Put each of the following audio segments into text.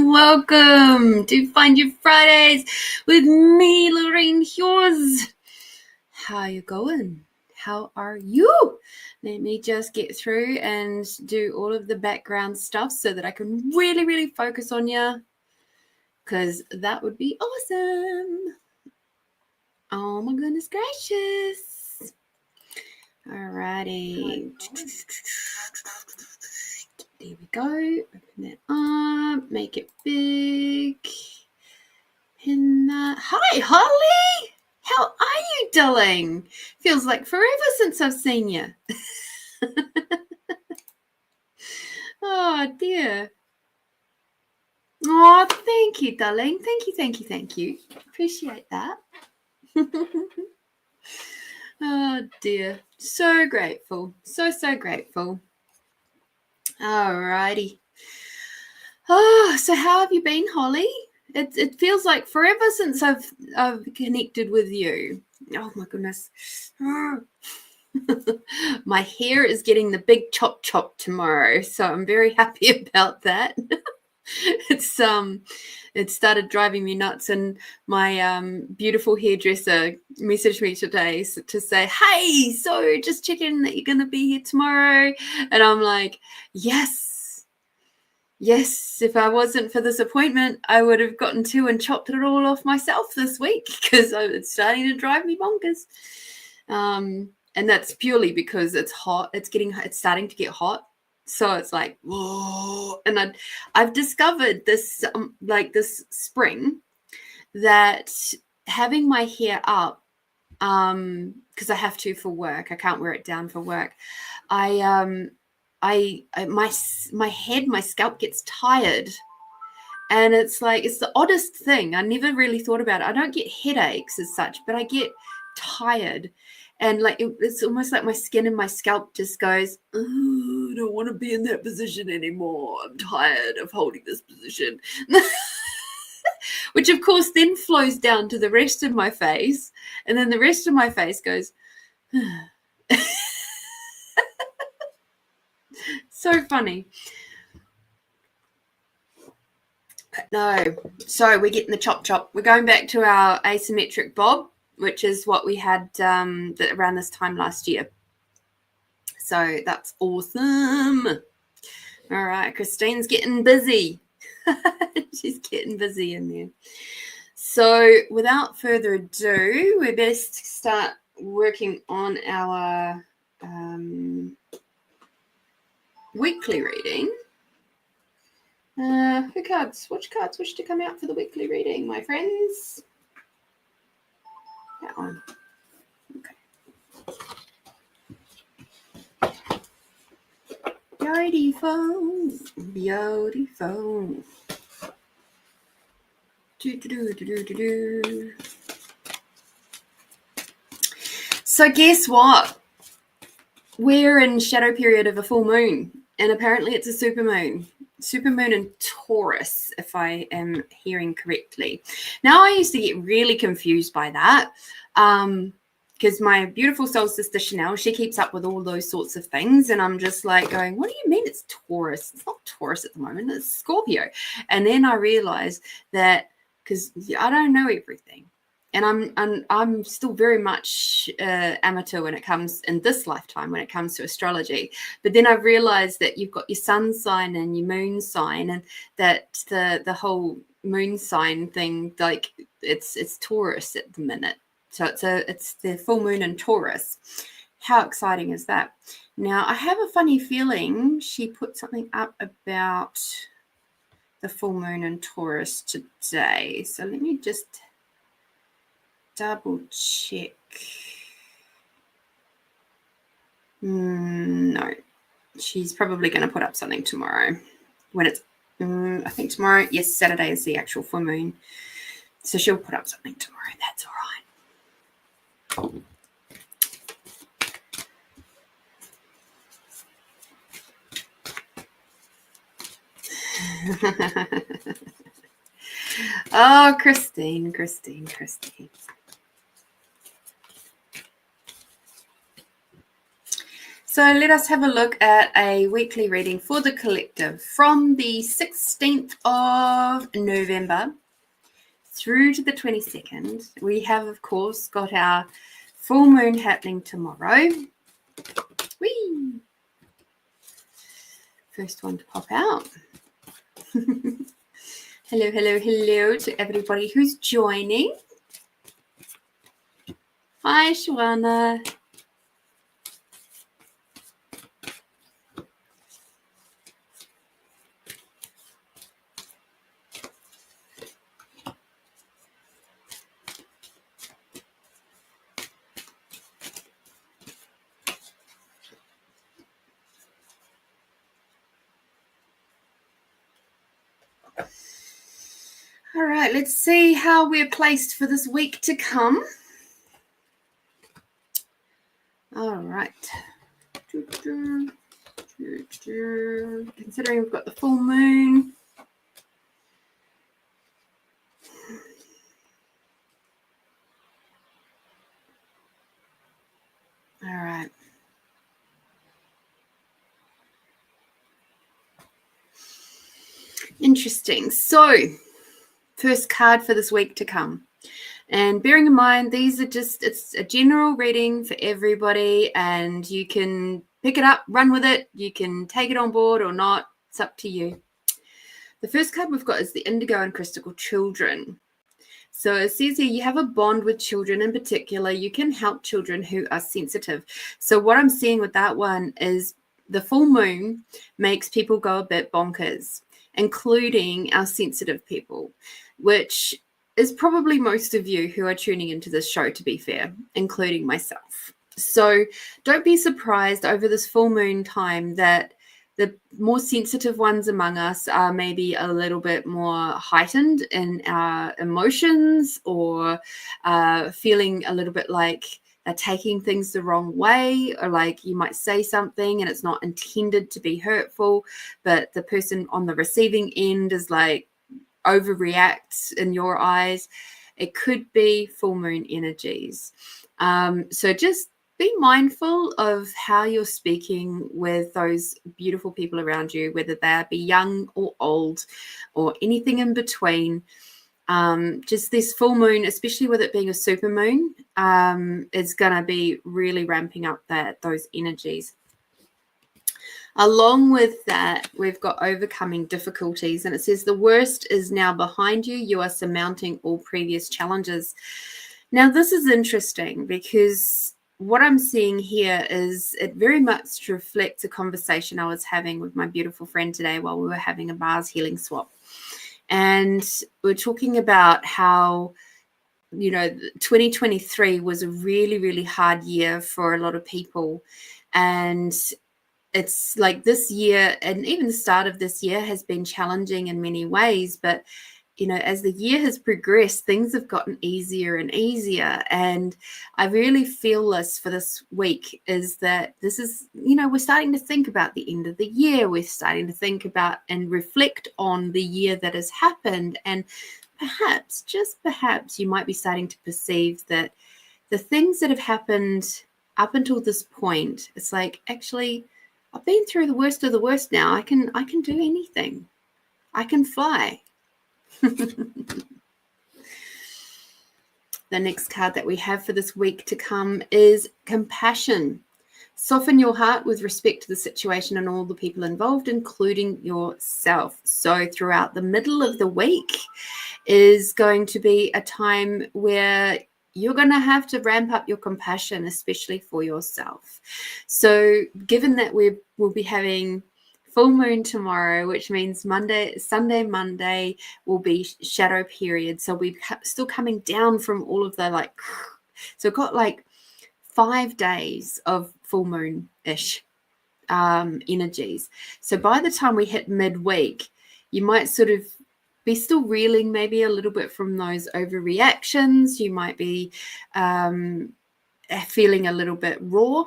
Welcome to Find Your Fridays with me, Lorene Hughes. How you going? How are you? Let me just get through and do all of the background stuff so that I can really focus on you, because that would be awesome. Oh my goodness gracious. Alrighty. There we go. Open that up. Make it big. And hi, Holly. How are you, darling? Feels like forever since I've seen you. Oh, dear. Oh, thank you, darling. Thank you. Appreciate that. Oh, dear. So grateful. So grateful. Alrighty. Oh, so how have you been, Holly? It feels like forever since I've connected with you. Oh my goodness. My hair is getting the big chop tomorrow, so I'm very happy about that. It started driving me nuts, and my beautiful hairdresser messaged me today to say, hey, so just checking that you're going to be here tomorrow. And I'm like, yes, if I wasn't for this appointment, I would have gotten to and chopped it all off myself this week, because it's starting to drive me bonkers. And that's purely because it's hot. It's starting to get hot. So it's like, whoa. And I've discovered this, this spring, that having my hair up, because I have to for work, I can't wear it down for work. My scalp gets tired, and it's the oddest thing. I never really thought about it. I don't get headaches as such, but I get tired, and it's almost like my skin and my scalp just goes, oh, I don't want to be in that position anymore. I'm tired of holding this position. Which of course then flows down to the rest of my face, and then the rest of my face goes so funny. No, so we're getting the chop. We're going back to our asymmetric bob, which is what we had around this time last year. So that's awesome. All right, Christine's getting busy. She's getting busy in there. So without further ado, we best start working on our weekly reading. Which cards wish to come out for the weekly reading, my friends? That one. Okay. Beautiful. So guess what? We're in shadow period of a full moon, and apparently it's a supermoon in Taurus, if I am hearing correctly. Now, I used to get really confused by that, because my beautiful soul sister Chanel, she keeps up with all those sorts of things, and I'm just like going, what do you mean it's Taurus? It's not Taurus at the moment, it's Scorpio. And then I realized that, because I don't know everything, and I'm still very much amateur when it comes, in this lifetime, when it comes to astrology. But then I've realized that you've got your sun sign and your moon sign, and that the whole moon sign thing, like it's Taurus at the minute. So it's the full moon in Taurus. How exciting is that? Now, I have a funny feeling she put something up about the full moon in Taurus today. So let me just double check. No, she's probably going to put up something tomorrow when it's, I think tomorrow, yes, Saturday is the actual full moon. So she'll put up something tomorrow. That's all right. Oh, Christine. So let us have a look at a weekly reading for the collective from the 16th of November through to the 22nd. We have, of course, got our full moon happening tomorrow. Whee! First one to pop out. Hello, hello, hello to everybody who's joining. Hi, Shawana. All right, let's see how we're placed for this week to come. All right. Considering we've got the full moon. All right. Interesting. So, first card for this week to come. And bearing in mind, these are just, it's a general reading for everybody, and you can pick it up, run with it. You can take it on board or not. It's up to you. The first card we've got is the Indigo and Crystal Children. So it says here, you have a bond with children in particular. You can help children who are sensitive. So what I'm seeing with that one is the full moon makes people go a bit bonkers, including our sensitive people, which is probably most of you who are tuning into this show, to be fair, including myself. So don't be surprised over this full moon time that the more sensitive ones among us are maybe a little bit more heightened in our emotions, or feeling a little bit like they're taking things the wrong way, or like you might say something and it's not intended to be hurtful, but the person on the receiving end is like overreacts in your eyes. It could be full moon energies. So just be mindful of how you're speaking with those beautiful people around you, whether they be young or old or anything in between. Just this full moon, especially with it being a super moon, is going to be really ramping up those energies. Along with that, we've got overcoming difficulties, and it says the worst is now behind you. You are surmounting all previous challenges. Now, this is interesting because what I'm seeing here is it very much reflects a conversation I was having with my beautiful friend today while we were having a Mars healing swap. And we're talking about how, 2023 was a really, really hard year for a lot of people. And it's like this year, and even the start of this year, has been challenging in many ways. But, as the year has progressed, things have gotten easier and easier. And I really feel this for this week is that this is, we're starting to think about the end of the year. We're starting to think about and reflect on the year that has happened. And perhaps, just perhaps, you might be starting to perceive that the things that have happened up until this point, it's like, actually, I've been through the worst of the worst now. I can do anything. I can fly. The next card that we have for this week to come is compassion. Soften your heart with respect to the situation and all the people involved, including yourself. So throughout the middle of the week is going to be a time where you're going to have to ramp up your compassion, especially for yourself. So given that we'll be having full moon tomorrow, which means Sunday, Monday will be shadow period. So we're still coming down from all of the so we've got 5 days of full moon-ish energies. So by the time we hit midweek, you might sort of be still reeling maybe a little bit from those overreactions. You might be feeling a little bit raw.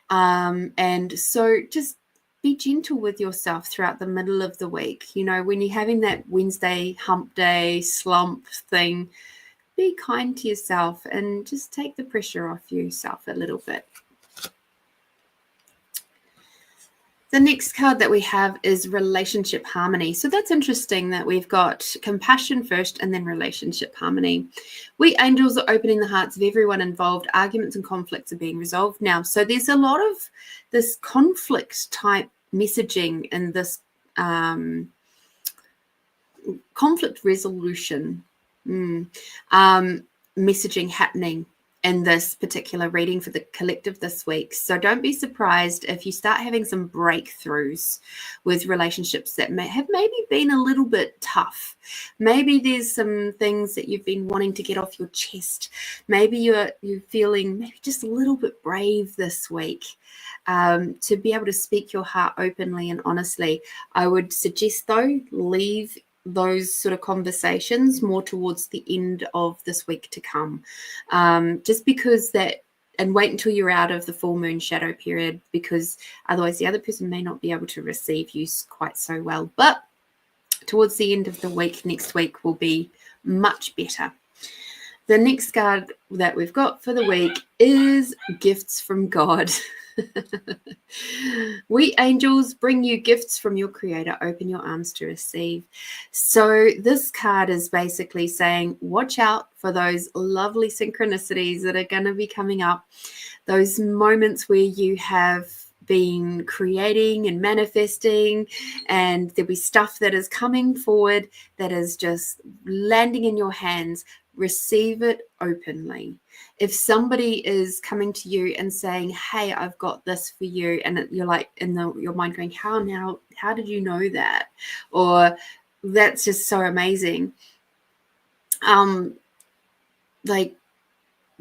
And so just be gentle with yourself throughout the middle of the week. When you're having that Wednesday hump day slump thing, be kind to yourself and just take the pressure off yourself a little bit. The next card that we have is relationship harmony. So that's interesting that we've got compassion first and then relationship harmony. We angels are opening the hearts of everyone involved. Arguments and conflicts are being resolved now. So there's a lot of this conflict type messaging in this conflict resolution messaging happening in this particular reading for the collective this week. So don't be surprised if you start having some breakthroughs with relationships that have maybe been a little bit tough. Maybe there's some things that you've been wanting to get off your chest. Maybe you're feeling maybe just a little bit brave this week to be able to speak your heart openly and honestly. I would suggest, though, leave those sort of conversations more towards the end of this week to come, just because that, and wait until you're out of the full moon shadow period, because otherwise the other person may not be able to receive you quite so well. But towards the end of the week, next week will be much better. The next card that we've got for the week is gifts from God. We angels bring you gifts from your creator. Open your arms to receive. So this card is basically saying, watch out for those lovely synchronicities that are going to be coming up. Those moments where you have been creating and manifesting, and there'll be stuff that is coming forward that is just landing in your hands. Receive it openly. If somebody is coming to you and saying, hey, I've got this for you, and you're like in your mind going, how did you know that? Or that's just so amazing. Like,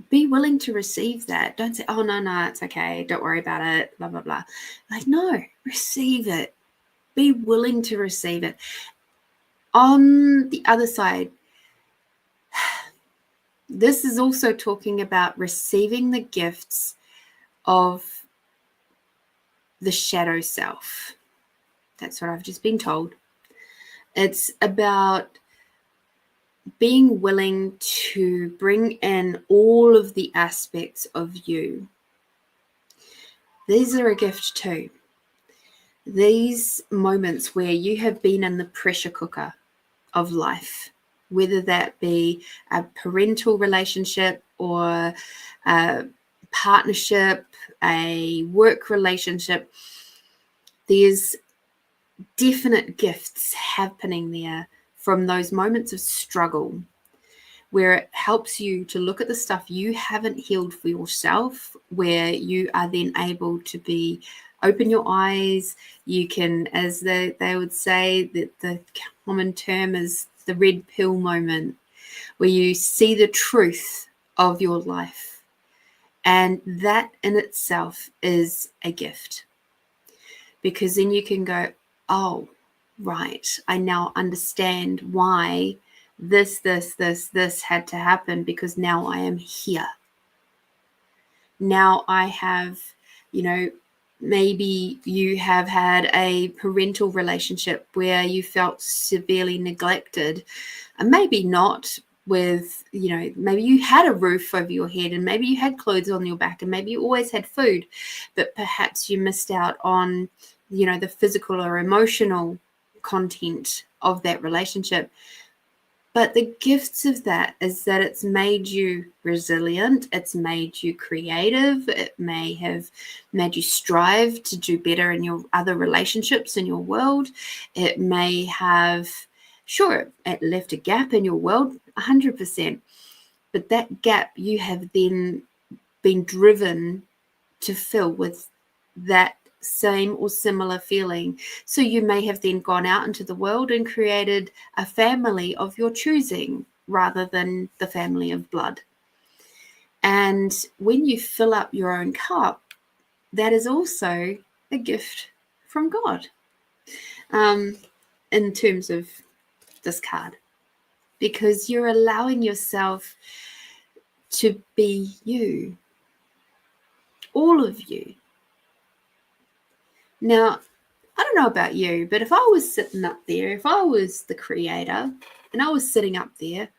be willing to receive that. Don't say, oh, no, it's okay. Don't worry about it, blah, blah, blah. Like, no, receive it. Be willing to receive it. On the other side, this is also talking about receiving the gifts of the shadow self. That's what I've just been told. It's about being willing to bring in all of the aspects of you. These are a gift too. These moments where you have been in the pressure cooker of life, whether that be a parental relationship or a partnership, a work relationship, there's definite gifts happening there from those moments of struggle, where it helps you to look at the stuff you haven't healed for yourself, where you are then able to open your eyes. You can, as they would say, that the common term is the red pill moment, where you see the truth of your life. And that in itself is a gift, because then you can go, oh, right, I now understand why this had to happen, because now I am here. Now I have, maybe you have had a parental relationship where you felt severely neglected, and maybe not with, maybe you had a roof over your head, and maybe you had clothes on your back, and maybe you always had food, but perhaps you missed out on, the physical or emotional content of that relationship. But the gifts of that is that it's made you resilient, it's made you creative, it may have made you strive to do better in your other relationships in your world. It may have, sure, it left a gap in your world, 100%. But that gap you have then been driven to fill with that same or similar feeling. So you may have then gone out into the world and created a family of your choosing rather than the family of blood. And when you fill up your own cup, that is also a gift from God, in terms of this card, because you're allowing yourself to be you, all of you. Now, I don't know about you, but if I was sitting up there, if I was the creator and I was sitting up there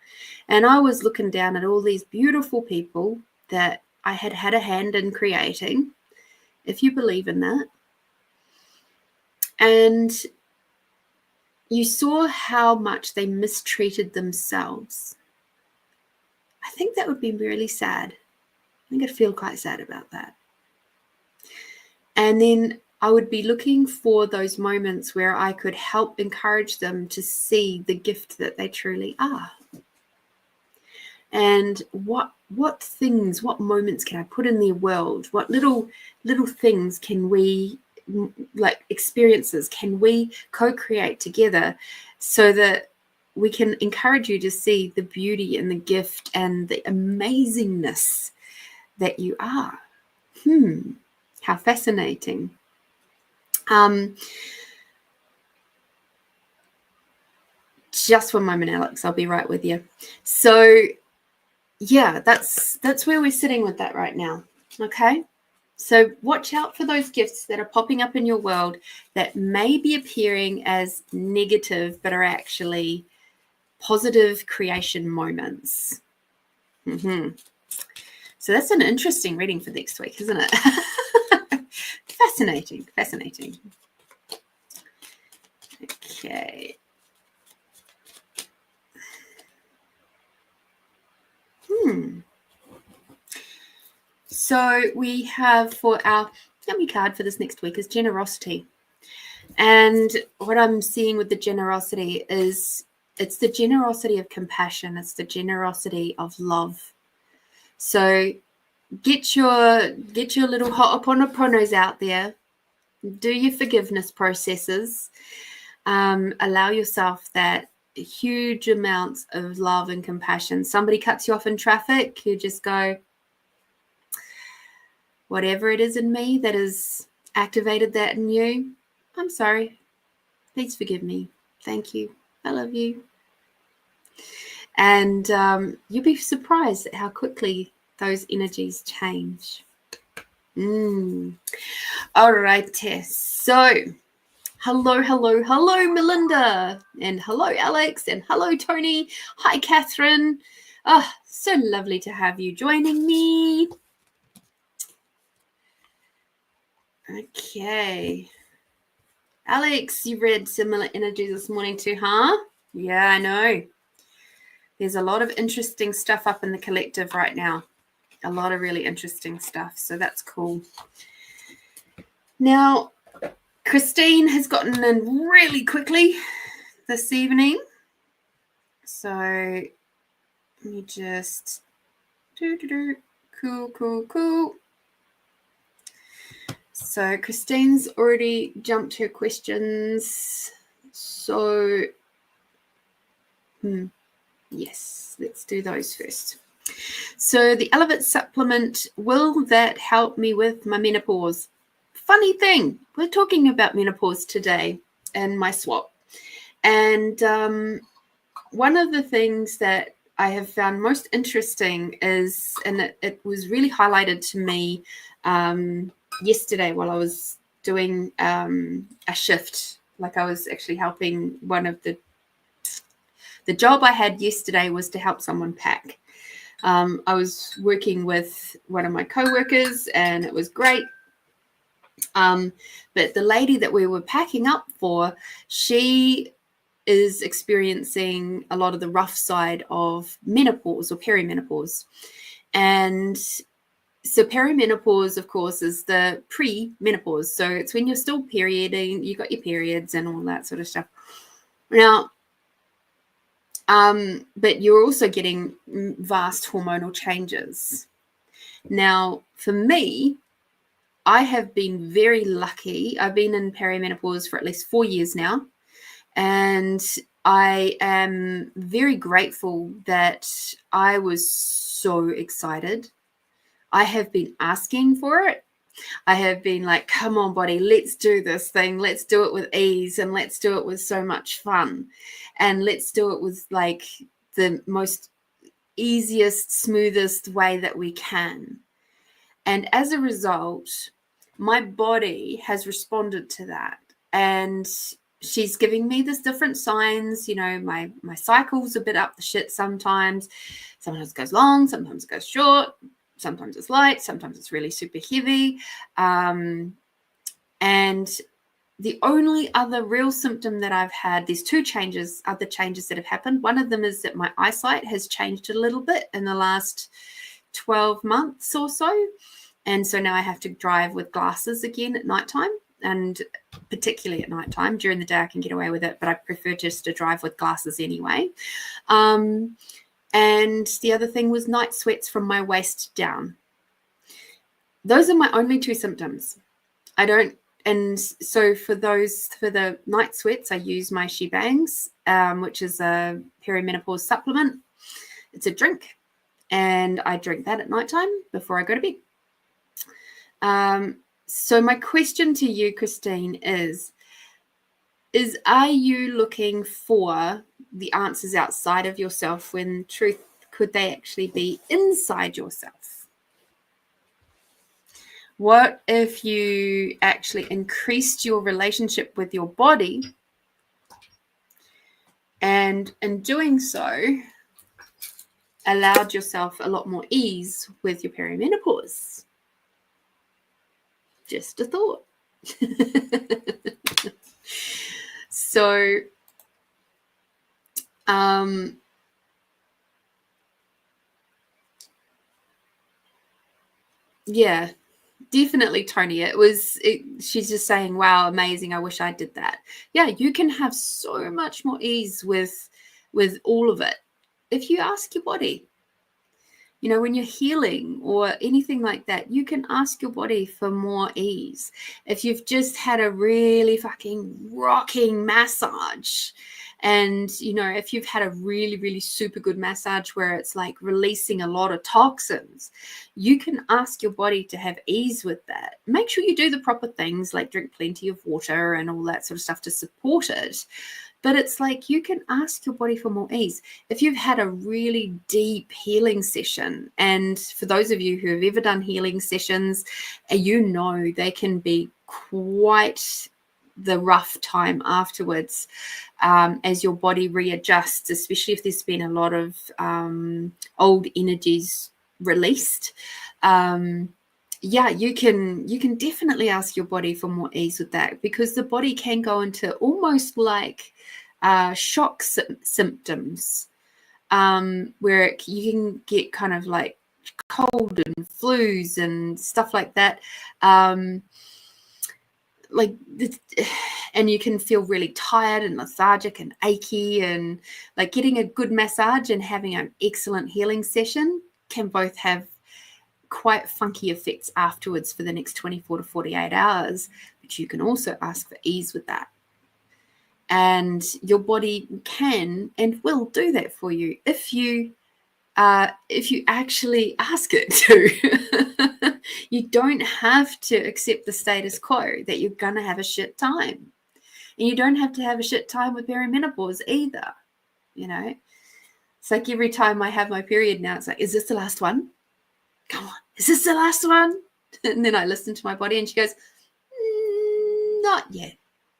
and I was looking down at all these beautiful people that I had a hand in creating, if you believe in that, and you saw how much they mistreated themselves, I think that would be really sad. I think I'd feel quite sad about that. And then I would be looking for those moments where I could help encourage them to see the gift that they truly are. And what things, what moments can I put in their world? What little things can we, like experiences, can we co-create together so that we can encourage you to see the beauty and the gift and the amazingness that you are? How fascinating. Just one moment, Alex. I'll be right with you. So yeah, that's where we're sitting with that right now. Okay. So watch out for those gifts that are popping up in your world that may be appearing as negative, but are actually positive creation moments. So that's an interesting reading for next week, isn't it? Fascinating. Okay. So we have for our yummy card for this next week is generosity. And what I'm seeing with the generosity is it's the generosity of compassion. It's the generosity of love. So get your little ho'oponoponos out there. Do your forgiveness processes. Allow yourself that huge amounts of love and compassion. Somebody cuts you off in traffic, you just go, whatever it is in me that has activated that in you, I'm sorry. Please forgive me. Thank you. I love you. And you'll be surprised at how quickly those energies change. All right, Tess. So hello, Melinda. And hello, Alex. And hello, Tony. Hi, Catherine. Oh, so lovely to have you joining me. Okay. Alex, you read similar energies this morning too, huh? Yeah, I know. There's a lot of interesting stuff up in the collective right now. A lot of really interesting stuff. So that's cool. Now, Christine has gotten in really quickly this evening. So let me just cool. So Christine's already jumped her questions. So yes, let's do those first. So the Elevate supplement, will that help me with my menopause? Funny thing, we're talking about menopause today in my swap. And one of the things that I have found most interesting is, and it was really highlighted to me yesterday while I was doing a shift, like I was actually helping one of the job I had yesterday was to help someone pack. I was working with one of my co-workers and it was great. But the lady that we were packing up for, she is experiencing a lot of the rough side of menopause or perimenopause. And so perimenopause, of course, is the pre-menopause. So it's when you're still perioding, you got your periods and all that sort of stuff. Now, but you're also getting vast hormonal changes. Now, for me, I have been very lucky. I've been in perimenopause for at least 4 years now. And I am very grateful that I was so excited. I have been asking for it. I have been like, come on, body, let's do this thing. Let's do it with ease and let's do it with so much fun. And let's do it with like the most easiest, smoothest way that we can. And as a result, my body has responded to that. And she's giving me these different signs. You know, my cycle's a bit up the shit sometimes. Sometimes it goes long, sometimes it goes short. Sometimes it's light, sometimes it's really super heavy. And The only other real symptom that I've had, there's two other changes that have happened. One of them is that my eyesight has changed a little bit in the last 12 months or so. And so now I have to drive with glasses again at nighttime, and particularly at nighttime. During the day I can get away with it, but I prefer just to drive with glasses anyway. And the other thing was night sweats from my waist down. Those are my only two symptoms. And so for the night sweats, I use my She Bangs, which is a perimenopause supplement. It's a drink, and I drink that at nighttime before I go to bed. So my question to you, Christine, is are you looking for the answers outside of yourself when truth, could they actually be inside yourself? What if you actually increased your relationship with your body, and in doing so allowed yourself a lot more ease with your perimenopause? Just a thought. So, yeah, definitely, Tony. She's just saying, wow, amazing. I wish I did that. Yeah, you can have so much more ease with all of it if you ask your body. You know, when you're healing or anything like that, you can ask your body for more ease. If you've just had a really fucking rocking massage, and, you know, if you've had a really, really super good massage where it's like releasing a lot of toxins, you can ask your body to have ease with that. Make sure you do the proper things, like drink plenty of water and all that sort of stuff to support it. But it's like you can ask your body for more ease. If you've had a really deep healing session, and for those of you who have ever done healing sessions, you know they can be quite the rough time afterwards, as your body readjusts, especially if there's been a lot of old energies released. Yeah, you can definitely ask your body for more ease with that, because the body can go into almost like shock symptoms, where you can get kind of like cold and flus and stuff like that. And you can feel really tired and lethargic and achy, and like getting a good massage and having an excellent healing session can both have quite funky effects afterwards for the next 24 to 48 hours. But you can also ask for ease with that, and your body can and will do that for you if you actually ask it to. You don't have to accept the status quo that you're going to have a shit time. And you don't have to have a shit time with perimenopause either. You know, it's like every time I have my period now, it's like, is this the last one? Come on, is this the last one? And then I listen to my body and she goes, not yet.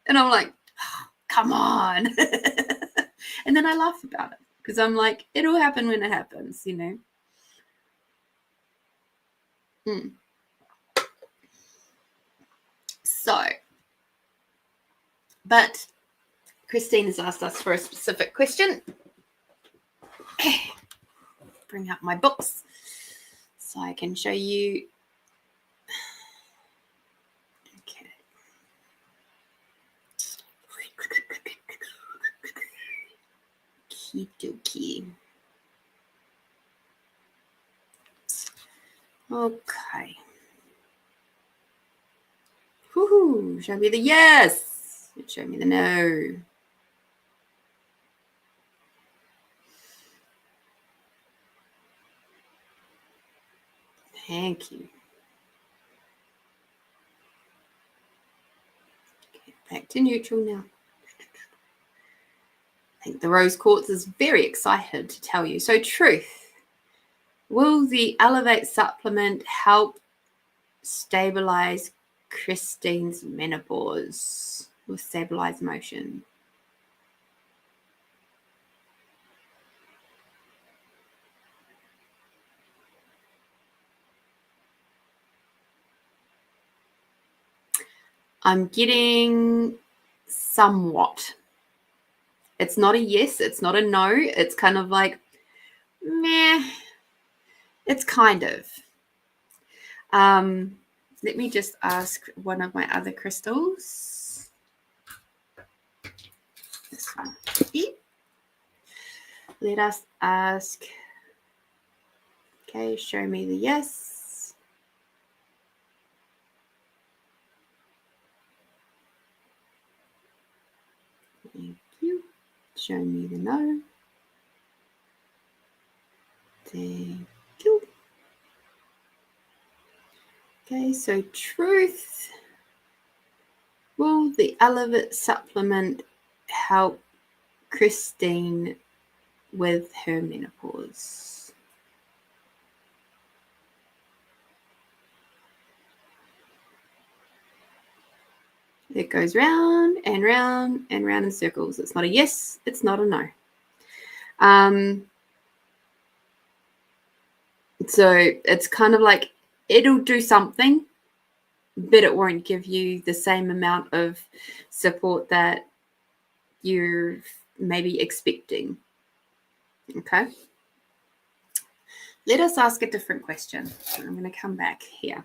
And I'm like, oh, come on. And then I laugh about it, because I'm like, it'll happen when it happens, you know. So, but Christine has asked us for a specific question. Bring up my books so I can show you. Okay. Okie dokie. Okay. Woohoo! Show me the yes. Show me the no. Thank you. Okay, back to neutral now. I think the rose quartz is very excited to tell you. So, truth. Will the Elevate supplement help stabilize Christine's menopause with stabilized motion? I'm getting somewhat. It's not a yes, it's not a no. It's kind of like, meh. It's kind of. Let me just ask one of my other crystals. This one. Let us ask. Okay, show me the yes. Thank you. Show me the no. Thank you. Okay, so truth. Will the Elevate supplement help Christine with her menopause? It goes round and round and round in circles. It's not a yes, it's not a no. So it's kind of like it'll do something, but it won't give you the same amount of support that you're maybe expecting. Okay. Let us ask a different question. I'm going to come back here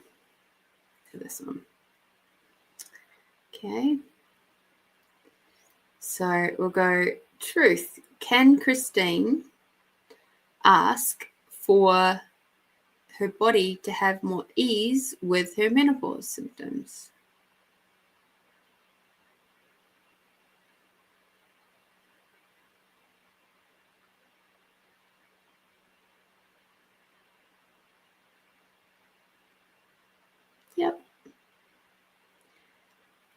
to this one. Okay. So we'll go truth. Can Christine ask for her body to have more ease with her menopause symptoms? Yep.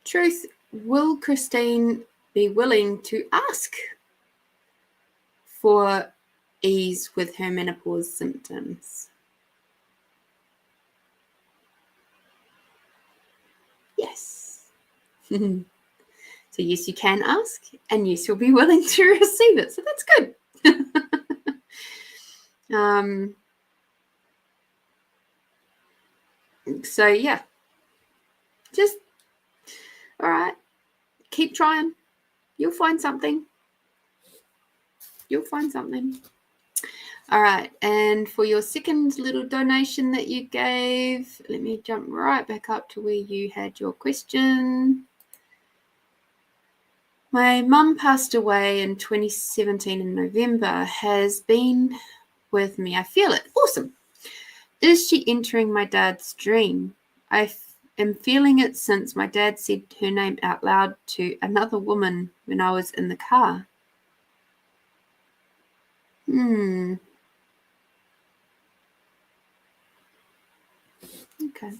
Truth. Will Christine be willing to ask for ease with her menopause symptoms? Yes. So yes, you can ask, and yes, you'll be willing to receive it. So that's good. So yeah, just all right. Keep trying. You'll find something. You'll find something. All right, and for your second little donation that you gave, let me jump right back up to where you had your question. My mum passed away in 2017 in November, has been with me. I feel it. Awesome. Is she entering my dad's dream? I am feeling it since my dad said her name out loud to another woman when I was in the car. Okay.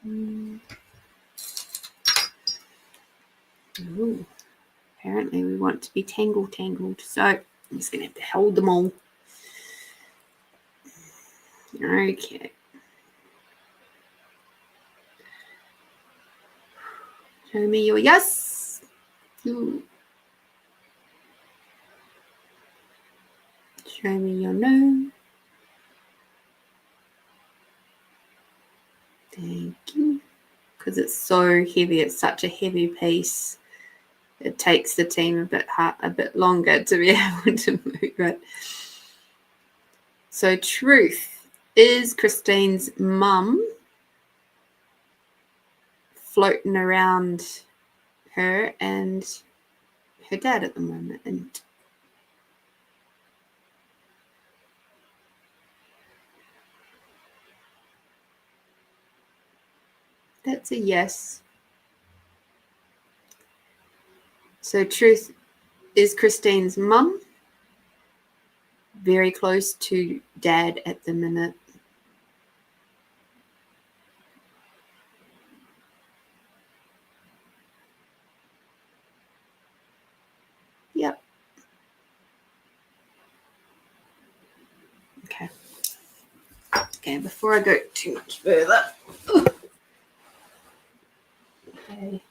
Ooh. Apparently we want to be tangled. So I'm just going to have to hold them all. Okay. Show me your yes. Ooh. Show me your no. Thank you. Because it's so heavy. It's such a heavy piece. It takes the team a bit longer to be able to move it. So truth. Is Christine's mum floating around her and her dad at the moment? And that's a yes. So truth. Is Christine's mum very close to dad at the minute? Yep. Okay. Okay, before I go too much further. Okay.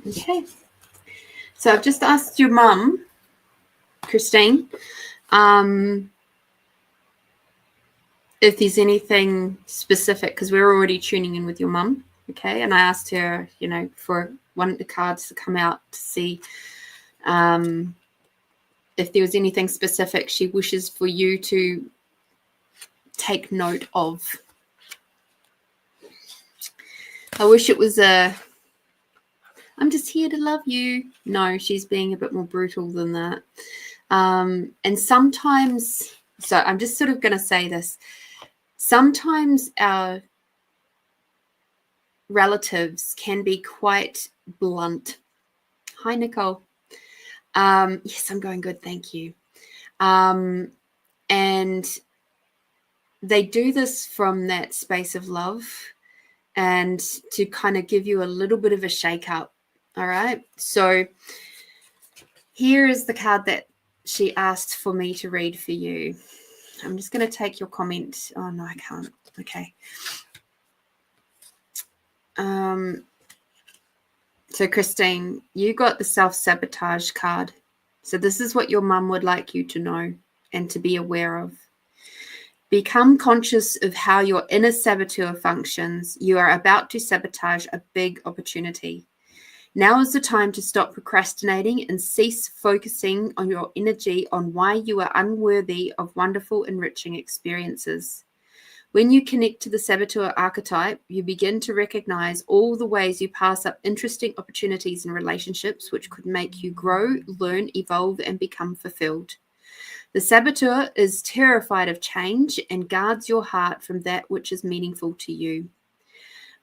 Okay. So I've just asked your mum, Christine, if there's anything specific, because we're already tuning in with your mum. Okay. And I asked her, you know, for one of the cards to come out to see if there was anything specific she wishes for you to take note of. I wish it was I'm just here to love you. No, she's being a bit more brutal than that. And sometimes, so I'm just sort of going to say this. Sometimes our relatives can be quite blunt. Hi, Nicole. Yes, I'm going good. Thank you. And they do this from that space of love and to kind of give you a little bit of a shake up. All right. So here is the card that she asked for me to read for you. I'm just going to take your comment. Oh, no, I can't. Okay. So, Christine, you got the self-sabotage card. So this is what your mum would like you to know and to be aware of. Become conscious of how your inner saboteur functions. You are about to sabotage a big opportunity. Now is the time to stop procrastinating and cease focusing on your energy on why you are unworthy of wonderful, enriching experiences. When you connect to the saboteur archetype, you begin to recognize all the ways you pass up interesting opportunities in relationships which could make you grow, learn, evolve, and become fulfilled. The saboteur is terrified of change and guards your heart from that which is meaningful to you.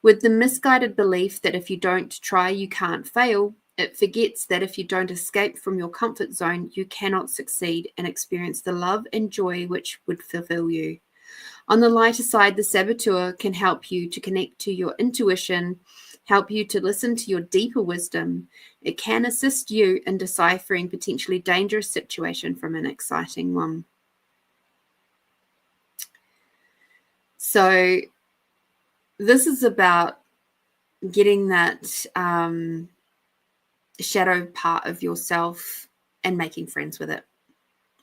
With the misguided belief that if you don't try, you can't fail, it forgets that if you don't escape from your comfort zone, you cannot succeed and experience the love and joy which would fulfill you. On the lighter side, the saboteur can help you to connect to your intuition, help you to listen to your deeper wisdom. It can assist you in deciphering potentially dangerous situation from an exciting one. So this is about getting that shadow part of yourself and making friends with it.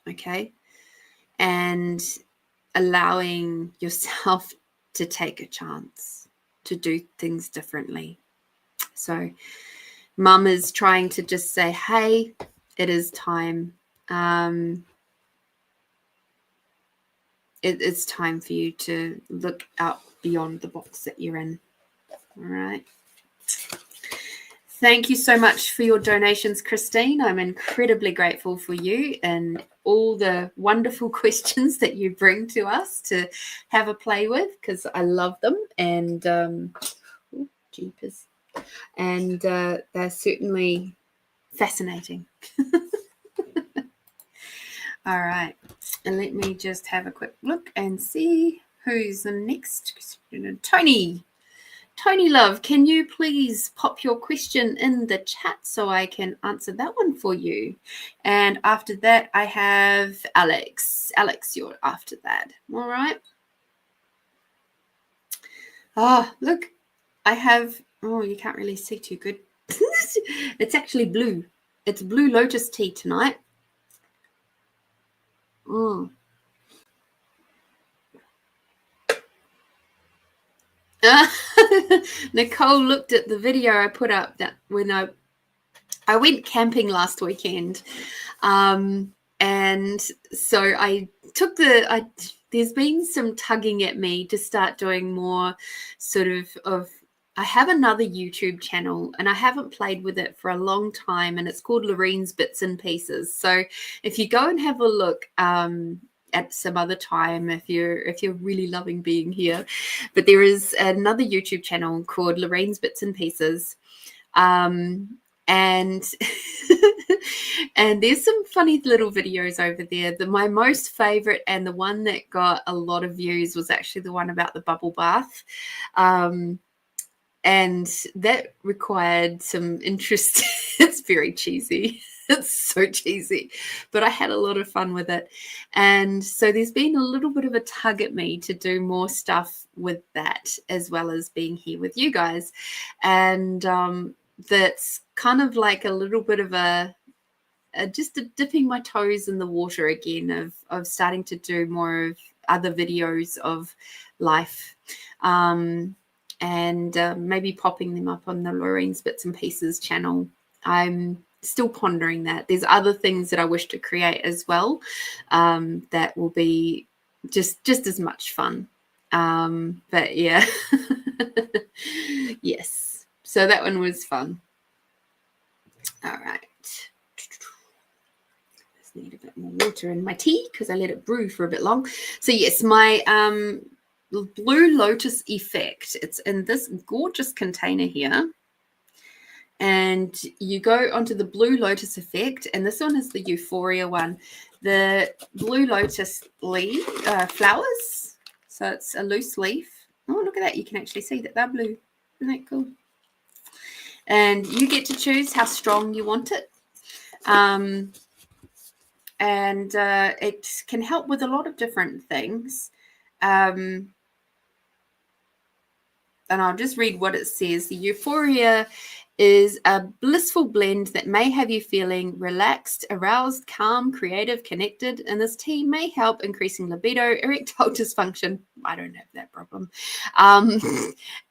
Okay. And allowing yourself to take a chance to do things differently. So mum is trying to just say, hey, it is time. It's time for you to look out beyond the box that you're in. All right. Thank you so much for your donations, Christine. I'm incredibly grateful for you and all the wonderful questions that you bring to us to have a play with, because I love them. And jeepers. And they're certainly fascinating. All right. And let me just have a quick look and see who's the next. Tony. Tony Love, can you please pop your question in the chat so I can answer that one for you? And after that, I have Alex. Alex, you're after that. All right. Oh, look, I have, oh, you can't really see too good. It's actually blue. It's Blue Lotus tea tonight. Nicole looked at the video I put up that when I went camping last weekend, and so I took there's been some tugging at me to start doing more sort of I have another YouTube channel and I haven't played with it for a long time, and it's called Lorene's Bits and Pieces. So if you go and have a look, at some other time if you're really loving being here. But there is another YouTube channel called Lorene's Bits and Pieces. And and there's some funny little videos over there. My most favorite and the one that got a lot of views was actually the one about the bubble bath. And that required some interest. It's very cheesy. It's so cheesy, but I had a lot of fun with it. And so there's been a little bit of a tug at me to do more stuff with that, as well as being here with you guys. And that's kind of like a little bit of just dipping my toes in the water again of starting to do more of other videos of life. And maybe popping them up on the Lorene's Bits and Pieces channel. I'm still pondering that. There's other things that I wish to create as well, that will be just as much fun. But yeah, yes. So that one was fun. All right. Just need a bit more water in my tea because I let it brew for a bit long. So yes, my Blue Lotus Effect. It's in this gorgeous container here. And you go onto the Blue Lotus Effect, and this one is the Euphoria one. The Blue Lotus leaf flowers. So it's a loose leaf. Oh, look at that. You can actually see that they're blue. Isn't that cool? And you get to choose how strong you want it. And it can help with a lot of different things. And I'll just read what it says. The Euphoria is a blissful blend that may have you feeling relaxed, aroused, calm, creative, connected. And this tea may help increasing libido, erectile dysfunction. I don't have that problem.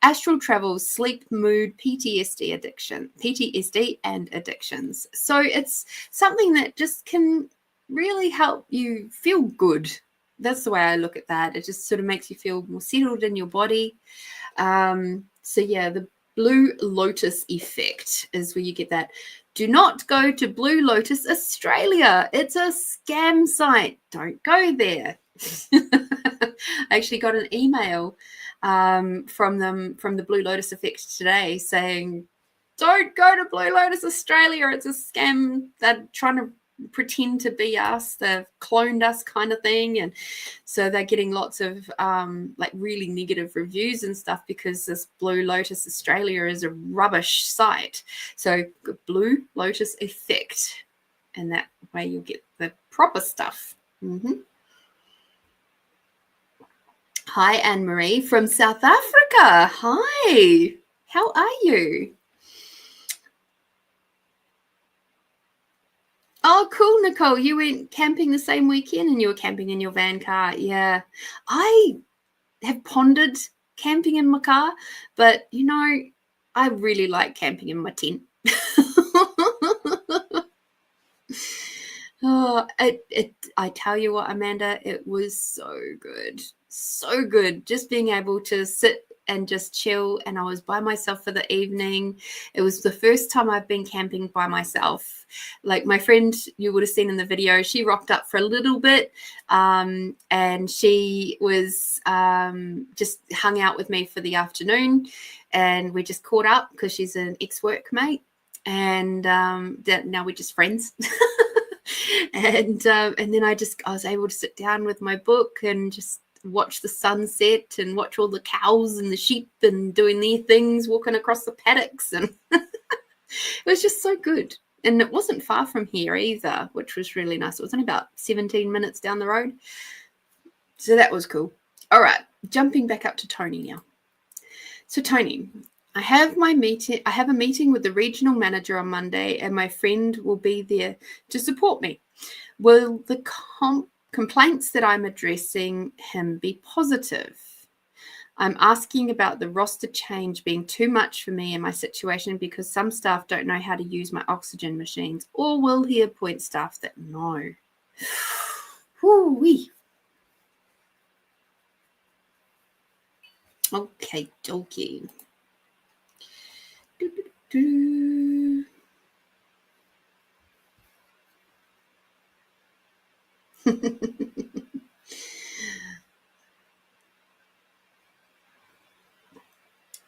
Astral travel, sleep, mood, PTSD and addictions. So it's something that just can really help you feel good. That's the way I look at that. It just sort of makes you feel more settled in your body. So yeah, the Blue Lotus Effect is where you get that. Do not go to Blue Lotus Australia. It's a scam site. Don't go there. I actually got an email from the Blue Lotus Effect today saying, don't go to Blue Lotus Australia. It's a scam. They're trying to pretend to be us. They've cloned us kind of thing. And so they're getting lots of like really negative reviews and stuff because this Blue Lotus Australia is a rubbish site. So Blue Lotus Effect. And that way you'll get the proper stuff. Hi, Anne-Marie from South Africa. Hi. How are you? Oh, cool, Nicole. You went camping the same weekend and you were camping in your van car. Yeah. I have pondered camping in my car, but, you know, I really like camping in my tent. I tell you what, Amanda, it was so good. So good. Just being able to sit and just chill. And I was by myself for the evening. It was the first time I've been camping by myself. Like my friend, you would have seen in the video, she rocked up for a little bit. And she was just hung out with me for the afternoon. And we just caught up because she's an ex-work mate. And now we're just friends. And then I was able to sit down with my book and just watch the sunset and watch all the cows and the sheep and doing their things, walking across the paddocks. And it was just so good. And it wasn't far from here either, which was really nice. It was only about 17 minutes down the road. So that was cool. All right, jumping back up to Tony now. So Tony, I have a meeting with the regional manager on Monday, and my friend will be there to support me. Will the complaints that I'm addressing him be positive? I'm asking about the roster change being too much for me in my situation because some staff don't know how to use my oxygen machines, or will he appoint staff that know? Woo-wee. Okay, dokie.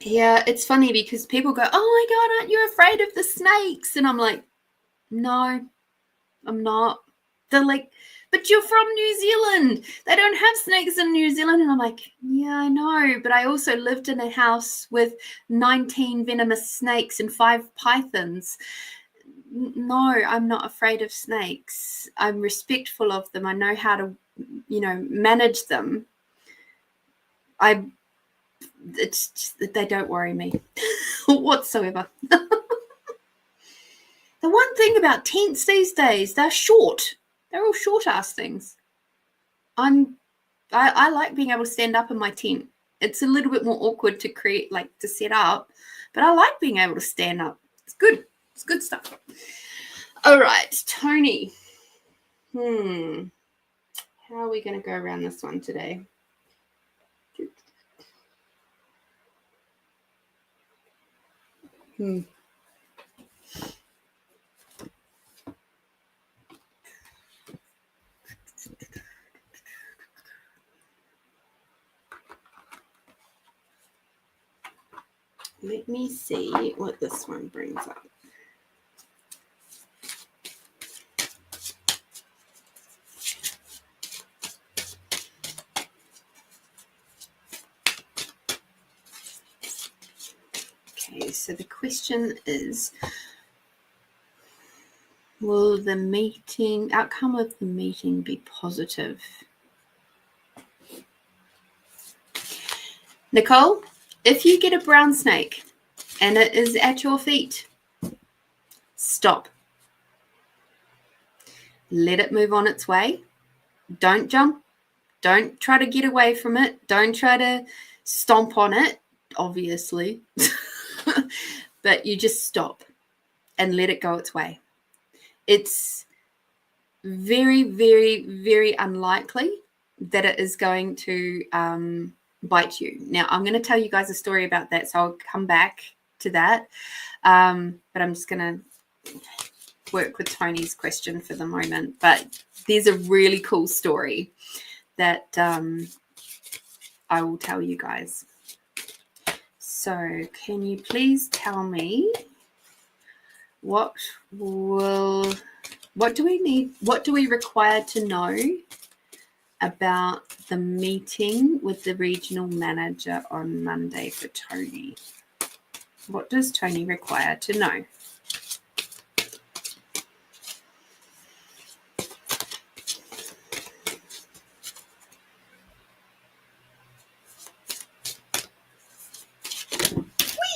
Yeah, it's funny because people go, oh my God, aren't you afraid of the snakes? And I'm like, no, I'm not. They're like, but you're from New Zealand. They don't have snakes in New Zealand. And I'm like, yeah, I know. But I also lived in a house with 19 venomous snakes and 5 pythons. No, I'm not afraid of snakes. I'm respectful of them. I know how to, manage them. It's just that they don't worry me whatsoever. The one thing about tents these days, they're short. They're all short ass things. I like being able to stand up in my tent. It's a little bit more awkward to set up, but I like being able to stand up. It's good. It's good stuff. All right, Tony. How are we going to go around this one today? Let me see what this one brings up. Okay, so the question is, will the outcome of the meeting be positive? Nicole, if you get a brown snake and it is at your feet, stop. Let it move on its way. Don't jump. Don't try to get away from it. Don't try to stomp on it, obviously. But you just stop and let it go its way. It's very, very, very unlikely that it is going to bite you. Now, I'm going to tell you guys a story about that, so I'll come back to that. But I'm just going to work with Tony's question for the moment. But there's a really cool story that I will tell you guys. So can you please tell me what do we require to know about the meeting with the regional manager on Monday for Tony? What does Tony require to know?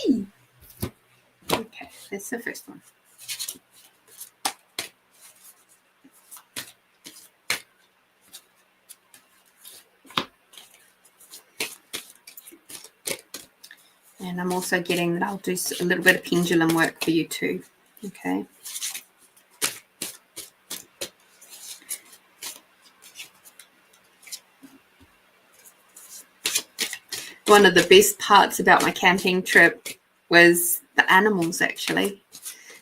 Whee! Okay, that's the first one. And I'm also getting that I'll do a little bit of pendulum work for you too. Okay. One of the best parts about my camping trip was the animals, actually.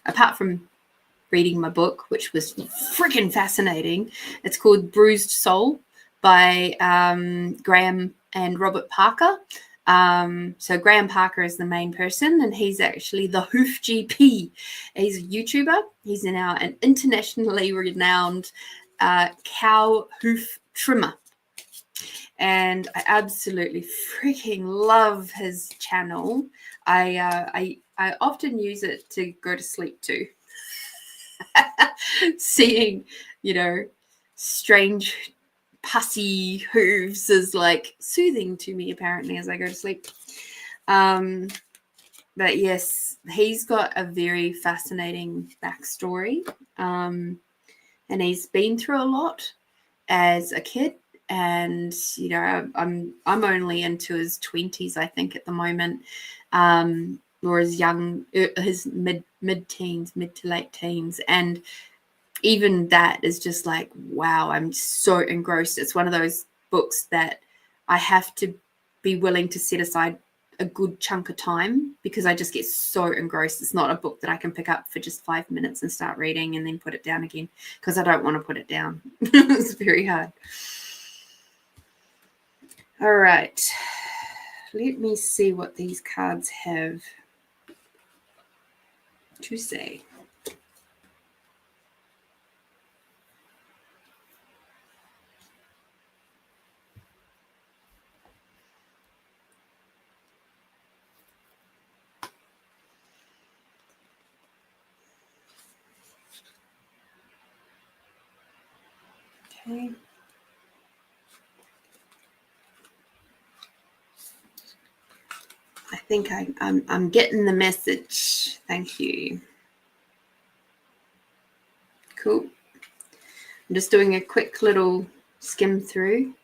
Apart from reading my book, which was freaking fascinating. It's called Bruised Soul by Graham and Robert Parker. So Graham Parker is the main person, and he's actually the Hoof GP. He's a YouTuber. He's now an internationally renowned cow hoof trimmer. And I absolutely freaking love his channel. I often use it to go to sleep too. Seeing, strange pussy hooves is like soothing to me apparently as I go to sleep. But yes, he's got a very fascinating backstory, and he's been through a lot as a kid. And I'm only into his 20s, I think, at the moment, or his mid-teens, mid to late teens, and even that is just like, wow, I'm so engrossed. It's one of those books that I have to be willing to set aside a good chunk of time because I just get so engrossed. It's not a book that I can pick up for just 5 minutes and start reading and then put it down again because I don't want to put it down. It's very hard. All right. let me see what these cards have to say. Okay. I think I'm getting the message. Thank you. Cool. I'm just doing a quick little skim through.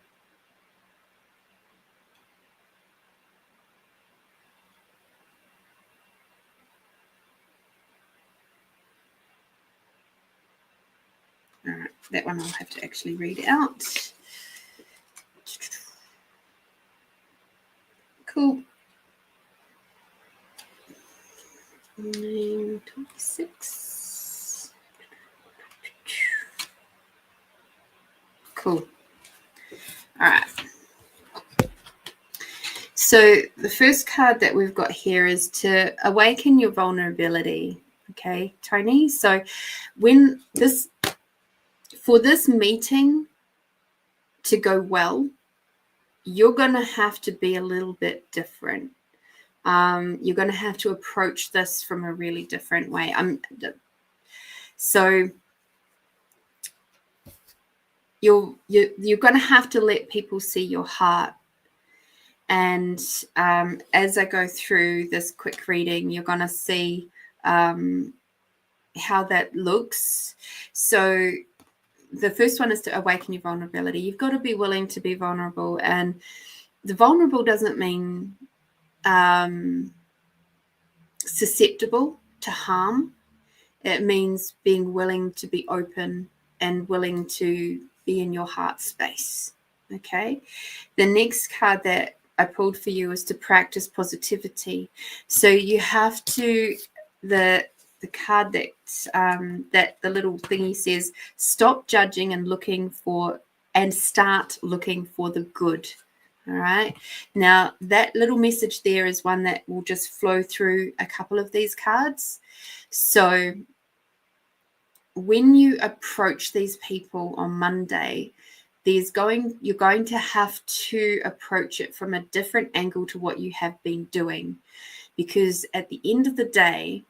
All right, that one I'll have to actually read out. Cool. 926. Cool. All right. So the first card that we've got here is to awaken your vulnerability. Okay, Tony. So for this meeting to go well, you're going to have to be a little bit different. You're going to have to approach this from a really different way. So you're going to have to let people see your heart. And as I go through this quick reading, you're going to see how that looks. So the first one is to awaken your vulnerability. You've got to be willing to be vulnerable. And the vulnerable doesn't mean susceptible to harm. It means being willing to be open and willing to be in your heart space. Okay. The next card that I pulled for you is to practice positivity. So you have to, the card that the little thingy says, stop judging and start looking for the good. All right. Now that little message there is one that will just flow through a couple of these cards. So when you approach these people on Monday, you're going to have to approach it from a different angle to what you have been doing, because at the end of the day,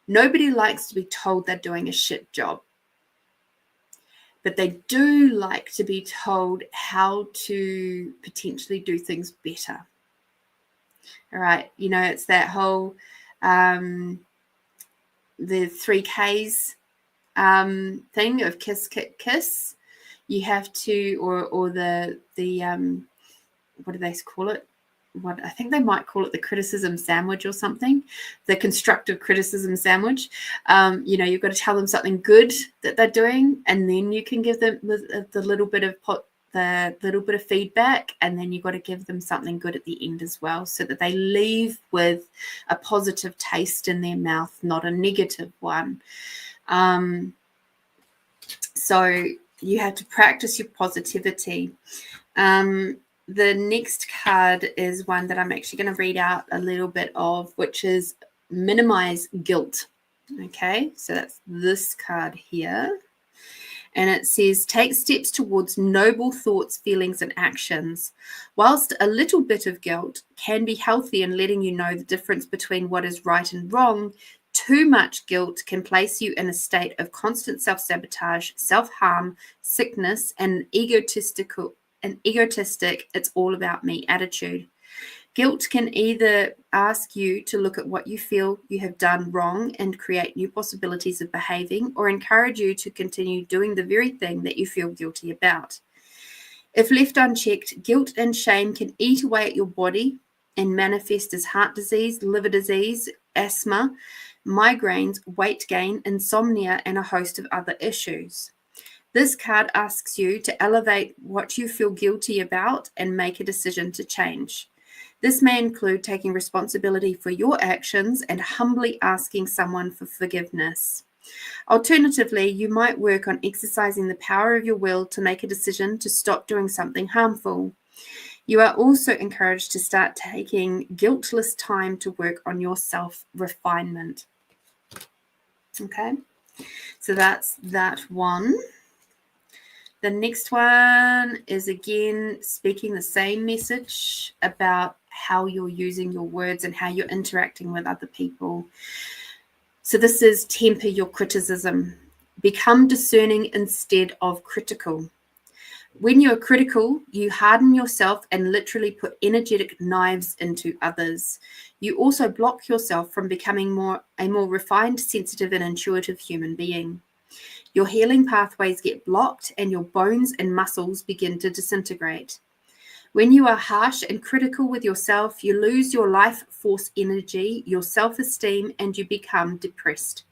nobody likes to be told they're doing a shit job, but they do like to be told how to potentially do things better. All right. You know, it's that whole, the 3Ks thing of kiss, kick, kiss. You have to, or the what do they call it? What I think they might call it the criticism sandwich or something, the constructive criticism sandwich. You've got to tell them something good that they're doing, and then you can give them the little bit of feedback, and then you've got to give them something good at the end as well, so that they leave with a positive taste in their mouth, not a negative one. So you have to practice your positivity. The next card is one that I'm actually going to read out a little bit of, which is minimize guilt. Okay, so that's this card here. And it says, take steps towards noble thoughts, feelings, and actions. Whilst a little bit of guilt can be healthy in letting you know the difference between what is right and wrong, too much guilt can place you in a state of constant self-sabotage, self-harm, sickness, and egotistic, it's all about me attitude. Guilt can either ask you to look at what you feel you have done wrong and create new possibilities of behaving, or encourage you to continue doing the very thing that you feel guilty about. If left unchecked, guilt and shame can eat away at your body and manifest as heart disease, liver disease, asthma, migraines, weight gain, insomnia, and a host of other issues. This card asks you to elevate what you feel guilty about and make a decision to change. This may include taking responsibility for your actions and humbly asking someone for forgiveness. Alternatively, you might work on exercising the power of your will to make a decision to stop doing something harmful. You are also encouraged to start taking guiltless time to work on your self-refinement. Okay, so that's that one. The next one is again speaking the same message about how you're using your words and how you're interacting with other people. So this is temper your criticism. Become discerning instead of critical. When you're critical, you harden yourself and literally put energetic knives into others. You also block yourself from becoming a more refined, sensitive, and intuitive human being. Your healing pathways get blocked and your bones and muscles begin to disintegrate. When you are harsh and critical with yourself, you lose your life force energy, your self-esteem, and you become depressed.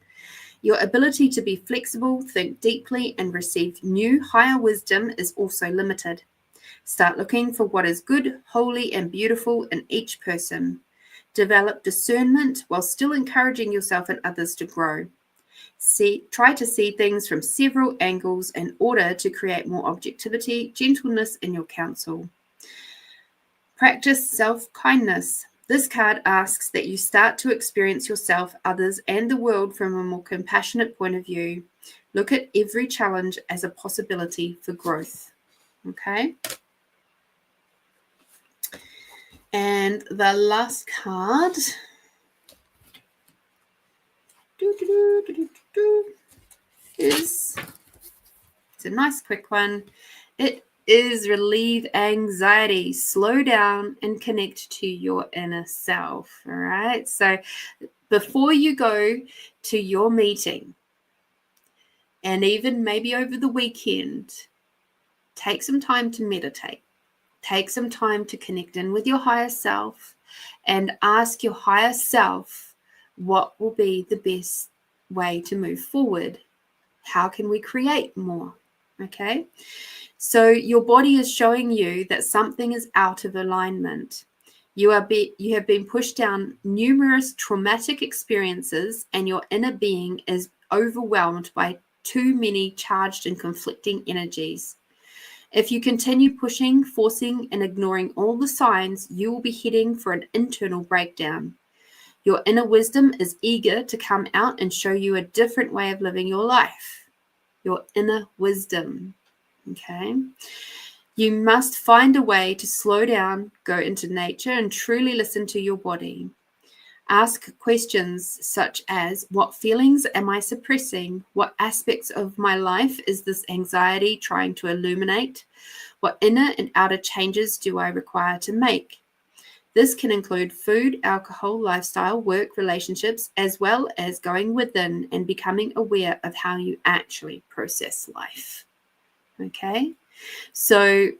Your ability to be flexible, think deeply, and receive new, higher wisdom is also limited. Start looking for what is good, holy, and beautiful in each person. Develop discernment while still encouraging yourself and others to grow. Try to see things from several angles in order to create more objectivity, gentleness in your counsel. Practice self-kindness. This card asks that you start to experience yourself, others, and the world from a more compassionate point of view. Look at every challenge as a possibility for growth. Okay? And the last card is, it's a nice quick one. It is relieve anxiety, slow down, and connect to your inner self. All right. So before you go to your meeting, and even maybe over the weekend, take some time to meditate. Take some time to connect in with your higher self and ask your higher self what will be the best way to move forward. How can we create more? Okay. So your body is showing you that something is out of alignment. You have been pushed down numerous traumatic experiences, and your inner being is overwhelmed by too many charged and conflicting energies. If you continue pushing, forcing, and ignoring all the signs, you will be heading for an internal breakdown. Your inner wisdom is eager to come out and show you a different way of living your life. Your inner wisdom. Okay. You must find a way to slow down, go into nature, and truly listen to your body. Ask questions such as, what feelings am I suppressing? What aspects of my life is this anxiety trying to illuminate? What inner and outer changes do I require to make? This can include food, alcohol, lifestyle, work, relationships, as well as going within and becoming aware of how you actually process life. Okay, so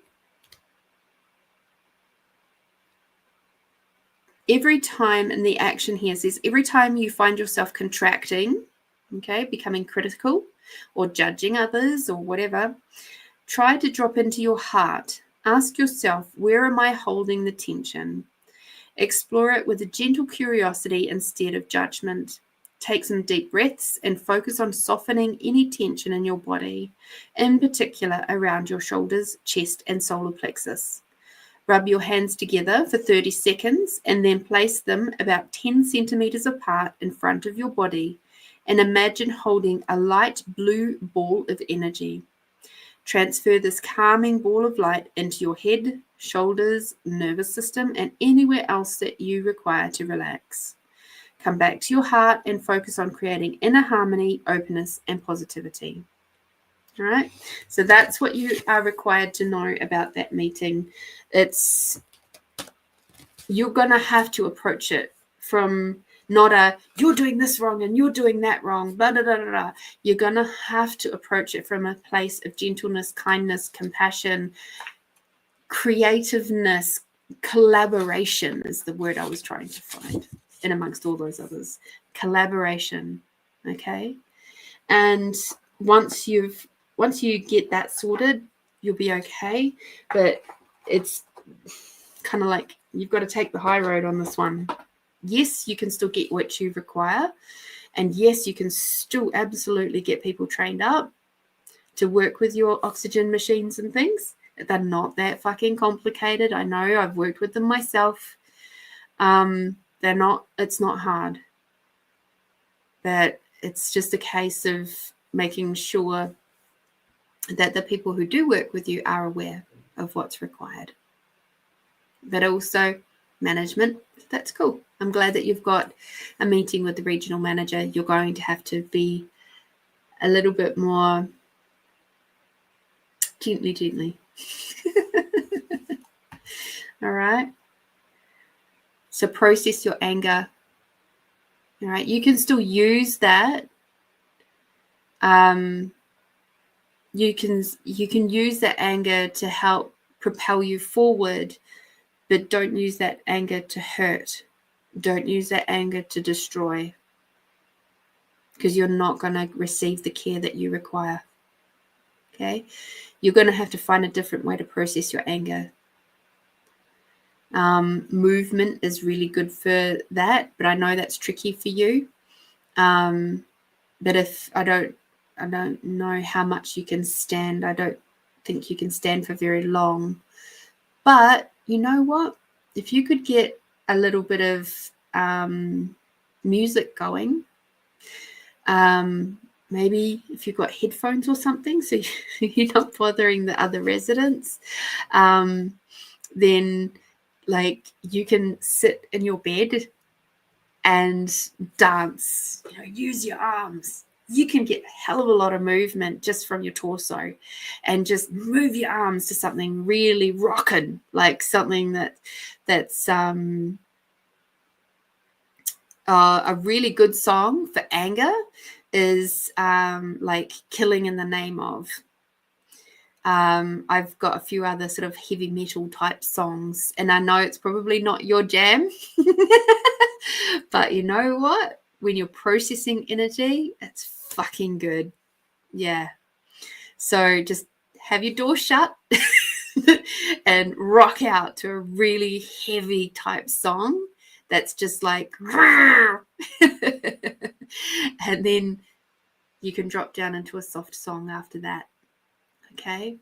every time, in the action here says, every time you find yourself contracting, okay, becoming critical or judging others or whatever, try to drop into your heart. Ask yourself, where am I holding the tension? Explore it with a gentle curiosity instead of judgment. Take some deep breaths and focus on softening any tension in your body, in particular around your shoulders, chest, and solar plexus. Rub your hands together for 30 seconds and then place them about 10 centimeters apart in front of your body and imagine holding a light blue ball of energy. Transfer this calming ball of light into your head, shoulders, nervous system, and anywhere else that you require to relax. Come back to your heart and focus on creating inner harmony, openness, and positivity. All right. So that's what you are required to know about that meeting. You're going to have to approach it from not you're doing this wrong and you're doing that wrong, blah, blah, blah, blah. You're going to have to approach it from a place of gentleness, kindness, compassion, creativeness, collaboration is the word I was trying to find in amongst all those others. Collaboration. Okay. And once you get that sorted, you'll be okay. But it's kind of like you've got to take the high road on this one. Yes, you can still get what you require. And yes, you can still absolutely get people trained up to work with your oxygen machines and things. They're not that fucking complicated. I know, I've worked with them myself. It's not hard. But it's just a case of making sure that the people who do work with you are aware of what's required. But also management, that's cool. I'm glad that you've got a meeting with the regional manager. You're going to have to be a little bit more gently. All right. So process your anger. All right. You can still use that. You can use that anger to help propel you forward, but don't use that anger to hurt. Don't use that anger to destroy, because you're not going to receive the care that you require. Okay? You're going to have to find a different way to process your anger. Movement is really good for that, but I know that's tricky for you. But if I don't know how much you can stand. I don't think you can stand for very long. But you know what? If you could get a little bit of music going, maybe if you've got headphones or something, so you're not bothering the other residents, then like you can sit in your bed and dance, use your arms. You can get a hell of a lot of movement just from your torso, and just move your arms to something really rockin', like something that's a really good song for anger is like Killing in the Name Of. I've got a few other sort of heavy metal type songs, and I know it's probably not your jam, but you know what? When you're processing energy, it's fucking good. Yeah. So just have your door shut and rock out to a really heavy type song that's just like, and then you can drop down into a soft song after that. Okay.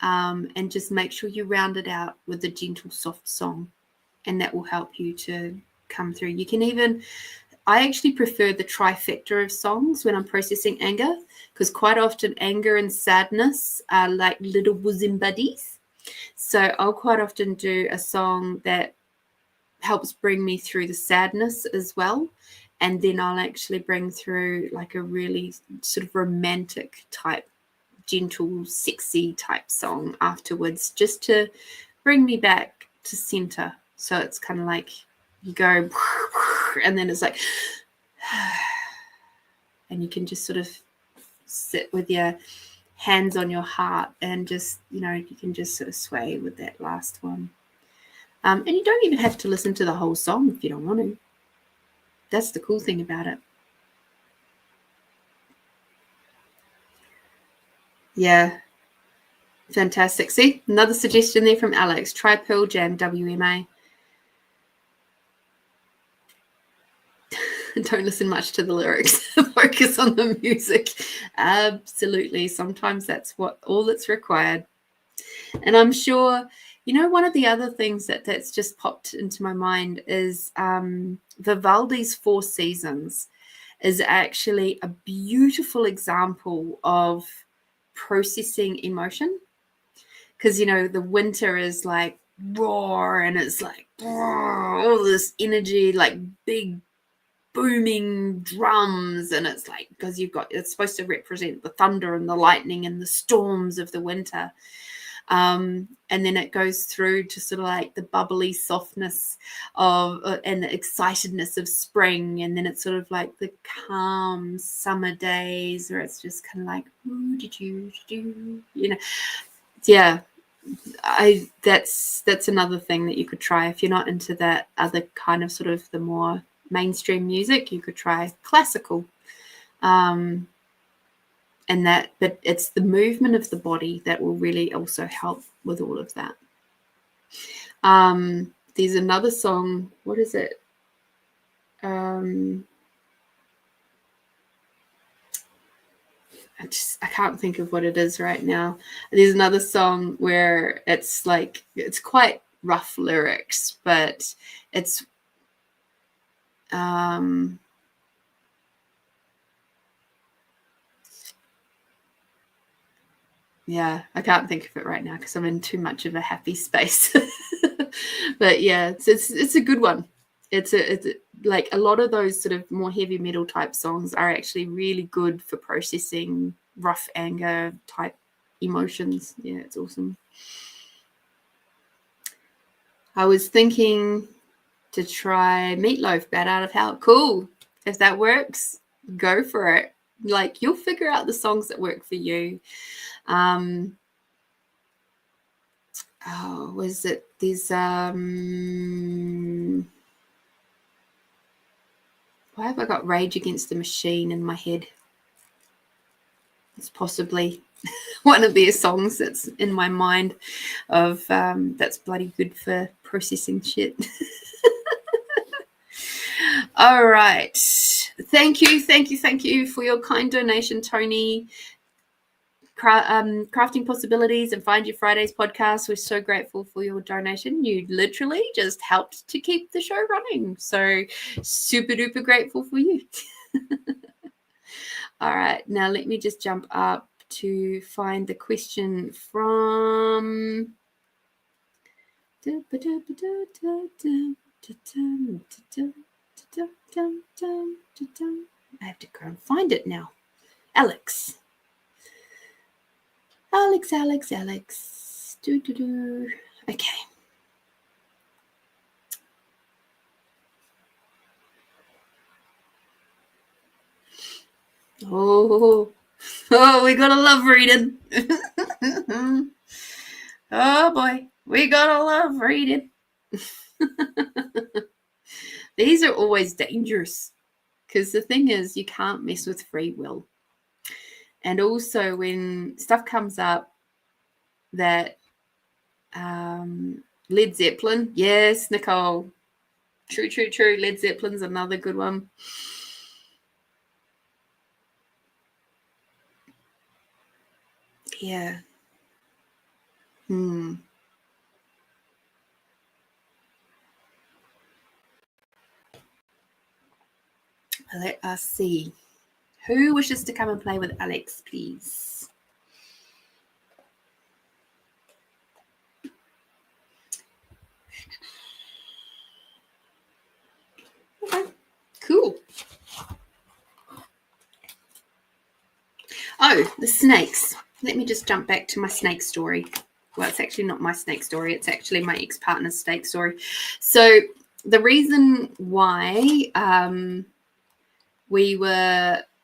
And just make sure you round it out with a gentle, soft song, and that will help you to come through. You can even, I actually prefer the trifecta of songs when I'm processing anger, because quite often anger and sadness are like little bosom buddies. So I'll quite often do a song that helps bring me through the sadness as well. And then I'll actually bring through like a really sort of romantic type, gentle, sexy type song afterwards, just to bring me back to center. So it's kind of like you go, and then it's like, and you can just sort of sit with your hands on your heart and just, you can just sort of sway with that last one. And you don't even have to listen to the whole song if you don't want to. That's the cool thing about it. Yeah. Fantastic. See, another suggestion there from Alex. Try Pearl Jam, WMA. Don't listen much to the lyrics. Focus on the music. Absolutely. Sometimes that's all that's required. And I'm sure, one of the other things that's just popped into my mind is Vivaldi's Four Seasons is actually a beautiful example of processing emotion. Because, the winter is like roar, and it's like all this energy, like big booming drums, and it's like, because it's supposed to represent the thunder and the lightning and the storms of the winter. And then it goes through to sort of like the bubbly softness of and the excitedness of spring, and then it's sort of like the calm summer days where it's just kind of like, ooh, did you yeah. That's another thing that you could try if you're not into that other kind of sort of the more mainstream music. You could try classical, and but it's the movement of the body that will really also help with all of that. There's another song. What is it? I can't think of what it is right now. There's another song where it's like, it's quite rough lyrics, but it's yeah, I can't think of it right now because I'm in too much of a happy space. But yeah, it's a good one. It's like a lot of those sort of more heavy metal type songs are actually really good for processing rough anger type emotions. Yeah, it's awesome. I was thinking to try Meatloaf, Bad Out of Hell. Cool. If that works, go for it. Like, you'll figure out the songs that work for you. Oh, was it these why have I got Rage Against the Machine in my head? It's possibly one of their songs that's in my mind of that's bloody good for processing shit. All right. Thank you for your kind donation, Tony. Crafting Possibilities and Find Your Fridays podcast. We're so grateful for your donation. You literally just helped to keep the show running. So super duper grateful for you. All right. Now let me just jump up to find the question from I have to go and find it now. Alex. Okay. Oh, we gotta love reading. Oh boy, we gotta love reading. These are always dangerous because the thing is, you can't mess with free will. And also, when stuff comes up that Led Zeppelin, yes, Nicole, true. Led Zeppelin's another good one. Yeah. Let us see. Who wishes to come and play with Alex, please? Okay, cool. Oh, the snakes. Let me just jump back to my snake story. Well, it's actually not my snake story. It's actually my ex-partner's snake story. So the reason why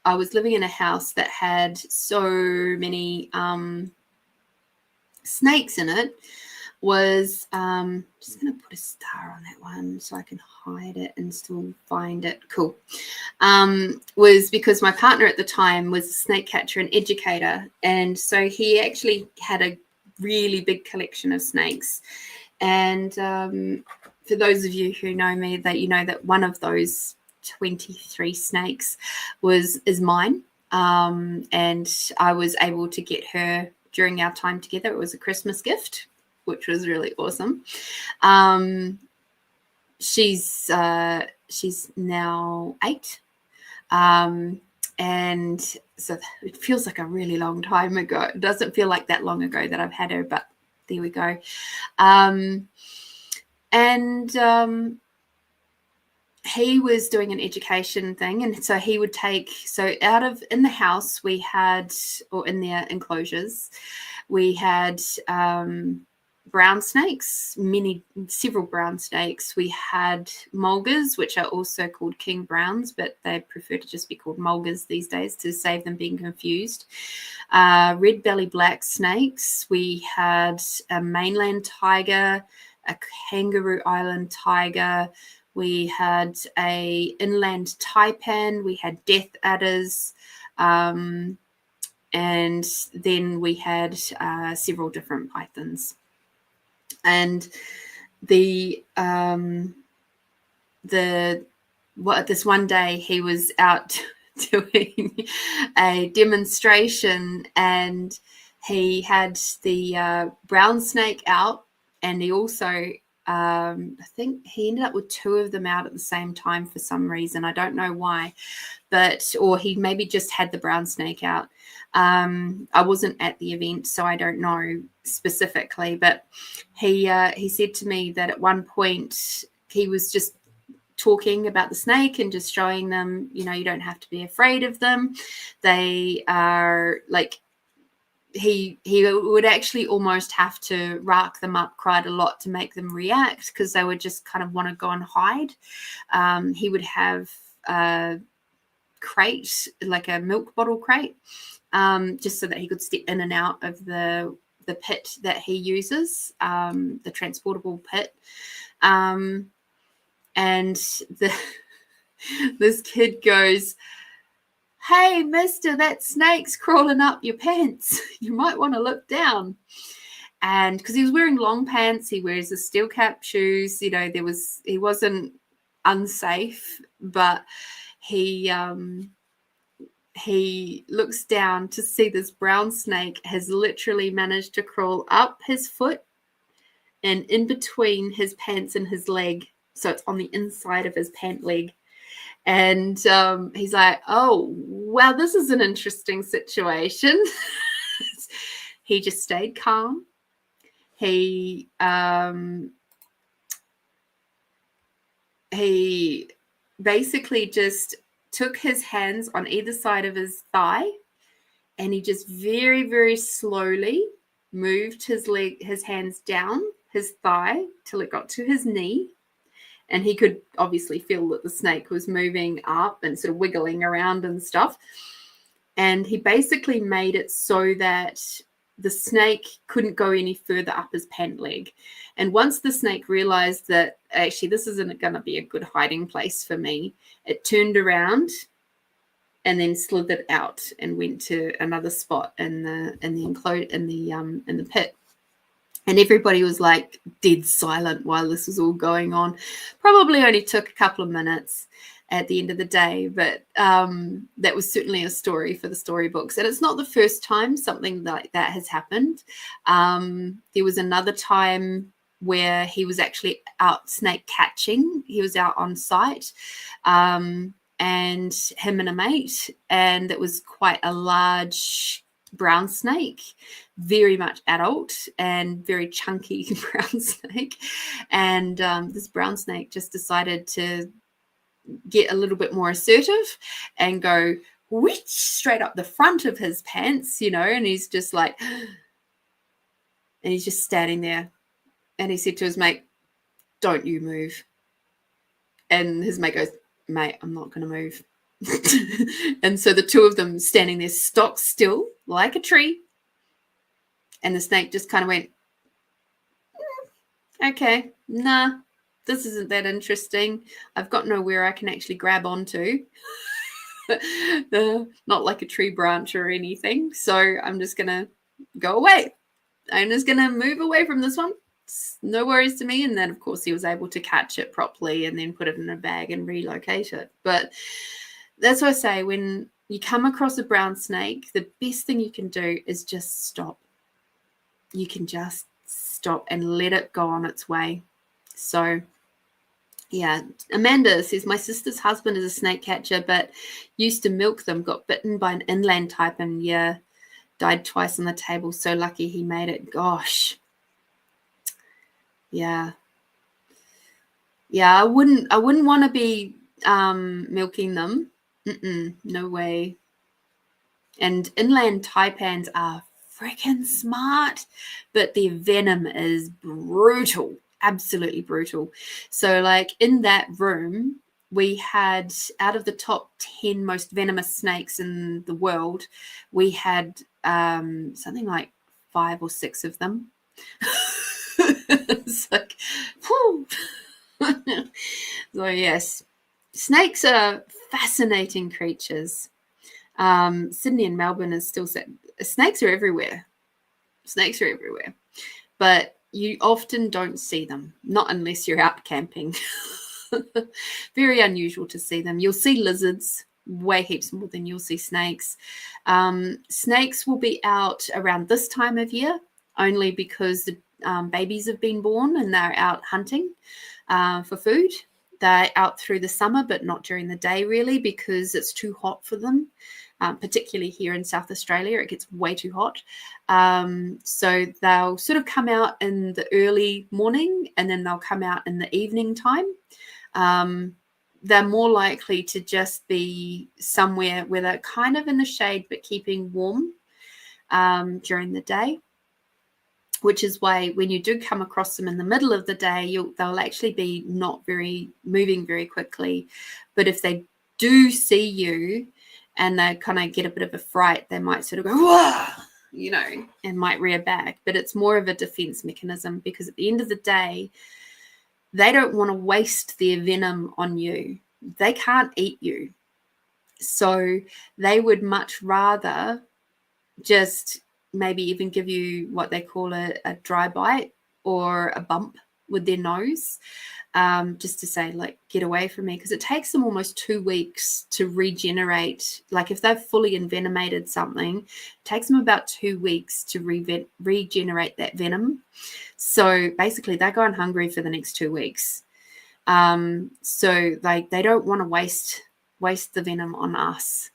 I was living in a house that had so many snakes in it was just going to put a star on that one so I can hide it and still find it. Cool. Was because my partner at the time was a snake catcher and educator, and so he actually had a really big collection of snakes. And for those of you who know me, that you know that one of those 23 snakes is mine, and I was able to get her during our time together. It was a Christmas gift, which was really awesome. She's now 8, and so it feels like a really long time ago. It doesn't feel like that long ago that I've had her, but there we go. He was doing an education thing, and so he would take, so out of, in the house we had, or in their enclosures, we had brown snakes, several brown snakes. We had mulgars, which are also called king browns, but they prefer to just be called mulgars these days to save them being confused. Red belly black snakes. We had a mainland tiger, a kangaroo island tiger. We had a inland taipan. We had death adders. And then we had several different pythons. And this one day he was out doing a demonstration, and he had the brown snake out, and he also I think he ended up with 2 of them out at the same time for some reason. I don't know why, or he maybe just had the brown snake out. I wasn't at the event, so I don't know specifically, but he said to me that at one point he was just talking about the snake and just showing them, you don't have to be afraid of them. They are like, he would actually almost have to rack them up quite a lot to make them react, because they would just kind of want to go and hide. He would have a crate, like a milk bottle crate, just so that he could step in and out of the pit that he uses, the transportable pit. And this kid goes, "Hey, mister, that snake's crawling up your pants. You might want to look down." And because he was wearing long pants, he wears the steel cap shoes, he wasn't unsafe, but he looks down to see this brown snake has literally managed to crawl up his foot and in between his pants and his leg. So it's on the inside of his pant leg. And he's like, "Oh, wow, this is an interesting situation." He just stayed calm. He basically just took his hands on either side of his thigh, and he just very, very slowly moved his hands down his thigh till it got to his knee. And he could obviously feel that the snake was moving up and sort of wiggling around and stuff. And he basically made it so that the snake couldn't go any further up his pant leg. And once the snake realized that actually this isn't going to be a good hiding place for me, it turned around and then slithered out and went to another spot in the pit. And everybody was like dead silent while this was all going on. Probably only took a couple of minutes at the end of the day, but that was certainly a story for the storybooks. And it's not the first time something like that has happened. There was another time where he was actually out snake catching. He was out on site, and him and a mate, and it was quite a large brown snake, very much adult and very chunky brown snake. And this brown snake just decided to get a little bit more assertive and go whoosh straight up the front of his pants, and he's just like, and he's just standing there. And he said to his mate, "Don't you move." And his mate goes, "Mate, I'm not going to move." And so the two of them standing there stock still like a tree, and the snake just kind of went, "Okay, nah, this isn't that interesting. I've got nowhere I can actually grab onto." Not like a tree branch or anything, so I'm just gonna go away. I'm just gonna move away from this one. It's no worries to me. And then of course he was able to catch it properly and then put it in a bag and relocate it. But that's what I say, when you come across a brown snake, the best thing you can do is just stop. You can just stop and let it go on its way. So, yeah, Amanda says, "My sister's husband is a snake catcher, but used to milk them, got bitten by an inland type, and died twice on the table. So lucky he made it." Gosh. Yeah. I wouldn't want to be milking them. No way. And inland taipans are freaking smart, but their venom is brutal, absolutely brutal. So like in that room, we had, out of the top 10 most venomous snakes in the world, we had something like 5 or 6 of them. It's like, whew. So yes, snakes are fascinating creatures. Sydney and Melbourne is still set. Snakes are everywhere. But you often don't see them, not unless you're out camping. Very unusual to see them. You'll see lizards, way heaps more than you'll see snakes. Snakes will be out around this time of year, only because the babies have been born and they're out hunting for food. They're out through the summer, but not during the day, really, because it's too hot for them. Particularly here in South Australia, it gets way too hot. So they'll sort of come out in the early morning, and then they'll come out in the evening time. They're more likely to just be somewhere where they're kind of in the shade but keeping warm during the day, which is why when you do come across them in the middle of the day, they'll actually be not moving very quickly. But if they do see you and they kind of get a bit of a fright, they might sort of go, whoa, you know, and might rear back. But it's more of a defense mechanism, because at the end of the day, they don't want to waste their venom on you. They can't eat you. So they would much rather just maybe even give you what they call a dry bite or a bump with their nose, just to say, like, get away from me, because it takes them almost 2 weeks to regenerate. Like, if they've fully envenomated something, it takes them about 2 weeks to regenerate that venom. So basically they're going hungry for the next 2 weeks. So they don't want to waste the venom on us.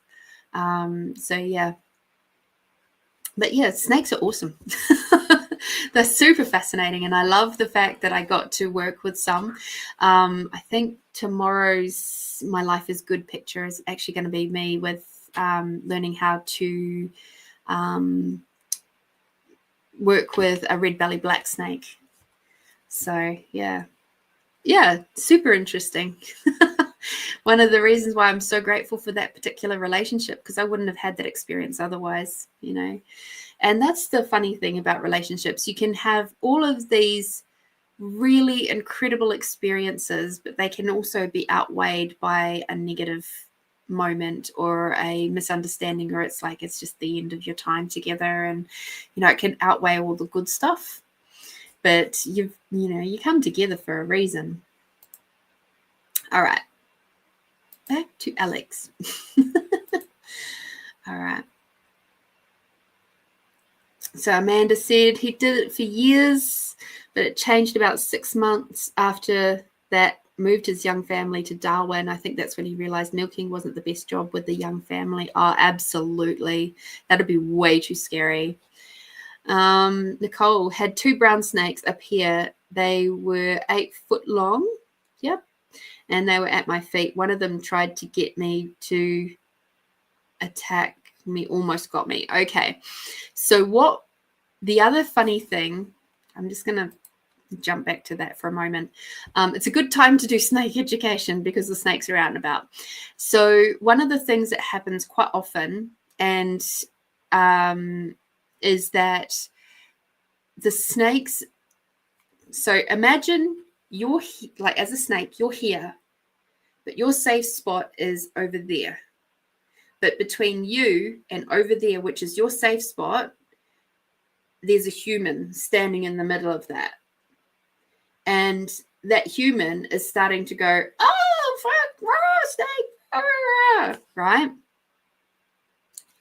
So yeah. But yeah, snakes are awesome. They're super fascinating, and I love the fact that I got to work with some. I think tomorrow's My Life is Good picture is actually going to be me with learning how to work with a red belly black snake. So yeah, super interesting. One of the reasons why I'm so grateful for that particular relationship, because I wouldn't have had that experience otherwise, you know. And that's the funny thing about relationships. You can have all of these really incredible experiences, but they can also be outweighed by a negative moment or a misunderstanding, or it's like it's just the end of your time together, and you know, it can outweigh all the good stuff. But you come together for a reason. All right, back to Alex. All right. So Amanda said he did it for years, but it changed about 6 months after that. Moved his young family to Darwin. I think that's when he realized milking wasn't the best job with the young family. Oh, absolutely. That'd be way too scary. Nicole had 2 brown snakes up here. They were 8 foot long. Yep. And they were at my feet. One of them tried to get me to attack me, almost got me. Okay. So what the other funny thing, I'm just going to jump back to that for a moment. It's a good time to do snake education because the snakes are out and about. So one of the things that happens quite often and is that the snakes, so imagine you're like, as a snake, you're here, but your safe spot is over there. But between you and over there, which is your safe spot, there's a human standing in the middle of that. And that human is starting to go, oh, fuck, snake, right?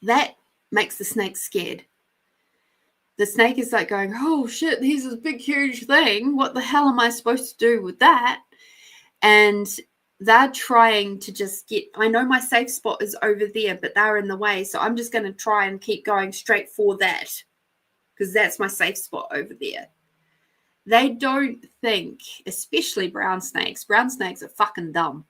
That makes the snake scared. The snake is like going, oh, shit, here's this big, huge thing. What the hell am I supposed to do with that? And they're trying to just I know my safe spot is over there, but they're in the way. So I'm just going to try and keep going straight for that, because that's my safe spot over there. They don't think, especially brown snakes. Brown snakes are fucking dumb.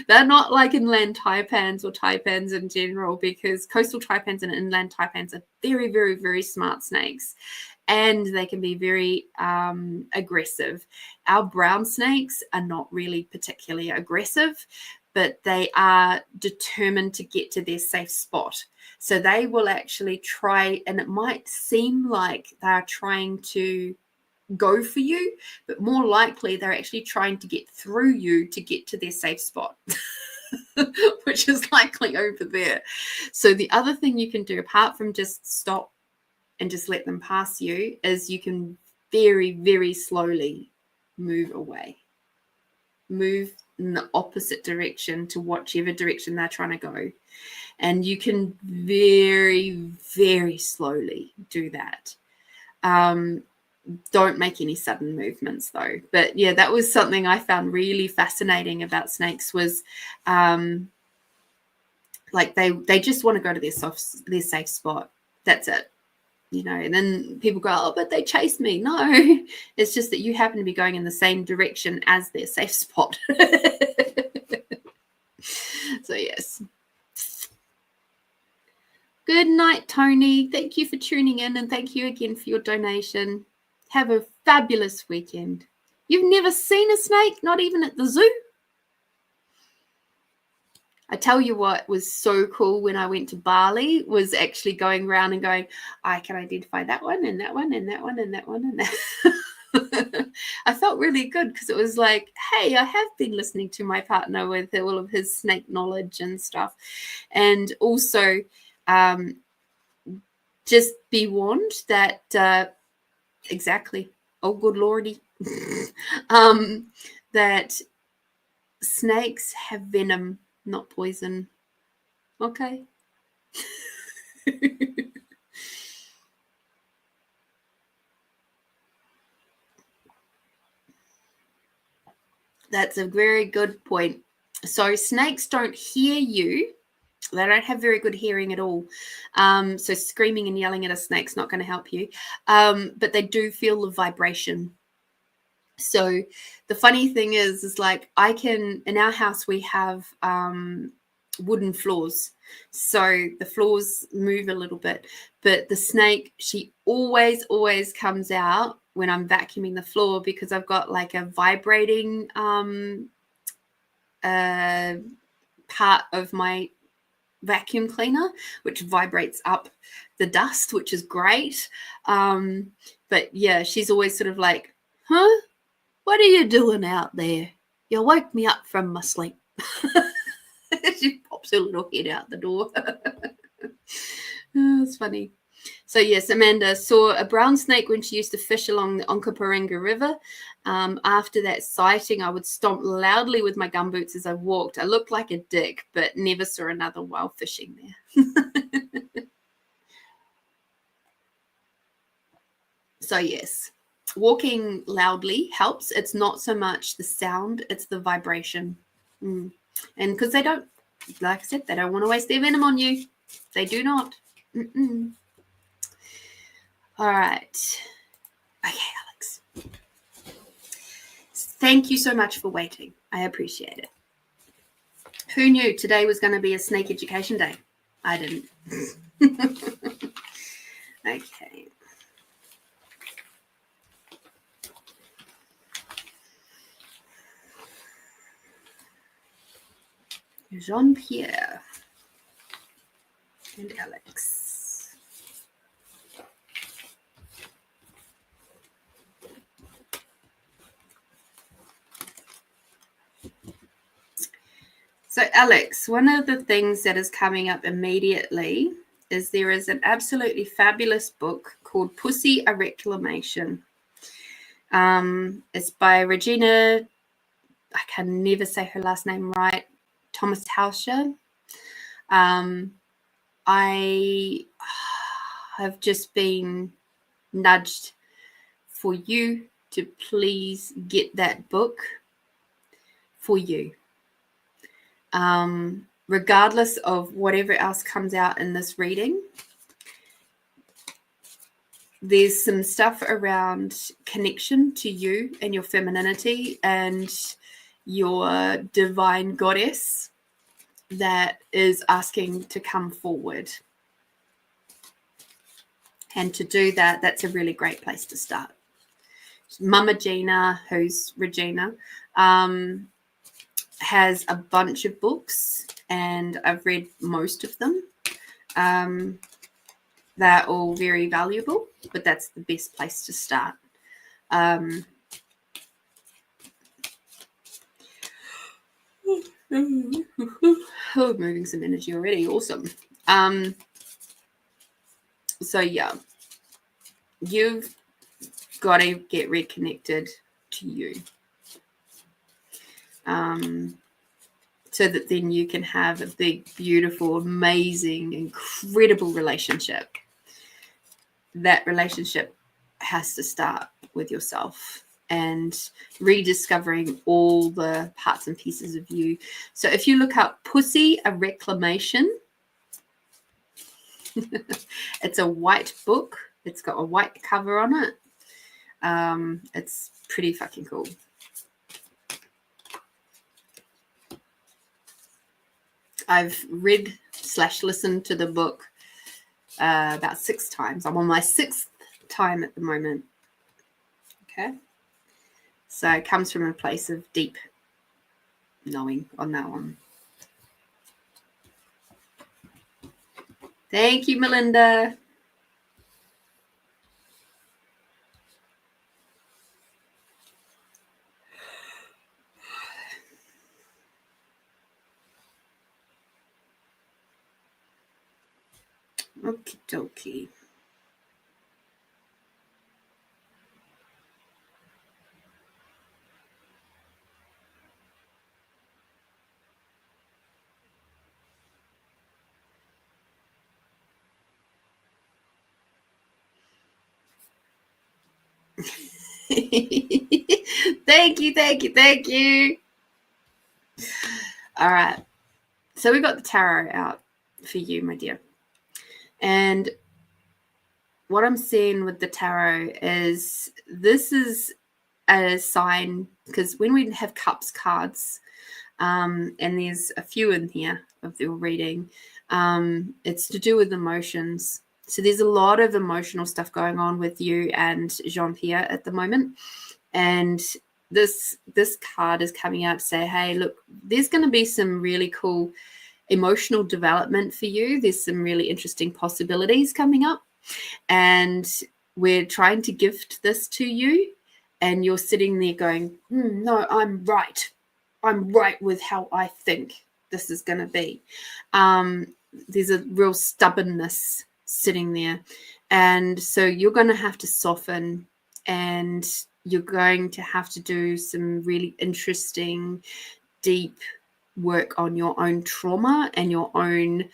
They're not like inland taipans or taipans in general, because coastal taipans and inland taipans are very, very, very smart snakes. And they can be very aggressive. Our brown snakes are not really particularly aggressive, but they are determined to get to their safe spot. So they will actually try, and it might seem like they're trying to go for you, but more likely they're actually trying to get through you to get to their safe spot, which is likely over there. So the other thing you can do, apart from just stop and just let them pass you, is you can very, very slowly move away. Move in the opposite direction to whichever direction they're trying to go. And you can very, very slowly do that. Don't make any sudden movements though. But yeah, that was something I found really fascinating about snakes was like they just want to go to their safe spot. That's it. You know, and then people go, oh, but they chased me. No, it's just that you happen to be going in the same direction as their safe spot. So yes. Good night, Tony. Thank you for tuning in, and thank you again for your donation. Have a fabulous weekend. You've never seen a snake, not even at the zoo? I tell you what was so cool when I went to Bali was actually going around and going, I can identify that one and that one and that one and that one and that. I felt really good because it was like, hey, I have been listening to my partner with all of his snake knowledge and stuff. And also just be warned that exactly, oh good lordy, that snakes have venom, not poison. Okay. That's a very good point. So snakes don't hear you. They don't have very good hearing at all. So screaming and yelling at a snake's not going to help you. But they do feel the vibration. So the funny thing is like in our house we have wooden floors. So the floors move a little bit, but the snake, she always comes out when I'm vacuuming the floor because I've got like a vibrating part of my vacuum cleaner which vibrates up the dust, which is great. But yeah, she's always sort of like, huh? What are you doing out there? You woke me up from my sleep. She pops her little head out the door. Oh, it's funny. So yes, Amanda saw a brown snake when she used to fish along the Onkaparinga River. After that sighting, I would stomp loudly with my gumboots as I walked. I looked like a dick, but never saw another while fishing there. So yes, walking loudly helps. It's not so much the sound, it's the vibration. And because they don't, like I said, they don't want to waste their venom on you. They do not. All right. Okay, Alex. Thank you so much for waiting. I appreciate it. Who knew today was going to be a snake education day? I didn't. Okay. Jean-Pierre and Alex. So Alex, one of the things that is coming up immediately is there is an absolutely fabulous book called Pussy a Reclamation. It's by Regina, I can never say her last name right, Thomas Hauscher. I have just been nudged for you to please get that book for you. Regardless of whatever else comes out in this reading, there's some stuff around connection to you and your femininity and your divine goddess that is asking to come forward. And to do that, that's a really great place to start. Mama Gina, who's Regina, has a bunch of books, and I've read most of them. They're all very valuable, but that's the best place to start. Moving some energy already. Awesome. So yeah, you've got to get reconnected to you. so that then you can have a big, beautiful, amazing, incredible relationship. That relationship has to start with yourself and rediscovering all the parts and pieces of you. So if you look up Pussy, a Reclamation, it's a white book. It's got a white cover on it. It's pretty fucking cool. I've read/listened to the book about 6 times. I'm on my 6th time at the moment. Okay. So it comes from a place of deep knowing on that one. Thank you, Melinda. Okie dokie. Thank you. All right. So we got the tarot out for you, my dear. And what I'm seeing with the tarot is this is a sign, because when we have cups cards, and there's a few in here of your reading, it's to do with emotions. So there's a lot of emotional stuff going on with you and Jean-Pierre at the moment. And this card is coming out to say, hey, look, there's going to be some really cool emotional development for you. There's some really interesting possibilities coming up. And we're trying to gift this to you. And you're sitting there going, no, I'm right. I'm right with how I think this is going to be. There's a real stubbornness sitting there. And so you're going to have to soften, and you're going to have to do some really interesting, deep work on your own trauma and your own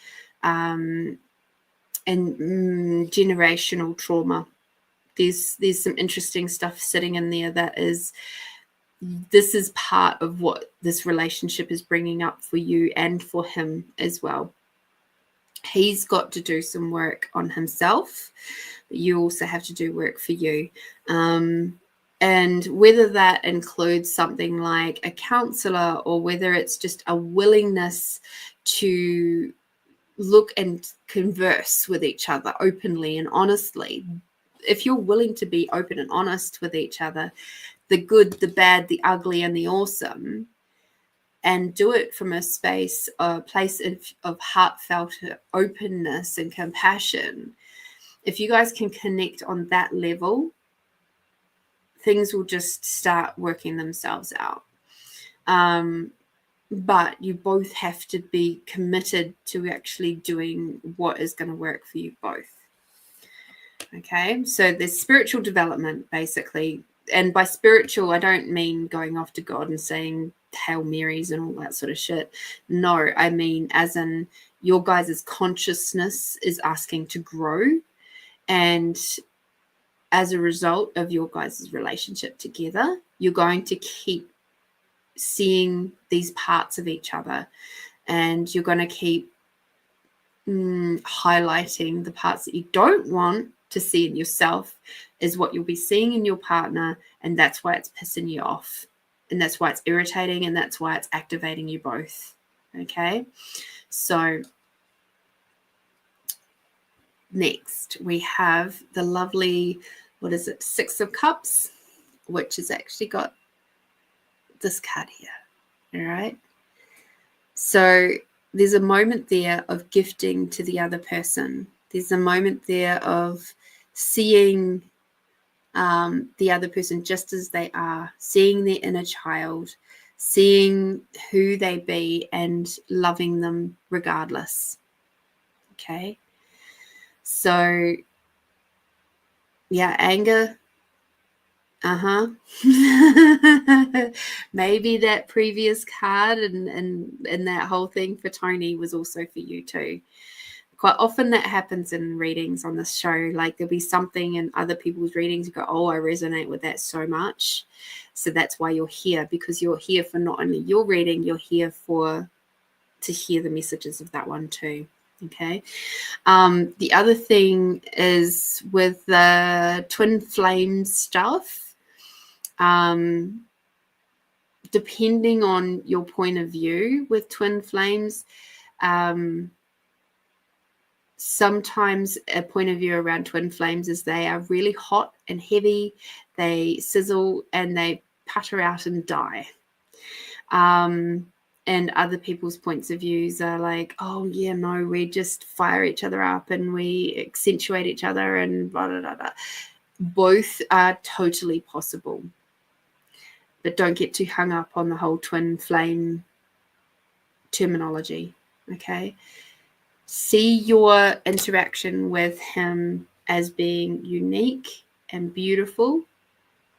generational trauma. There's some interesting stuff sitting in there that this is part of what this relationship is bringing up for you and for him as well. He's got to do some work on himself, but you also have to do work for you. And whether that includes something like a counselor, or whether it's just a willingness to look and converse with each other openly and honestly. If you're willing to be open and honest with each other, the good, the bad, the ugly, and the awesome, and do it from a place of heartfelt openness and compassion, if you guys can connect on that level, things will just start working themselves out. But you both have to be committed to actually doing what is going to work for you both. Okay, so there's spiritual development, basically. And by spiritual, I don't mean going off to God and saying Hail Marys and all that sort of shit. No, I mean as in your guys' consciousness is asking to grow. And as a result of your guys' relationship together, you're going to keep seeing these parts of each other, and you're going to keep highlighting the parts that you don't want to see in yourself is what you'll be seeing in your partner, and that's why it's pissing you off, and that's why it's irritating, and that's why it's activating you both. Okay, so next we have the lovely, what is it, 6 of Cups, which has actually got this card here. All right, so there's a moment there of gifting to the other person. There's a moment there of seeing the other person just as they are, seeing their inner child, seeing who they be, and loving them regardless. Okay, so yeah, anger, Maybe that previous card and that whole thing for Tony was also for you too. Quite often that happens in readings on this show. Like there'll be something in other people's readings, you go, oh, I resonate with that so much. So that's why you're here, because you're here for not only your reading, you're here to hear the messages of that one too. Okay. The other thing is with the twin flame stuff, depending on your point of view with twin flames, sometimes a point of view around twin flames is they are really hot and heavy, they sizzle and they putter out and die. And other people's points of views are like, oh yeah, no, we just fire each other up and we accentuate each other and blah, blah, blah, blah. Both are totally possible. But don't get too hung up on the whole twin flame terminology, okay? See your interaction with him as being unique and beautiful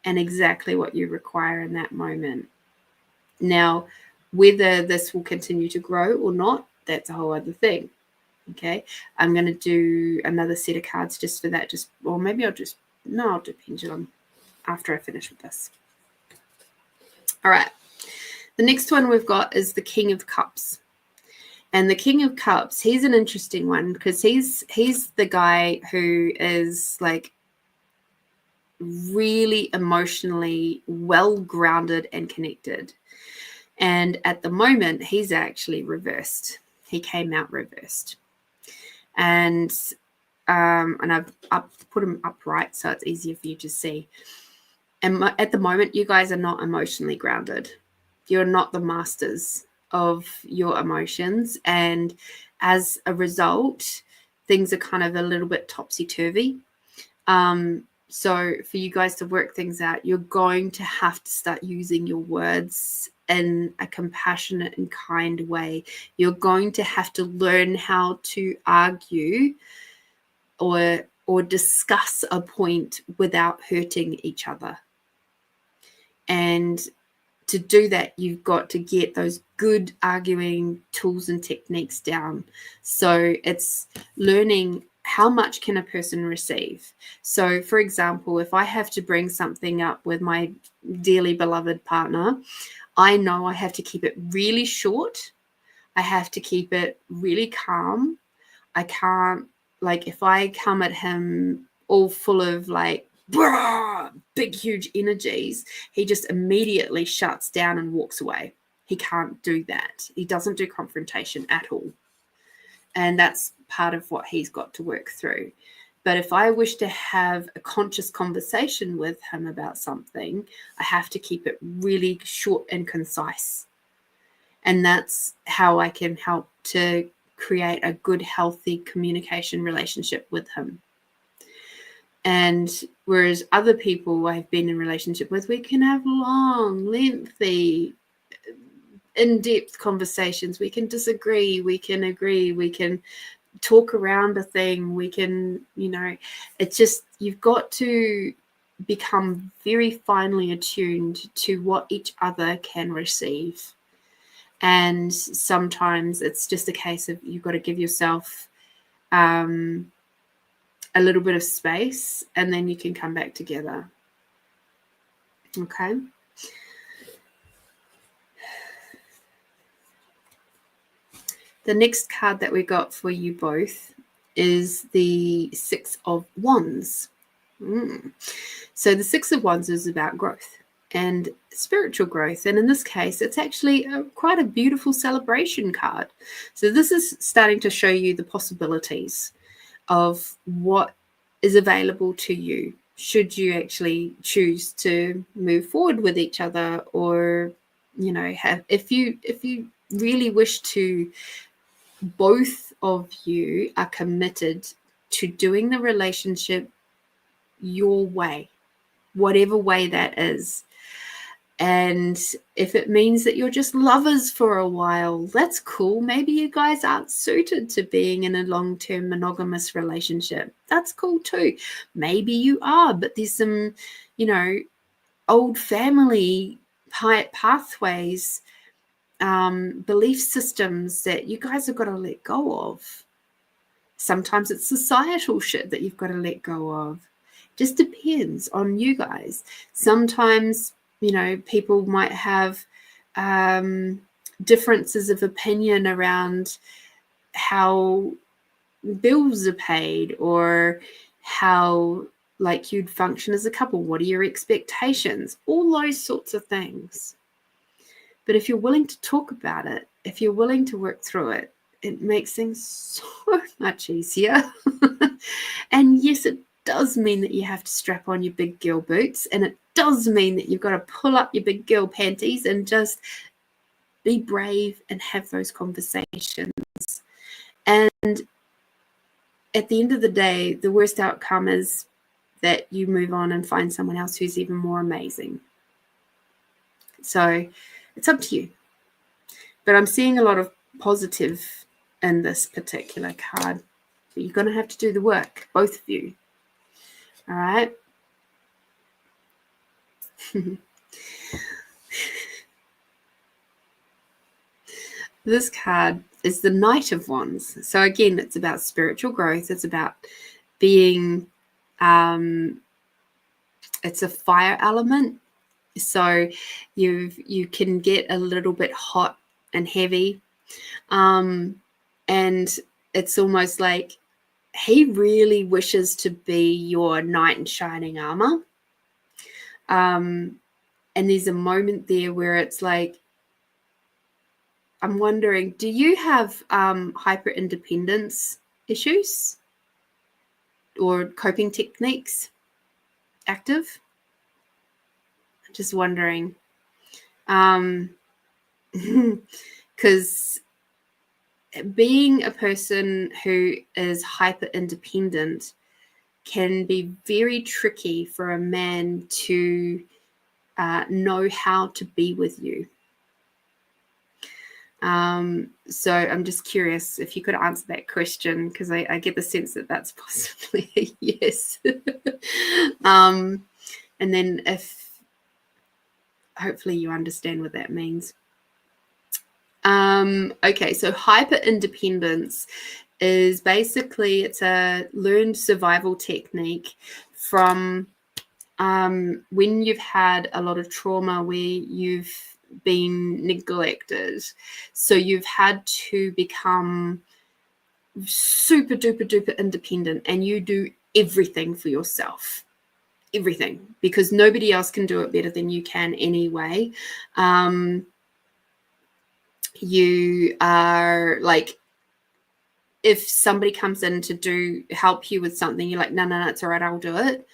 and exactly what you require in that moment. Now, whether this will continue to grow or not, that's a whole other thing. Okay, I'm going to do another set of cards just for that. Or maybe I'll do pendulum after I finish with this. All right. The next one we've got is the King of Cups. And the King of Cups, he's an interesting one because he's the guy who is like really emotionally well-grounded and connected. And at the moment, he's actually reversed. He came out reversed. And I've put him upright so it's easier for you to see. And at the moment, you guys are not emotionally grounded. You're not the masters of your emotions. And as a result, things are kind of a little bit topsy-turvy. So for you guys to work things out, you're going to have to start using your words in a compassionate and kind way. You're going to have to learn how to argue or discuss a point without hurting each other. And to do that, you've got to get those good arguing tools and techniques down. So it's learning how much can a person receive. So for example, if I have to bring something up with my dearly beloved partner, I know I have to keep it really short. I have to keep it really calm. I can't, like, if I come at him all full of like big, huge energies, he just immediately shuts down and walks away. He can't do that. He doesn't do confrontation at all. And that's part of what he's got to work through. But if I wish to have a conscious conversation with him about something, I have to keep it really short and concise. And that's how I can help to create a good, healthy communication relationship with him. And whereas other people I've been in relationship with, we can have long, lengthy, in-depth conversations. We can disagree, we can agree, we can talk around a thing, we can, it's just, you've got to become very finely attuned to what each other can receive. And sometimes it's just a case of you've got to give yourself a little bit of space, and then you can come back together. Okay. The next card that we got for you both is the Six of Wands. So the Six of Wands is about growth and spiritual growth. And in this case, it's actually quite a beautiful celebration card. So this is starting to show you the possibilities of what is available to you should you actually choose to move forward with each other, or if you really wish to, both of you are committed to doing the relationship your way, whatever way that is. And if it means that you're just lovers for a while, that's cool. Maybe you guys aren't suited to being in a long-term monogamous relationship. That's cool too. Maybe you are, but there's some, old family pathways, belief systems that you guys have got to let go of. Sometimes it's societal shit that you've got to let go of. Just depends on you guys. Sometimes, you know, people might have differences of opinion around how bills are paid, or how like you'd function as a couple. What are your expectations? All those sorts of things. But if you're willing to talk about it, if you're willing to work through it, it makes things so much easier. And yes, it does mean that you have to strap on your big girl boots, and it does mean that you've got to pull up your big girl panties and just be brave and have those conversations. And at the end of the day, the worst outcome is that you move on and find someone else who's even more amazing. So it's up to you. But I'm seeing a lot of positive in this particular card. But you're going to have to do the work, both of you. All right? This card is the Knight of Wands. So again, it's about spiritual growth. It's about being, it's a fire element. So you can get a little bit hot and heavy. And it's almost like he really wishes to be your knight in shining armor. And there's a moment there where it's like, I'm wondering, do you have hyper independence issues or coping techniques active? I'm just wondering. Because being a person who is hyper independent can be very tricky for a man to know how to be with you. So I'm just curious if you could answer that question, because I get the sense that that's possibly a yes. And then if hopefully you understand what that means. Okay, so hyper independence is basically, it's a learned survival technique from when you've had a lot of trauma where you've been neglected. So you've had to become super duper duper independent, and you do everything for yourself. Everything, because nobody else can do it better than you can anyway. You are like, if somebody comes in to help you with something, you're like, no, it's all right, I'll do it.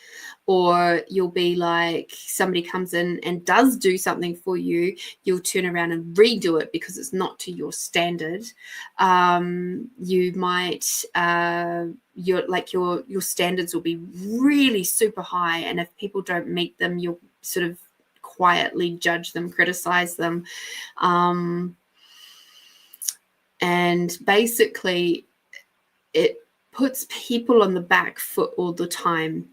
Or you'll be like, somebody comes in and does do something for you, you'll turn around and redo it because it's not to your standard. You might, your standards will be really super high, and if people don't meet them, you'll sort of quietly judge them, criticize them. And basically it puts people on the back foot all the time,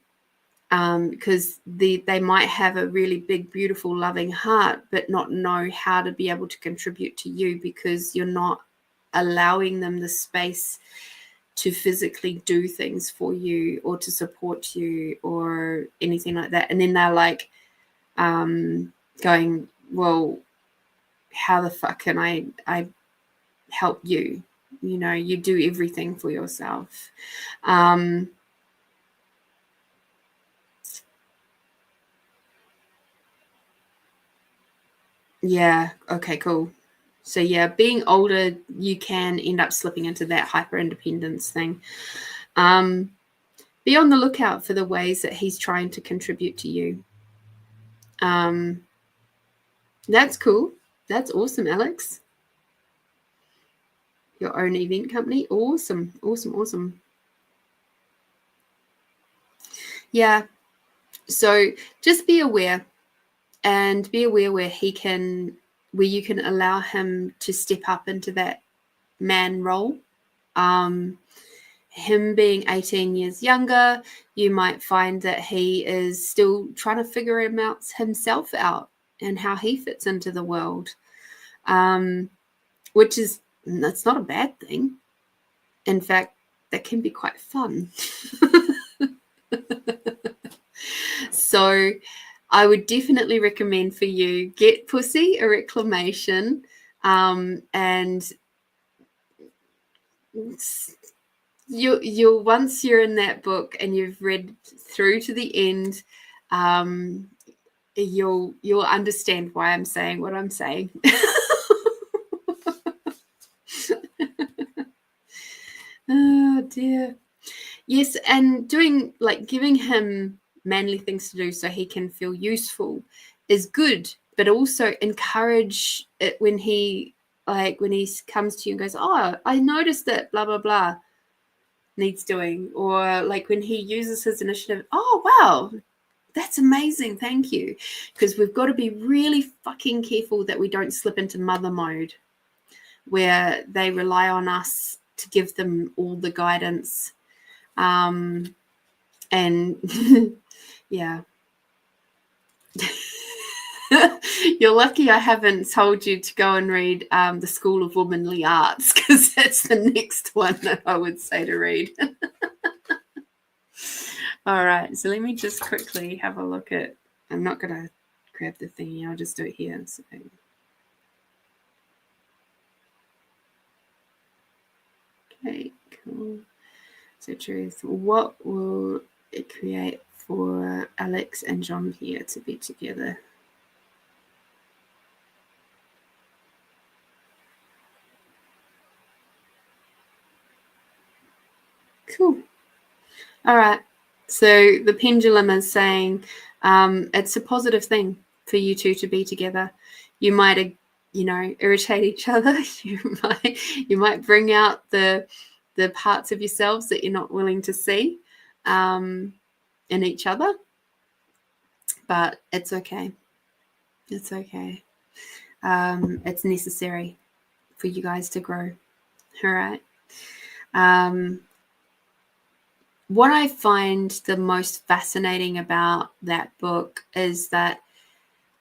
because they might have a really big, beautiful, loving heart, but not know how to be able to contribute to you, because you're not allowing them the space to physically do things for you or to support you or anything like that. And then they're like going, well, how the fuck can I help you? You know, you do everything for yourself. Yeah. Okay, cool. So yeah, being older, you can end up slipping into that hyper independence thing. Be on the lookout for the ways that he's trying to contribute to you. That's cool. That's awesome, Alex. Your own event company. Awesome. Yeah. So just be aware, and be aware where you can allow him to step up into that man role. him being 18 years younger, you might find that he is still trying to figure himself out and how he fits into the world, which is, that's not a bad thing. In fact, that can be quite fun. So I would definitely recommend for you, get Pussy, a reclamation, and you'll once you're in that book and you've read through to the end, you'll understand why I'm saying what I'm saying. Oh dear. Yes, and giving him manly things to do so he can feel useful is good, but also encourage it when he comes to you and goes, oh, I noticed that blah blah blah needs doing, or like when he uses his initiative, oh wow, that's amazing, thank you. Because we've got to be really fucking careful that we don't slip into mother mode where they rely on us to give them all the guidance. And yeah. You're lucky I haven't told you to go and read The School of Womanly Arts, because that's the next one that I would say to read. All right, so let me just quickly have a look at, I'm not going to grab the thingy, I'll just do it here. So. Okay, cool. So truth, what will it create for Alex and Jean-Pierre to be together? Cool. All right. So the pendulum is saying it's a positive thing for you two to be together. You might, irritate each other. You might bring out the parts of yourselves that you're not willing to see in each other. But it's okay. It's okay. It's necessary for you guys to grow. All right. What I find the most fascinating about that book is that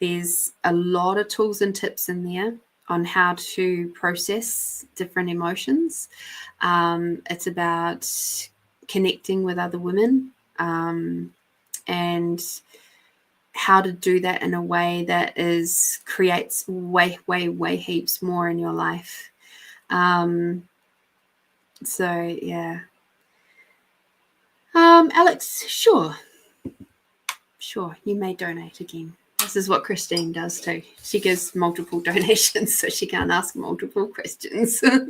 there's a lot of tools and tips in there on how to process different emotions. It's about connecting with other women and how to do that in a way that creates way heaps more in your life. So yeah. Alex, sure, you may donate again. This is what Christine does too. She gives multiple donations so she can't ask multiple questions. All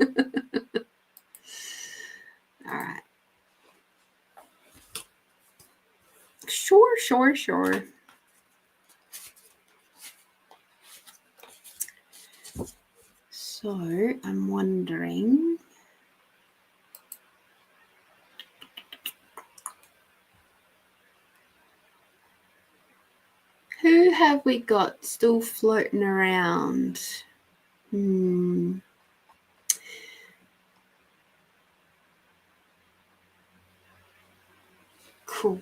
right. Sure. So I'm wondering, who have we got still floating around? Cool.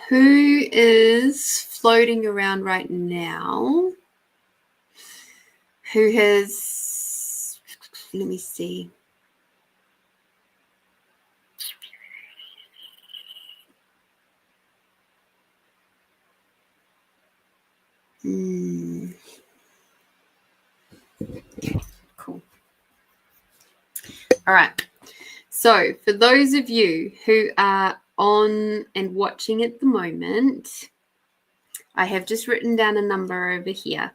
Who is floating around right now? Who has, let me see. Cool. All right. So for those of you who are on and watching at the moment, I have just written down a number over here.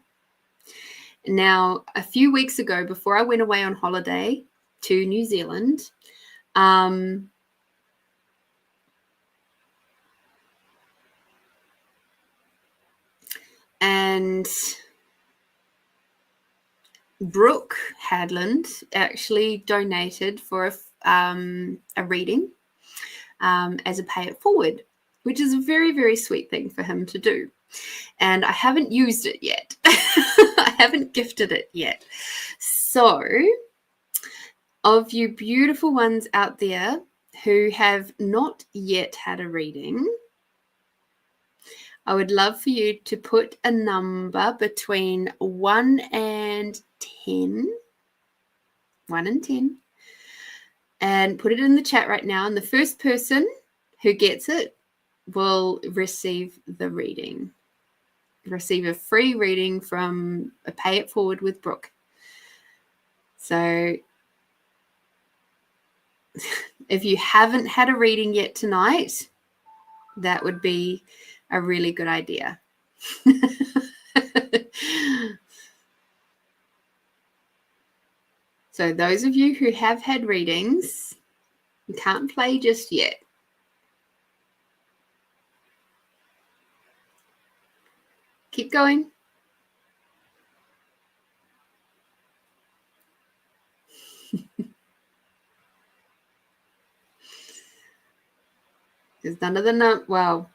Now, a few weeks ago, before I went away on holiday to New Zealand, and Brooke Hadland actually donated for a reading. as a pay it forward, which is a very, very sweet thing for him to do. And I haven't used it yet. I haven't gifted it yet. So, of you beautiful ones out there who have not yet had a reading, I would love for you to put a number between 1 and 10. 1 and 10. And put it in the chat right now. And the first person who gets it will receive the reading. Receive a free reading from a Pay It Forward with Brooke. So if you haven't had a reading yet tonight, that would be a really good idea. So those of you who have had readings, you can't play just yet. Keep going. There's none of the well.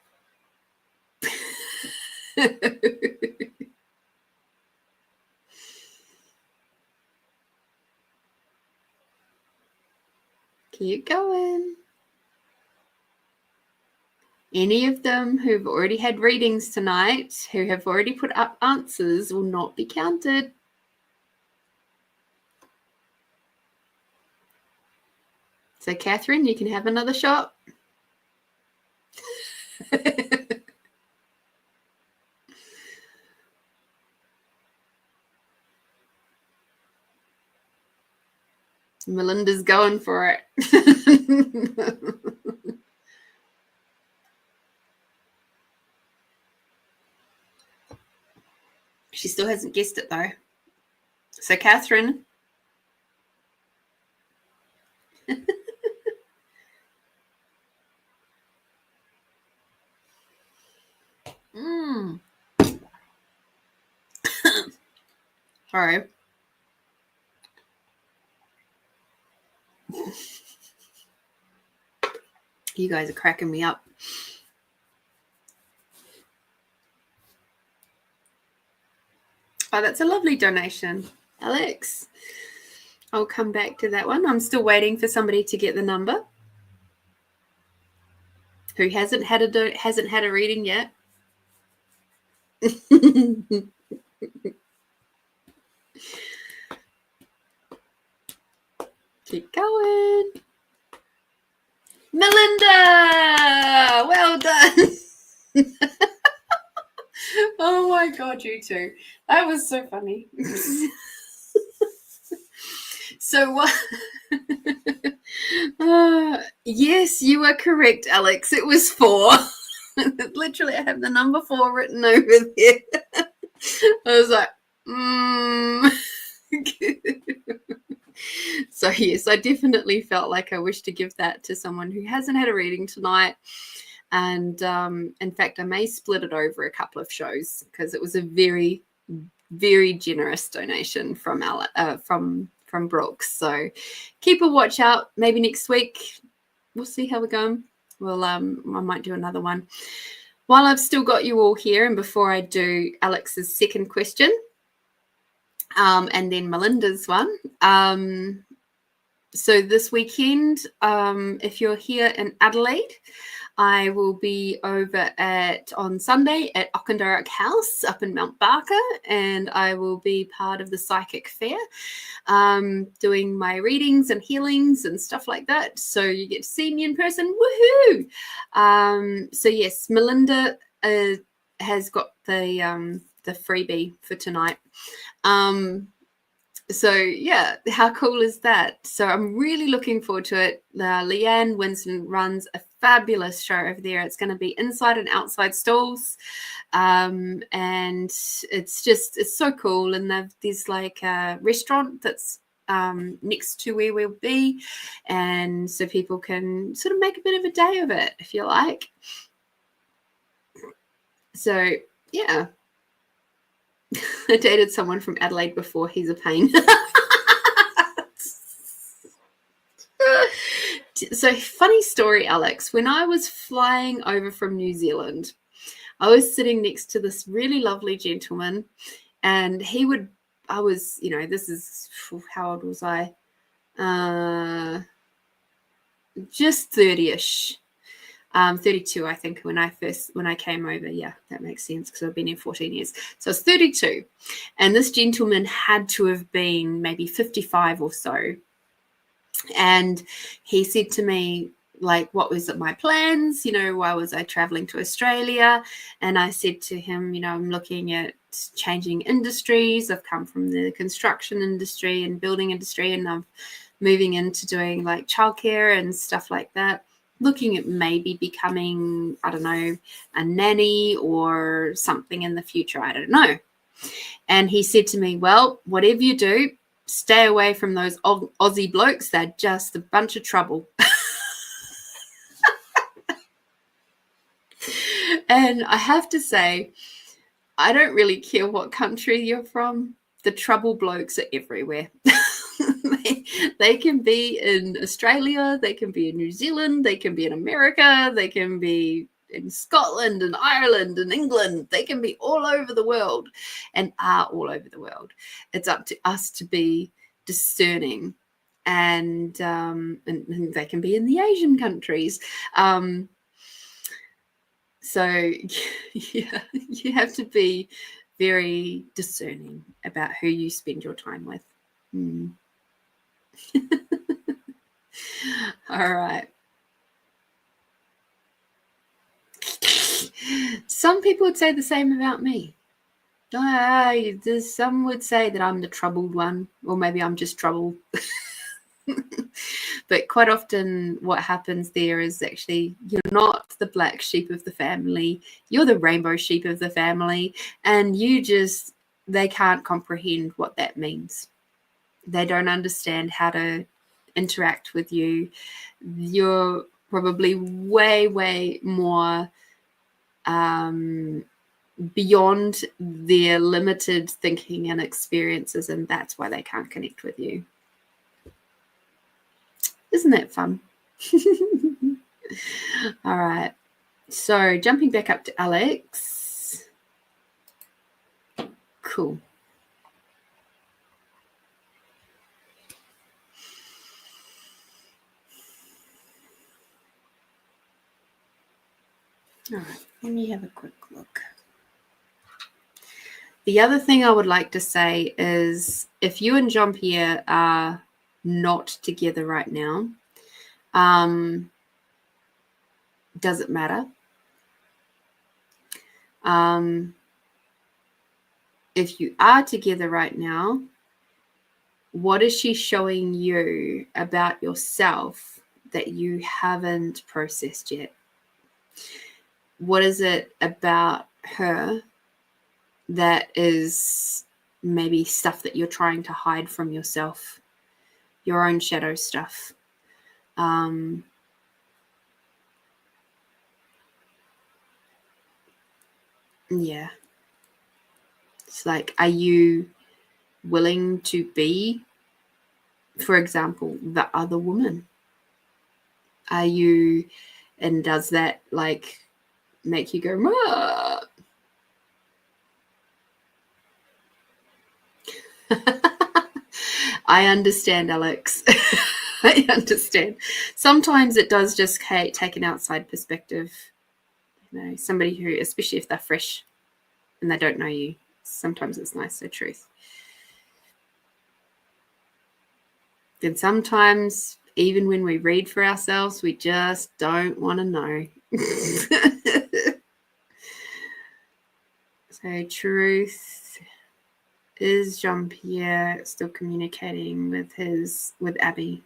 Keep going. Any of them who've already had readings tonight, who have already put up answers, will not be counted. So, Catherine, you can have another shot. Melinda's going for it. She still hasn't guessed it, though. So, Catherine. Sorry. You guys are cracking me up. Oh, that's a lovely donation, Alex. I'll come back to that one. I'm still waiting for somebody to get the number who hasn't had a reading yet. Keep going. Melinda, well done. Oh my God, you two. That was so funny. So what? Yes, you are correct, Alex. It was 4. Literally, I have the number 4 written over there. I was like, So yes, I definitely felt like I wish to give that to someone who hasn't had a reading tonight. And in fact, I may split it over a couple of shows because it was a very, very generous donation from Brooks. So keep a watch out. Maybe next week we'll see how we're going. Well, I might do another one. While I've still got you all here, and before I do Alex's second question, and then Melinda's one. So this weekend, if you're here in Adelaide, I will be over on Sunday at Auchendarroch House up in Mount Barker, and I will be part of the Psychic Fair, doing my readings and healings and stuff like that. So you get to see me in person. Woohoo! So yes, Melinda has got the freebie for tonight. So yeah, how cool is that? So I'm really looking forward to it. Leanne Winston runs a fabulous show over there. It's going to be inside and outside stalls, and it's so cool. And there's like a restaurant that's next to where we'll be, and so people can sort of make a bit of a day of it if you like. So yeah. I dated someone from Adelaide before. He's a pain. So funny story, Alex. When I was flying over from New Zealand, I was sitting next to this really lovely gentleman, and I was, this is, how old was I? Just 30-ish. 32, I think, when I came over. Yeah, that makes sense because I've been here 14 years. So I was 32. And this gentleman had to have been maybe 55 or so. And he said to me, like, what was my plans? Why was I traveling to Australia? And I said to him, I'm looking at changing industries. I've come from the construction industry and building industry, and I'm moving into doing like childcare and stuff like that. Looking at maybe becoming, I don't know, a nanny or something in the future. I don't know. And he said to me, well, whatever you do, stay away from those Aussie blokes. They're just a bunch of trouble. And I have to say, I don't really care what country you're from. The trouble blokes are everywhere. They can be in Australia, they can be in New Zealand, they can be in America, they can be in Scotland and Ireland and England. They can be all over the world and are all over the world. It's up to us to be discerning, and they can be in the Asian countries. So yeah, you have to be very discerning about who you spend your time with. All right. Some people would say the same about me. Some would say that I'm the troubled one, or maybe I'm just troubled. But quite often what happens there is actually you're not the black sheep of the family. You're the rainbow sheep of the family. And they can't comprehend what that means. They don't understand how to interact with you. You're probably way, way more beyond their limited thinking and experiences, and that's why they can't connect with you. Isn't that fun? All right. So jumping back up to Alex. Cool. All right. Let me have a quick look. The other thing I would like to say is if you and Jean-Pierre are not together right now, does it matter? If you are together right now, what is she showing you about yourself that you haven't processed yet? What is it about her that is maybe stuff that you're trying to hide from yourself, your own shadow stuff? Yeah. It's like, are you willing to be, for example, the other woman? Are you, and does that like make you go, "Ah." I understand, Alex. I understand. Sometimes it does just take an outside perspective. Somebody who, especially if they're fresh and they don't know you, sometimes it's nice, the truth. Then sometimes, even when we read for ourselves, we just don't want to know. So, truth, is Jean-Pierre still communicating with Abby?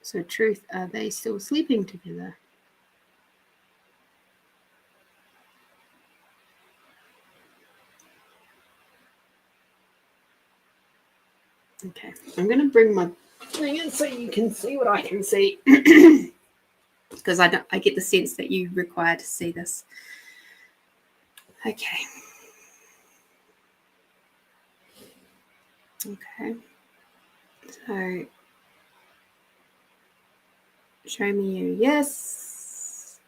So, truth, are they still sleeping together? Okay, I'm going to bring my Hang on, so you can see what I can see. Because I get the sense that you require to see this. Okay. Okay. So show me your yes.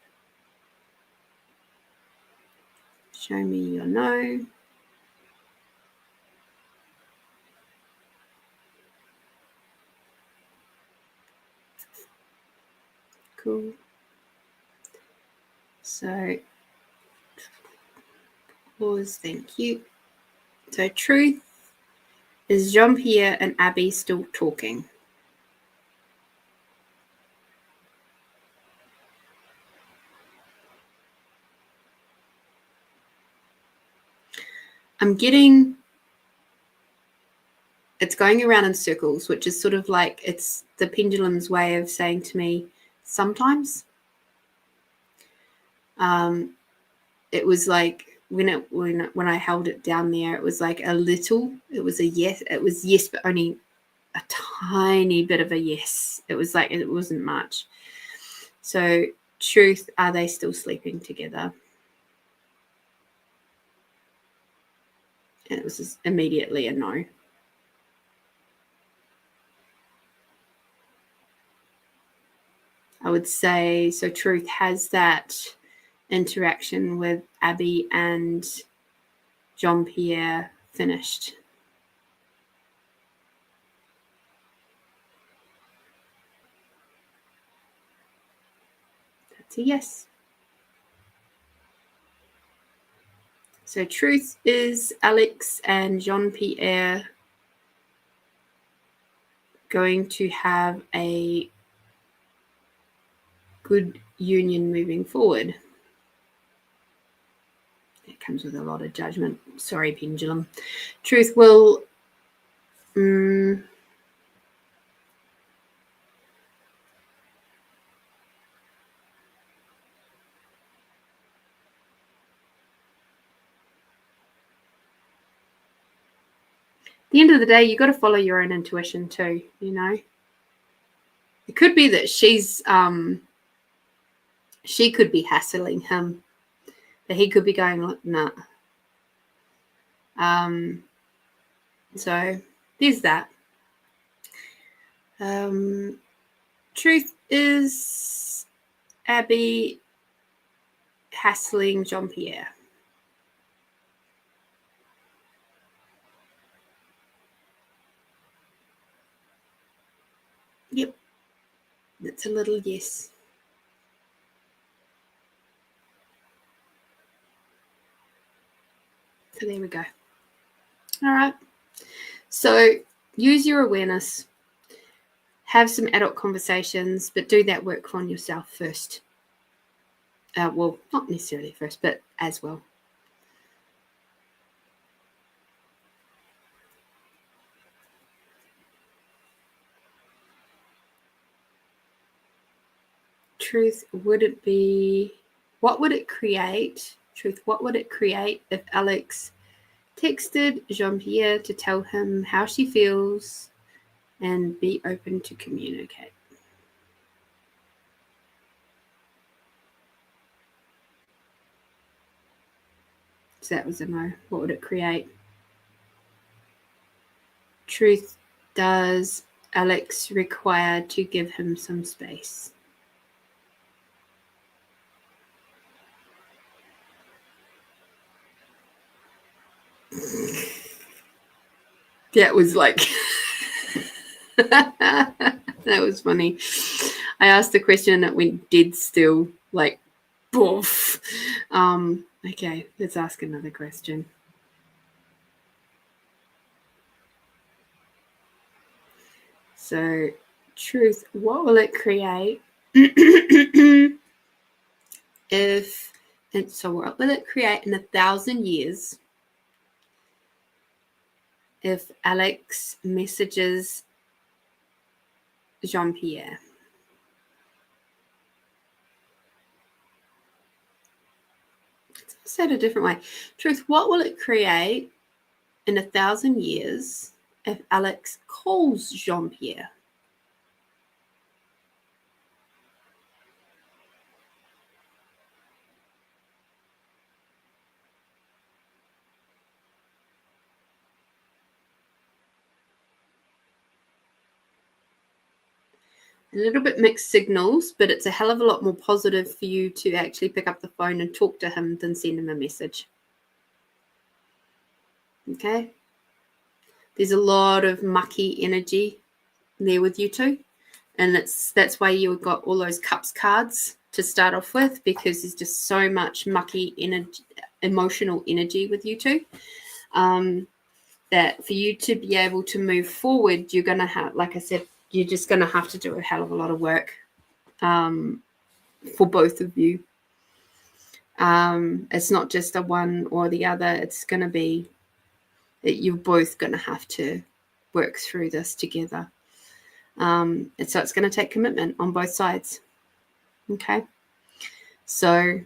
Show me your no. Cool. So pause, thank you. So truth, is Jean-Pierre and Abby still talking? I'm getting, it's going around in circles, which is sort of like, it's the pendulum's way of saying to me, sometimes. It was like when I held it down there, it was like a little, it was a yes, it was yes, but only a tiny bit of a yes. It was like, it wasn't much. So truth, are they still sleeping together? And it was just immediately a no. I would say, so truth has that interaction with Abby and Jean-Pierre finished. That's a yes. So truth is Alex and Jean-Pierre going to have a good union moving forward. It comes with a lot of judgment. Sorry, pendulum. Truth will... At the end of the day, you've got to follow your own intuition too, you know. It could be that she could be hassling him, but he could be going, nah. So there's that. Truth is Abby hassling Jean-Pierre. Yep. That's a little yes. So there we go. All right. So use your awareness. Have some adult conversations, but do that work on yourself first. Well, not necessarily first, but as well. Truth, would it be... What would it create? Truth, what would it create if Alex texted Jean-Pierre to tell him how she feels and be open to communicate? So that was a no. What would it create? Truth, does Alex require to give him some space? That was like... that was funny. I asked the question and it went dead still, like, boof. Okay, let's ask another question. So, truth, what will it create if... And so what will it create in 1,000 years if Alex messages Jean-Pierre? Let's say it a different way. Truth, what will it create in 1,000 years if Alex calls Jean-Pierre? a little bit mixed signals, but it's a hell of a lot more positive for you to actually pick up the phone and talk to him than send him a message. Okay? There's a lot of mucky energy there with you two. And that's why you got all those cups cards to start off with, because there's just so much mucky energy, emotional energy with you two. That for you to be able to move forward, you're going to have, like I said, you're just going to have to do a hell of a lot of work for both of you. It's not just a one or the other. It's going to be that you're both going to have to work through this together. And so it's going to take commitment on both sides. Okay. So,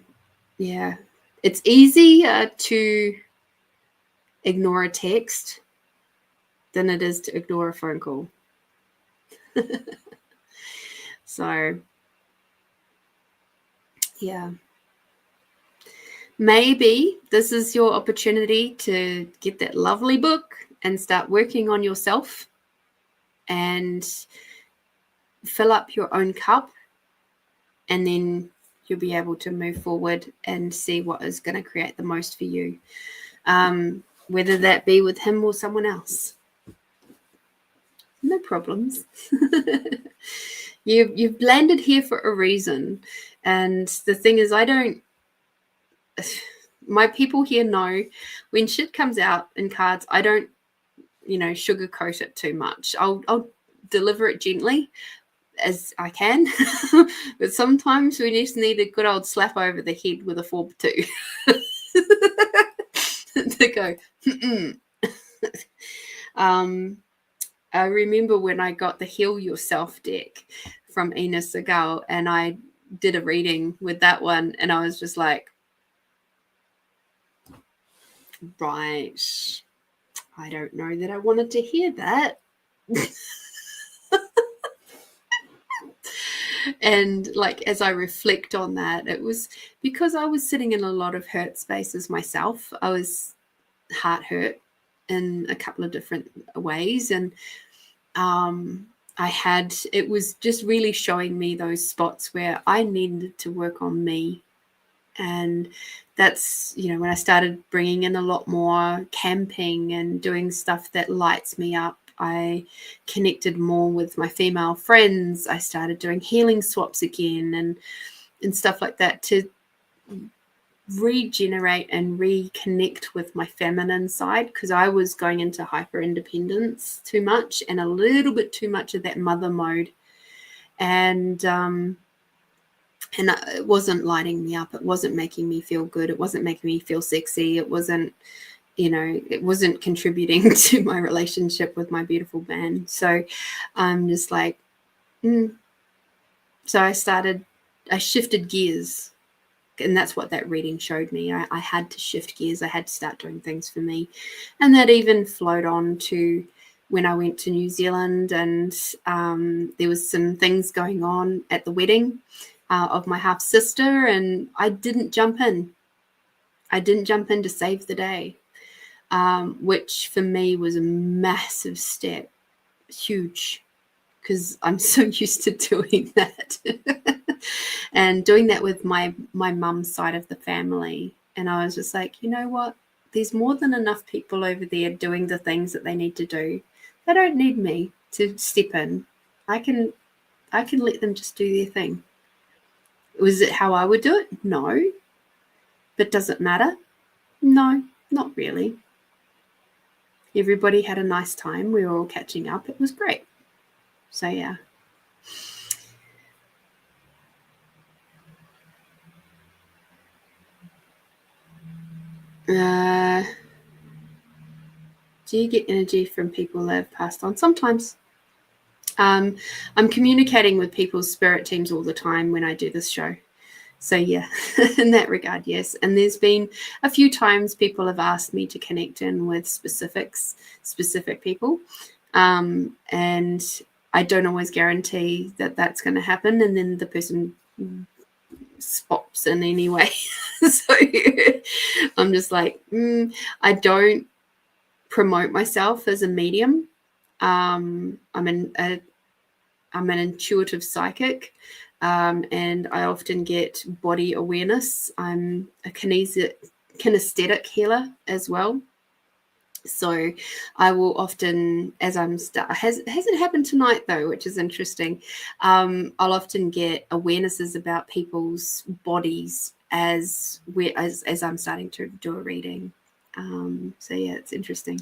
yeah, it's easier to ignore a text than it is to ignore a phone call. So, yeah. Maybe this is your opportunity to get that lovely book and start working on yourself and fill up your own cup, and then you'll be able to move forward and see what is going to create the most for you, whether that be with him or someone else. No problems. You've landed here for a reason. And the thing is, my people here know when shit comes out in cards, I don't, sugarcoat it too much. I'll deliver it gently as I can, but sometimes we just need a good old slap over the head with a 4x2 to go. I remember when I got the Heal Yourself deck from Ina Segal, and I did a reading with that one, and I was just like, right, I don't know that I wanted to hear that. And like, as I reflect on that, it was because I was sitting in a lot of hurt spaces myself. I was heart hurt in a couple of different ways, and it was just really showing me those spots where I needed to work on me. And that's, when I started bringing in a lot more camping and doing stuff that lights me up, I connected more with my female friends. I started doing healing swaps again and stuff like that to regenerate and reconnect with my feminine side, because I was going into hyper independence too much and a little bit too much of that mother mode. And it wasn't lighting me up. It wasn't making me feel good. It wasn't making me feel sexy. It wasn't, it wasn't contributing to my relationship with my beautiful man. So I'm just like, So I shifted gears. And that's what that reading showed me. I had to shift gears. I had to start doing things for me. And that even flowed on to when I went to New Zealand, and there was some things going on at the wedding of my half sister, and I didn't jump in. I didn't jump in to save the day, which for me was a massive step, huge, because I'm so used to doing that. And doing that with my mum's side of the family. And I was just like, you know what? There's more than enough people over there doing the things that they need to do. They don't need me to step in. I can let them just do their thing. Was it how I would do it? No. But does it matter? No, not really. Everybody had a nice time. We were all catching up. It was great. So, yeah. Do you get energy from people that have passed on? Sometimes. I'm communicating with people's spirit teams all the time when I do this show. So, yeah, in that regard, yes. And there's been a few times people have asked me to connect in with specific people. And I don't always guarantee that that's going to happen. And then the person spots in anyway. So I'm just like, I don't promote myself as a medium. I'm I'm an intuitive psychic, and I often get body awareness. I'm a kinesthetic healer as well. So I will often, as I'm hasn't happened tonight though, which is interesting. I'll often get awarenesses about people's bodies as I'm starting to do a reading. So yeah, it's interesting.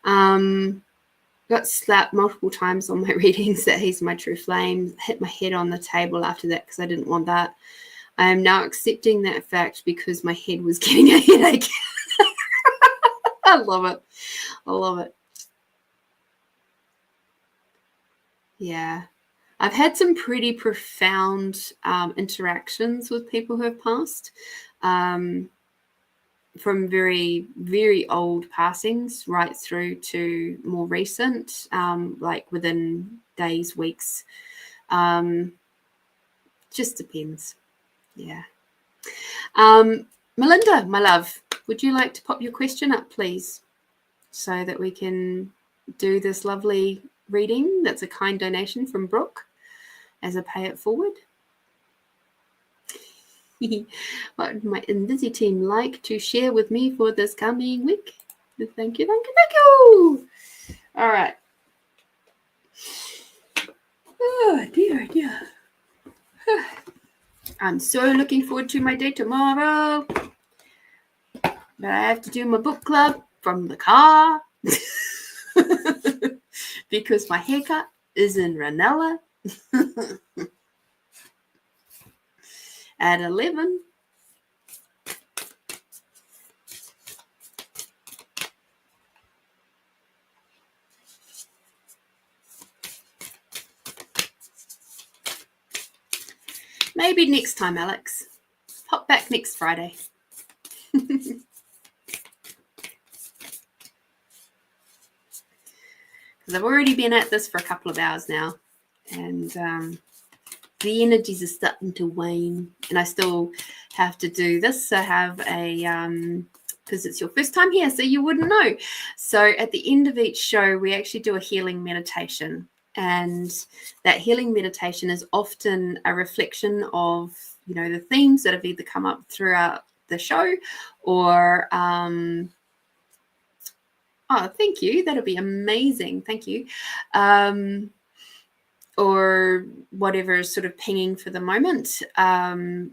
Got slapped multiple times on my readings that he's my true flame. Hit my head on the table after that because I didn't want that. I am now accepting that fact because my head was getting a headache. I love it. I love it. Yeah. I've had some pretty profound interactions with people who have passed, from very, very old passings right through to more recent, like within days, weeks. Just depends. Yeah. Melinda, my love, would you like to pop your question up, please, so that we can do this lovely reading? That's a kind donation from Brooke as a pay it forward. What would my Invisi team like to share with me for this coming week? Thank you, thank you, thank you. All right. Oh, dear, dear. I'm so looking forward to my day tomorrow. But I have to do my book club from the car because my haircut is in Ranella at 11. Maybe next time, Alex. Pop back next Friday. Because I've already been at this for a couple of hours now, and the energies are starting to wane, and I still have to do this. I have a because it's your first time here, so you wouldn't know. So at the end of each show, we actually do a healing meditation, and that healing meditation is often a reflection of, you know, the themes that have either come up throughout the show or oh, thank you, that'll be amazing, thank you, or whatever is sort of pinging for the moment,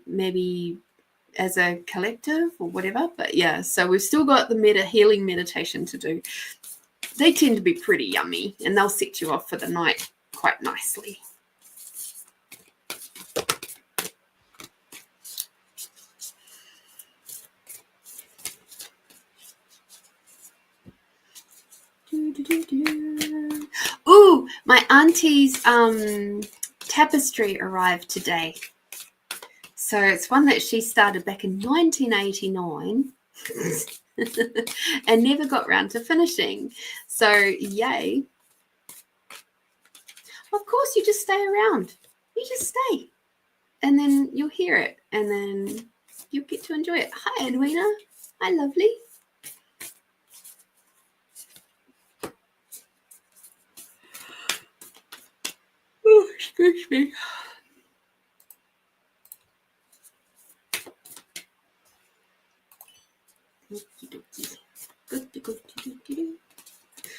maybe as a collective or whatever. But yeah, so we've still got the healing meditation to do. They tend to be pretty yummy, and they'll set you off for the night quite nicely. Ooh, my auntie's tapestry arrived today. So it's one that she started back in 1989 and never got round to finishing. So yay. Of course, you just stay around. You just stay. And then you'll hear it. And then you'll get to enjoy it. Hi, Edwina. Hi, lovely. Oh, excuse me.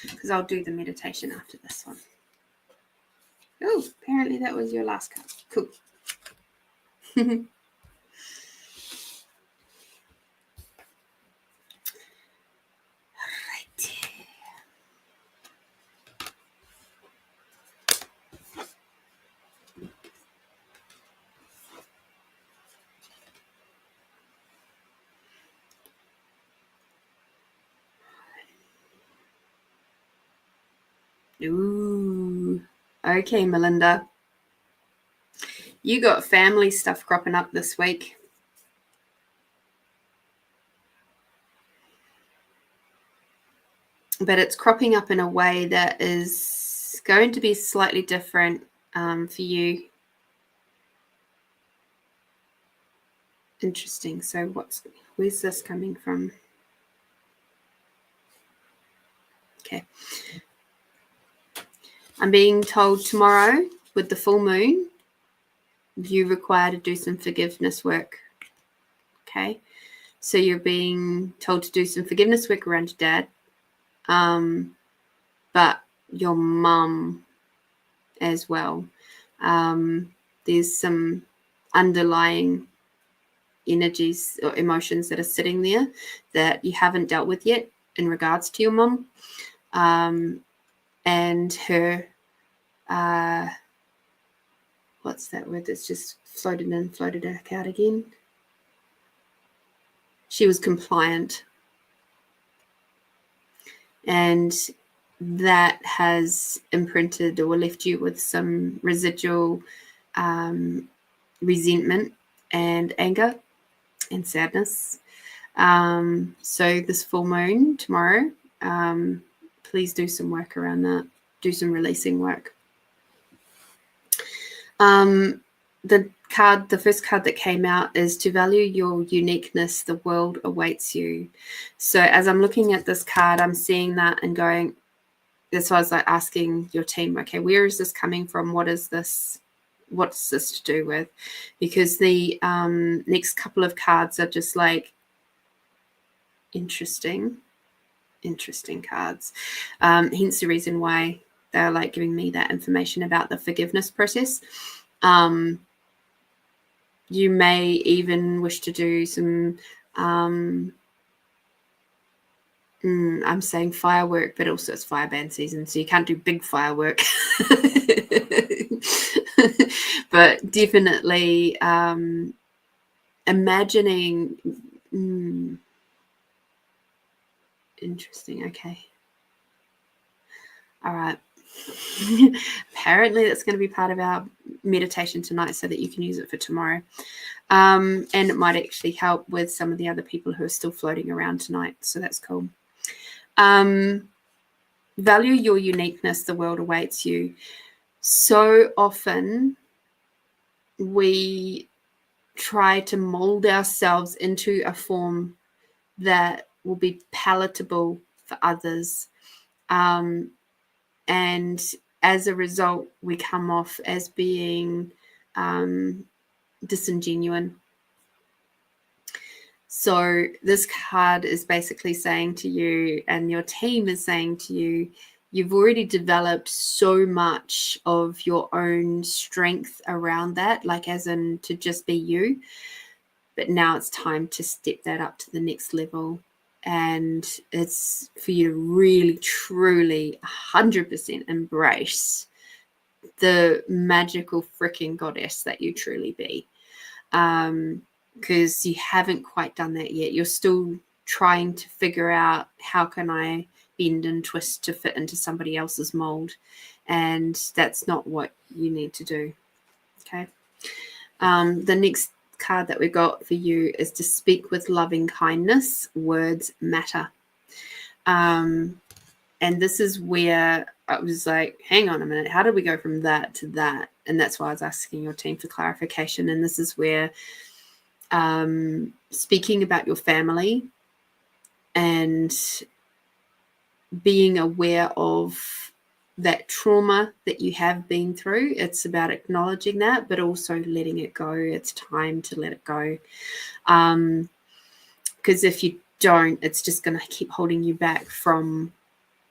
Because I'll do the meditation after this one. Oh, apparently that was your last card. Cool. Ooh. Okay, Melinda. You got family stuff cropping up this week. But it's cropping up in a way that is going to be slightly different for you. Interesting. So where's this coming from? Okay. I'm being told tomorrow with the full moon, you require to do some forgiveness work. Okay. So you're being told to do some forgiveness work around your dad. But your mum as well. There's some underlying energies or emotions that are sitting there that you haven't dealt with yet in regards to your mum, and her what's that word that's just floated in, floated back out again? She was compliant, and that has imprinted or left you with some residual resentment and anger and sadness. So this full moon tomorrow, please do some work around that. Do some releasing work. The first card that came out is to value your uniqueness, the world awaits you. So as I'm looking at this card, I'm seeing that and going, that's why I was like asking your team, okay, where is this coming from? What is this? What's this to do with? Because the next couple of cards are just like interesting cards. Hence the reason why they're like giving me that information about the forgiveness process. You may even wish to do some, I'm saying firework, but also it's fire band season, so you can't do big firework. But definitely imagining, interesting, okay. All right. Apparently that's going to be part of our meditation tonight so that you can use it for tomorrow. And it might actually help with some of the other people who are still floating around tonight. So that's cool. Value your uniqueness. The world awaits you. So often we try to mold ourselves into a form that will be palatable for others. And as a result, we come off as being disingenuine. So this card is basically saying to you, and your team is saying to you, you've already developed so much of your own strength around that, like as in to just be you. But now it's time to step that up to the next level. And it's for you to really, truly 100% embrace the magical freaking goddess that you truly be. Because you haven't quite done that yet. You're still trying to figure out how can I bend and twist to fit into somebody else's mold. And that's not what you need to do. Okay. The next card that we got for you is to speak with loving kindness. Words matter. And this is where I was like, hang on a minute, how did we go from that to that? And that's why I was asking your team for clarification. And this is where speaking about your family and being aware of that trauma that you have been through. It's about acknowledging that, but also letting it go. It's time to let it go. Because if you don't, it's just going to keep holding you back from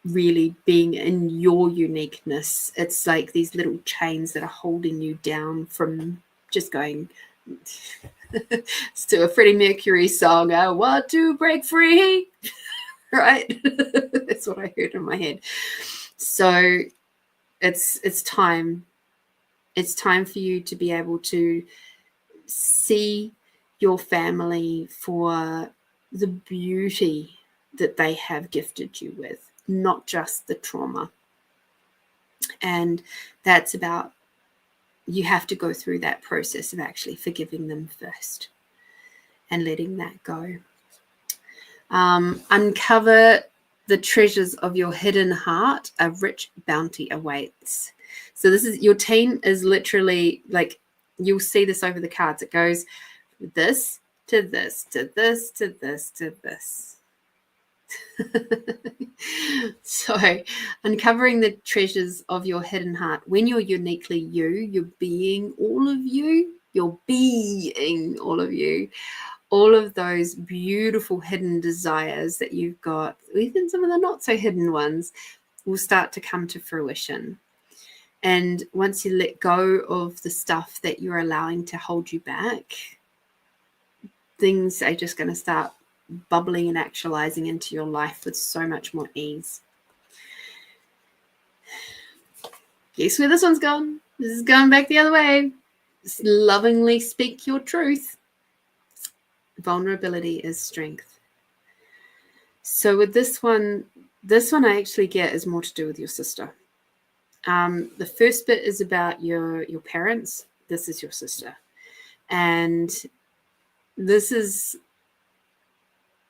really being in your uniqueness. It's like these little chains that are holding you down from just going to a Freddie Mercury song, I want to break free. Right? That's what I heard in my head. So it's time. It's time for you to be able to see your family for the beauty that they have gifted you with, not just the trauma. And that's about, you have to go through that process of actually forgiving them first and letting that go. Uncover the treasures of your hidden heart. A rich bounty awaits. So this is, your team is literally like, you'll see this over the cards. It goes this to this to this to this to this. So, uncovering the treasures of your hidden heart. When you're uniquely you, you're being all of you. You're being all of you. All of those beautiful hidden desires that you've got, even some of the not so hidden ones, will start to come to fruition. And once you let go of the stuff that you're allowing to hold you back, things are just going to start bubbling and actualizing into your life with so much more ease. Guess where this one's gone? This is going back the other way. Just lovingly speak your truth. Vulnerability is strength. So with this one I actually get is more to do with your sister. The first bit is about your parents. This is your sister. And this is,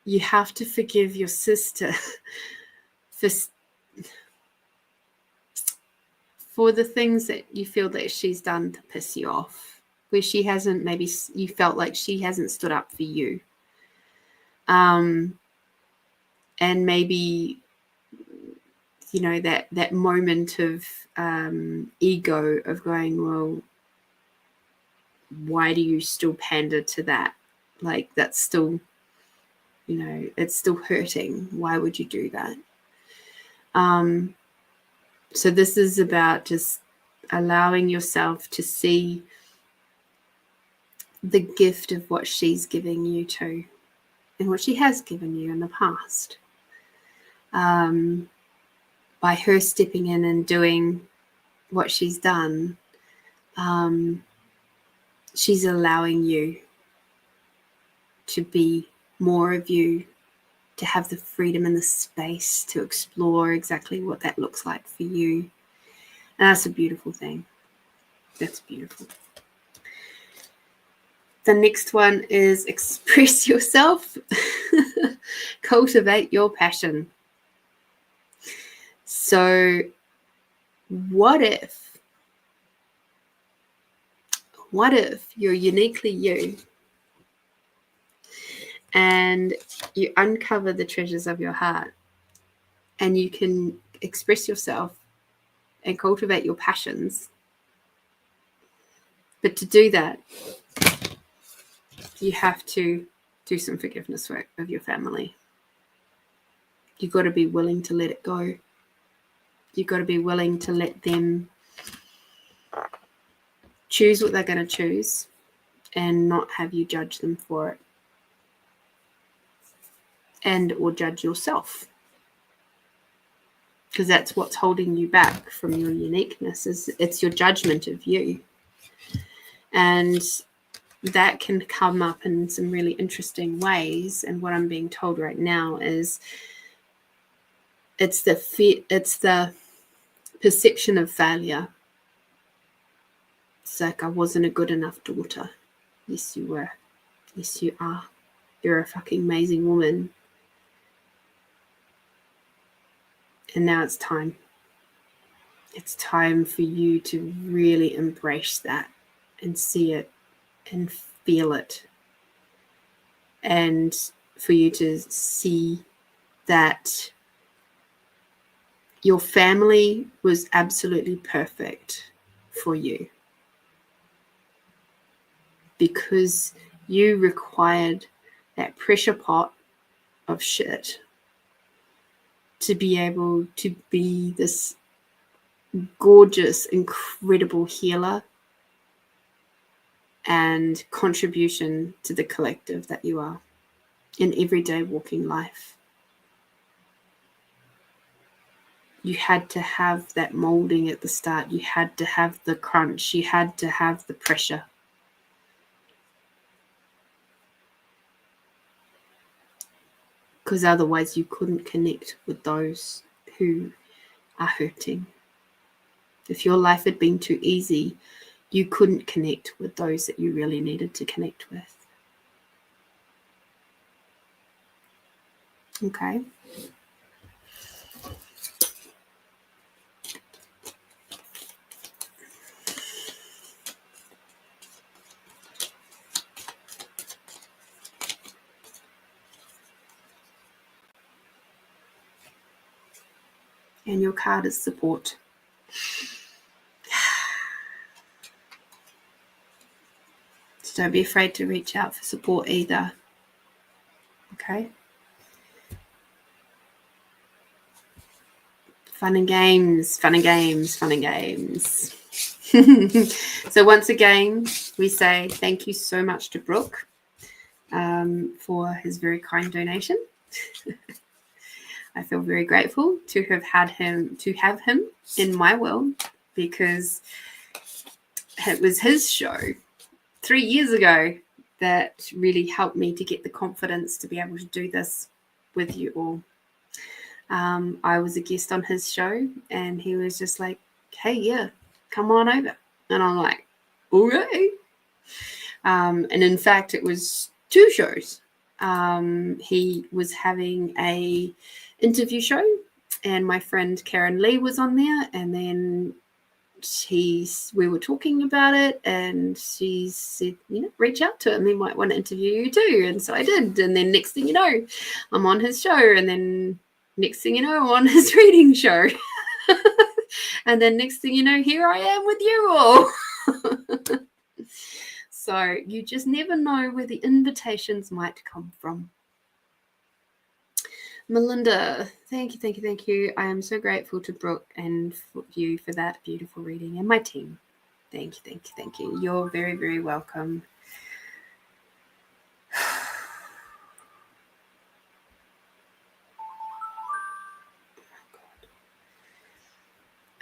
you have to forgive your sister for the things that you feel that she's done to piss you off, where she hasn't, maybe you felt like she hasn't stood up for you. And maybe, you know, that moment of ego of going, well, why do you still pander to that? Like, that's still, you know, it's still hurting. Why would you do that? So this is about just allowing yourself to see the gift of what she's giving you too, and what she has given you in the past. By her stepping in and doing what she's done, she's allowing you to be more of you, to have the freedom and the space to explore exactly what that looks like for you. And that's a beautiful thing. That's beautiful. The next one is express yourself. Cultivate your passion. So what if you're uniquely you and you uncover the treasures of your heart and you can express yourself and cultivate your passions? But to do that, you have to do some forgiveness work of your family. You've got to be willing to let it go. You've got to be willing to let them choose what they're going to choose and not have you judge them for it, and or judge yourself, because that's what's holding you back from your uniqueness. Is it's your judgment of you. And that can come up in some really interesting ways. And what I'm being told right now is it's the perception of failure. It's like, I wasn't a good enough daughter. Yes, you were. Yes, you are. You're a fucking amazing woman. And now it's time. It's time for you to really embrace that and see it and feel it. And for you to see that your family was absolutely perfect for you, because you required that pressure pot of shit to be able to be this gorgeous, incredible healer and contribution to the collective that you are in everyday walking life. You had to have that molding at the start. You had to have the crunch. You had to have the pressure. Because otherwise you couldn't connect with those who are hurting. If your life had been too easy, you couldn't connect with those that you really needed to connect with. Okay. And your card is support. So don't be afraid to reach out for support either. Okay. Fun and games, fun and games, fun and games. So once again, we say thank you so much to Brooke for his very kind donation. I feel very grateful to have him in my world, because it was his show 3 years ago that really helped me to get the confidence to be able to do this with you all. I was a guest on his show, and he was just like, hey, yeah, come on over. And I'm like, okay. And in fact, it was 2 shows. He was having a interview show, and my friend Karen Lee was on there, and then we were talking about it, and she said, reach out to him, he might want to interview you too. And so I did, and then next thing you know, I'm on his show, and then next thing you know, I'm on his reading show. And then next thing you know, here I am with you all. So you just never know where the invitations might come from. Melinda, thank you. I am so grateful to Brooke and for you for that beautiful reading, and my team. Thank you. You're very, very welcome.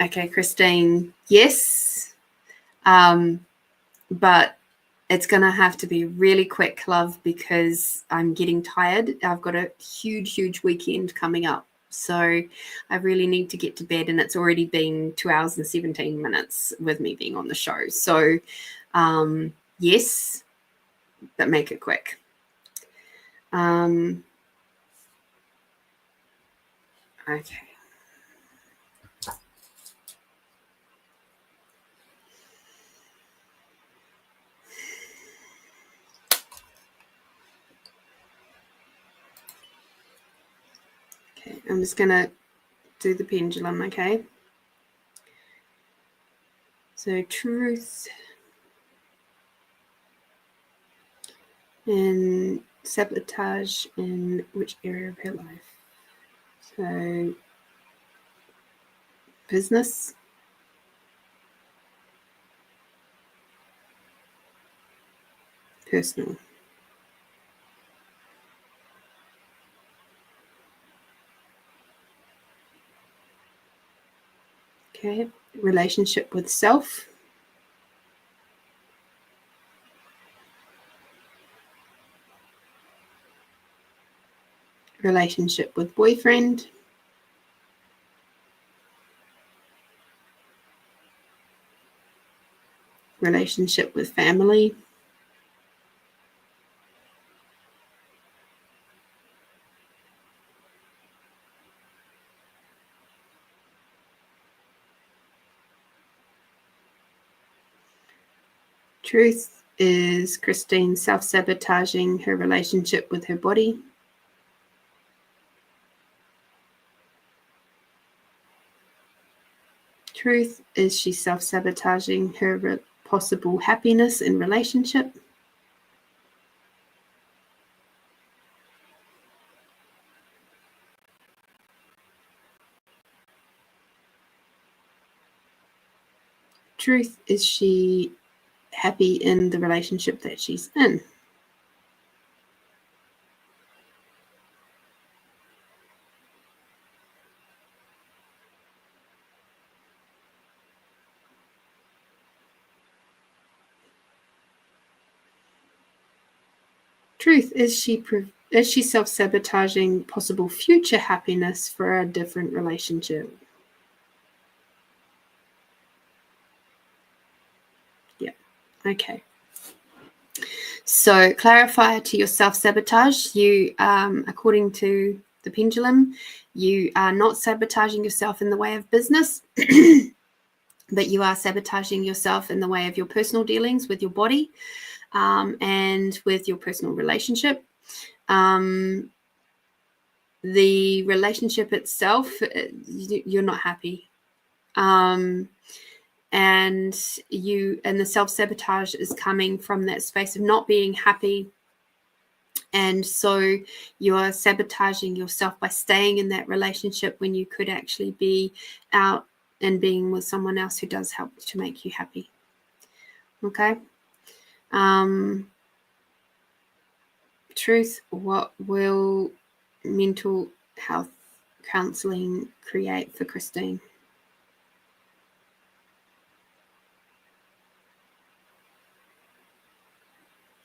Okay, Christine, yes, but it's going to have to be really quick, love, because I'm getting tired. I've got a huge weekend coming up. So I really need to get to bed, and it's already been 2 hours and 17 minutes with me being on the show. So yes, but make it quick. Okay. Okay, I'm just going to do the pendulum, okay? So truth and sabotage in which area of her life? So business, personal. Okay, relationship with self. Relationship with boyfriend. Relationship with family. Truth is Christine self-sabotaging her relationship with her body. Truth is she self-sabotaging her possible happiness in relationship. Truth is she happy in the relationship that she's in. Truth is she self-sabotaging possible future happiness for a different relationship. Yeah. Okay. So clarify to your self-sabotage. You, according to the pendulum, you are not sabotaging yourself in the way of business, but you are sabotaging yourself in the way of your personal dealings with your body and with your personal relationship. the relationship itself, you're not happy. And the self-sabotage is coming from that space of not being happy. And so you are sabotaging yourself by staying in that relationship when you could actually be out and being with someone else who does help to make you happy. Okay. Truth, what will mental health counseling create for Christine?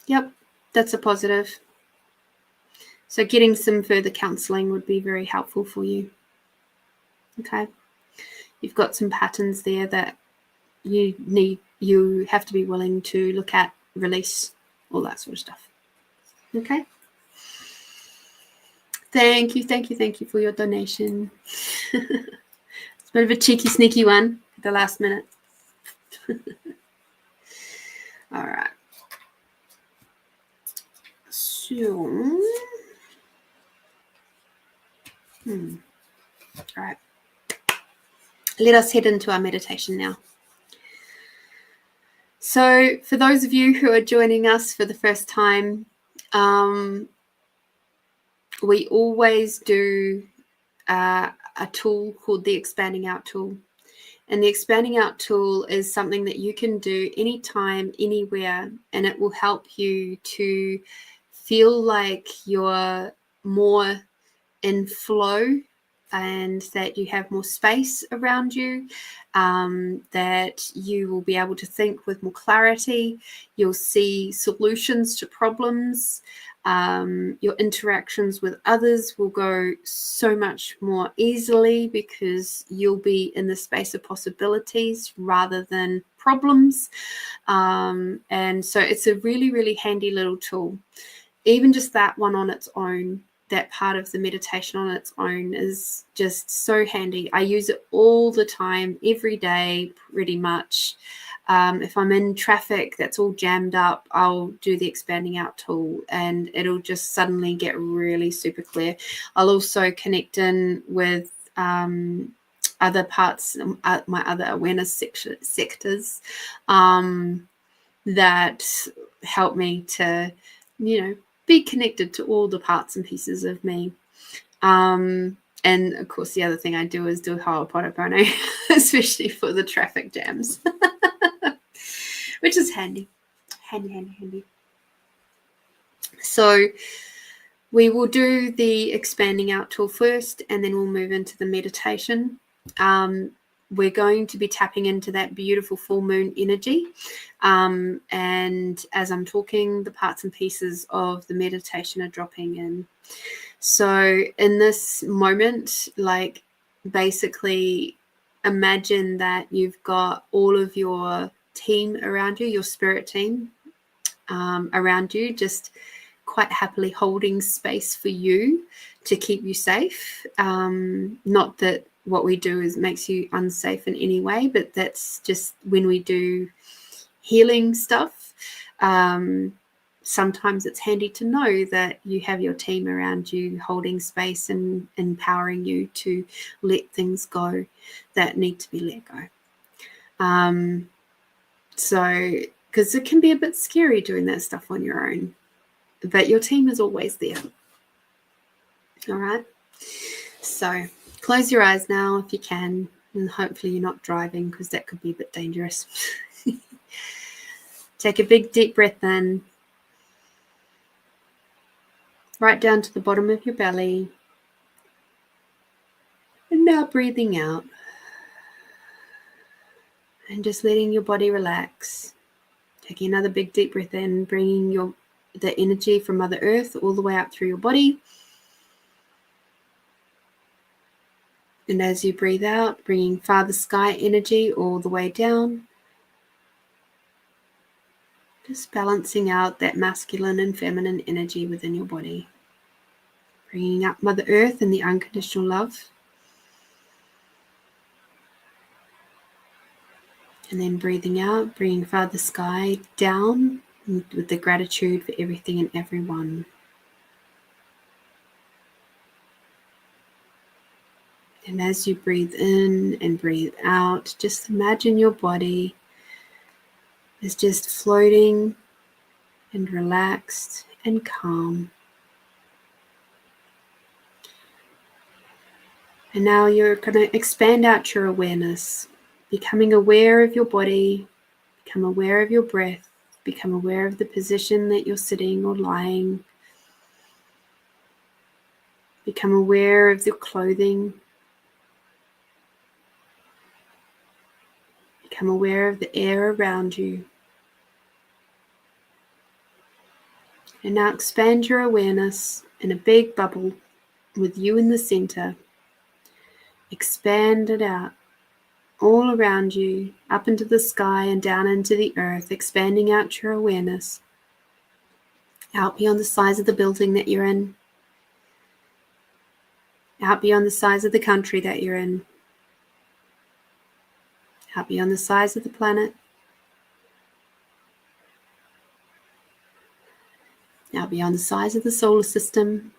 Yep, that's a positive. So getting some further counseling would be very helpful for you. Okay. You've got some patterns there that you have to be willing to look at, release, all that sort of stuff. Okay. Thank you for your donation. It's a bit of a cheeky, sneaky one at the last minute. All right. So, all right. Let us head into our meditation now. So, for those of you who are joining us for the first time, we always do a tool called the Expanding Out tool. And the Expanding Out tool is something that you can do anytime, anywhere, and it will help you to feel like you're more in flow and that you have more space around you, that you will be able to think with more clarity. You'll see solutions to problems. Your interactions with others will go so much more easily because you'll be in the space of possibilities rather than problems. And so it's a really, really handy little tool. Even just that one on its own, that part of the meditation on its own is just so handy. I use it all the time, every day, pretty much. If I'm in traffic that's all jammed up, I'll do the Expanding Out tool and it'll just suddenly get really super clear. I'll also connect in with other parts, my other awareness sectors that help me to, be connected to all the parts and pieces of me. And of course, the other thing I do is do Ho'oponopono, especially for the traffic jams, which is handy. So we will do the Expanding Out tool first, and then we'll move into the meditation. We're going to be tapping into that beautiful full moon energy. And as I'm talking, the parts and pieces of the meditation are dropping in. So in this moment, basically imagine that you've got all of your team around you, your spirit team around you, just quite happily holding space for you to keep you safe. Not that what we do makes you unsafe in any way, but that's just when we do healing stuff. Sometimes it's handy to know that you have your team around you holding space and empowering you to let things go that need to be let go. So, because it can be a bit scary doing that stuff on your own, but your team is always there. All right. So close your eyes now if you can, and hopefully you're not driving because that could be a bit dangerous. Take a big deep breath in, right down to the bottom of your belly, and now breathing out and just letting your body relax. Taking another big deep breath in, bringing the energy from Mother Earth all the way up through your body. And as you breathe out, bringing Father Sky energy all the way down. Just balancing out that masculine and feminine energy within your body. Bringing up Mother Earth and the unconditional love. And then breathing out, bringing Father Sky down with the gratitude for everything and everyone. And as you breathe in and breathe out, just imagine your body is just floating and relaxed and calm. And now you're going to expand out your awareness, becoming aware of your body, become aware of your breath, become aware of the position that you're sitting or lying, become aware of your clothing, become aware of the air around you. And now expand your awareness in a big bubble with you in the center. Expand it out all around you, up into the sky and down into the earth, expanding out your awareness, out beyond the size of the building that you're in, out beyond the size of the country that you're in, out beyond the size of the planet, out beyond the size of the solar system,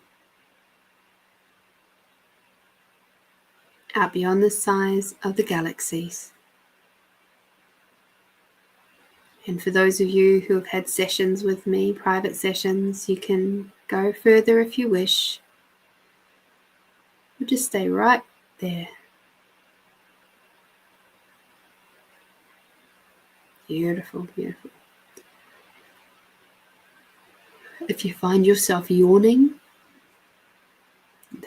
out beyond the size of the galaxies. And for those of you who have had sessions with me, private sessions, you can go further if you wish. Or just stay right there. Beautiful, beautiful. If you find yourself yawning,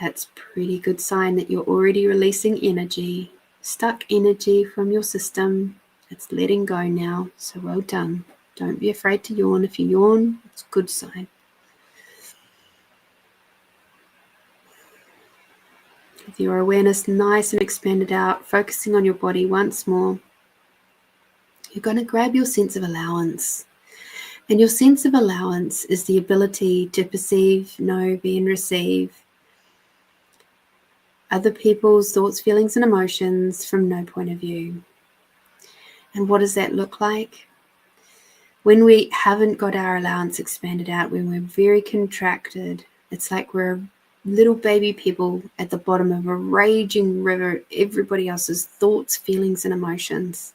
that's a pretty good sign that you're already releasing energy, stuck energy from your system. It's letting go now, so well done. Don't be afraid to yawn. If you yawn, it's a good sign. With your awareness nice and expanded out, focusing on your body once more, you're going to grab your sense of allowance. And your sense of allowance is the ability to perceive, know, be, and receive other people's thoughts, feelings, and emotions from no point of view. And what does that look like? When we haven't got our allowance expanded out, when we're very contracted, it's like we're little baby people at the bottom of a raging river, everybody else's thoughts, feelings, and emotions.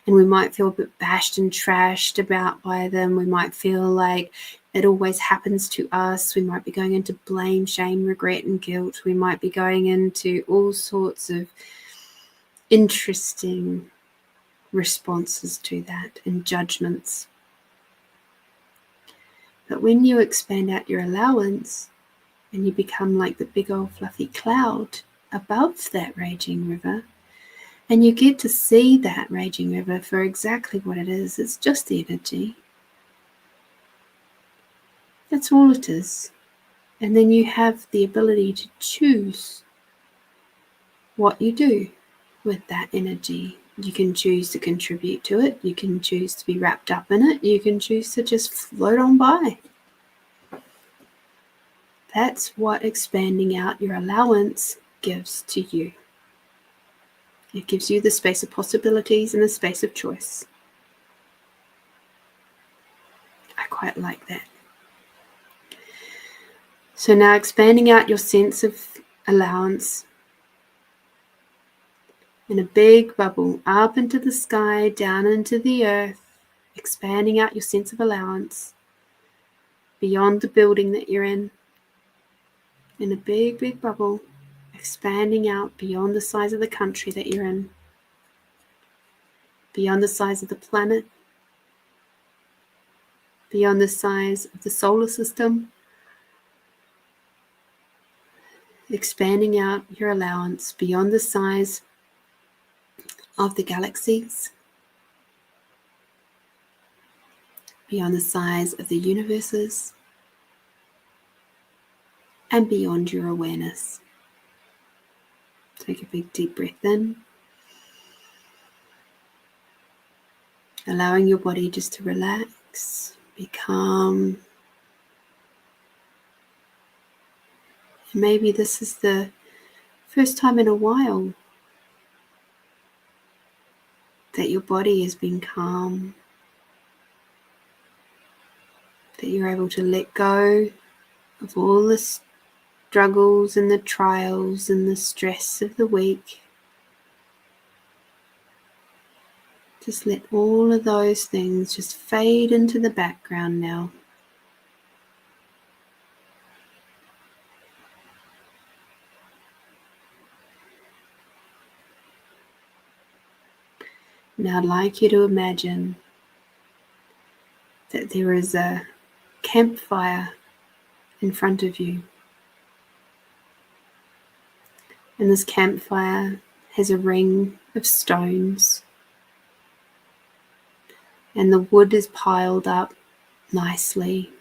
And we might feel a bit bashed and trashed about by them. We might feel like it always happens to us. We might be going into blame, shame, regret, and guilt. We might be going into all sorts of interesting responses to that and judgments. But when you expand out your allowance and you become like the big old fluffy cloud above that raging river, and you get to see that raging river for exactly what it is, it's just the energy. That's all it is. And then you have the ability to choose what you do with that energy. You can choose to contribute to it. You can choose to be wrapped up in it. You can choose to just float on by. That's what expanding out your allowance gives to you. It gives you the space of possibilities and the space of choice. I quite like that. So now expanding out your sense of allowance in a big bubble, up into the sky, down into the earth, expanding out your sense of allowance beyond the building that you're in a big, big bubble, expanding out beyond the size of the country that you're in, beyond the size of the planet, beyond the size of the solar system, expanding out your allowance beyond the size of the galaxies, beyond the size of the universes, and beyond your awareness. Take a big deep breath in, allowing your body just to relax, be calm. And maybe this is the first time in a while that your body has been calm, that you're able to let go of all this struggles and the trials and the stress of the week. Just let all of those things just fade into the background now. Now I'd like you to imagine that there is a campfire in front of you. And this campfire has a ring of stones. And the wood is piled up nicely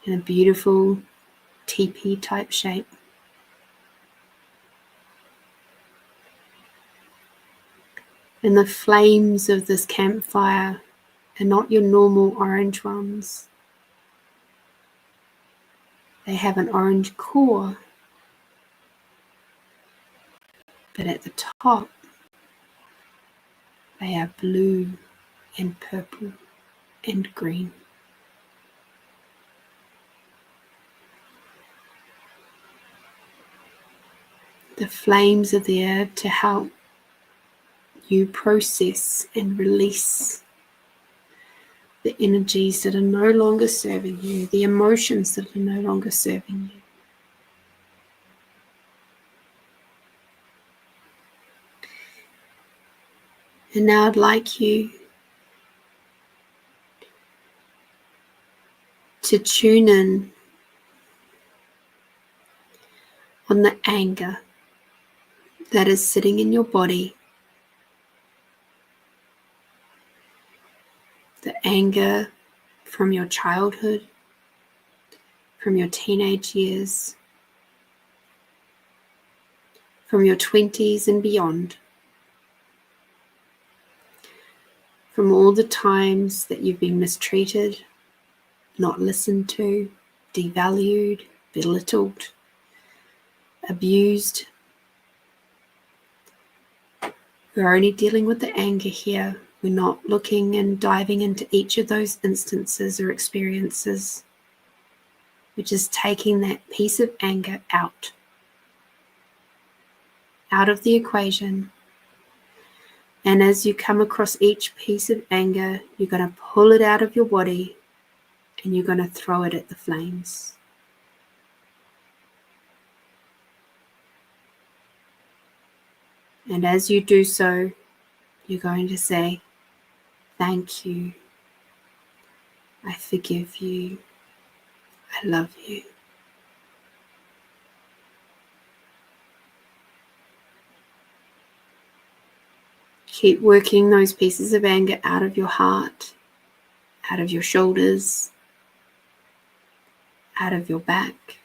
in a beautiful teepee type shape. And the flames of this campfire are not your normal orange ones. They have an orange core, but at the top they are blue and purple and green. The flames of the herb to help you process and release the energies that are no longer serving you, the emotions that are no longer serving you. And now I'd like you to tune in on the anger that is sitting in your body, the anger from your childhood, from your teenage years, from your 20s and beyond, from all the times that you've been mistreated, not listened to, devalued, belittled, abused. We're only dealing with the anger here. We're not looking and diving into each of those instances or experiences. We're just taking that piece of anger out of the equation. And as you come across each piece of anger, you're going to pull it out of your body and you're going to throw it at the flames. And as you do so, you're going to say, "Thank you. I forgive you. I love you." Keep working those pieces of anger out of your heart, out of your shoulders, out of your back.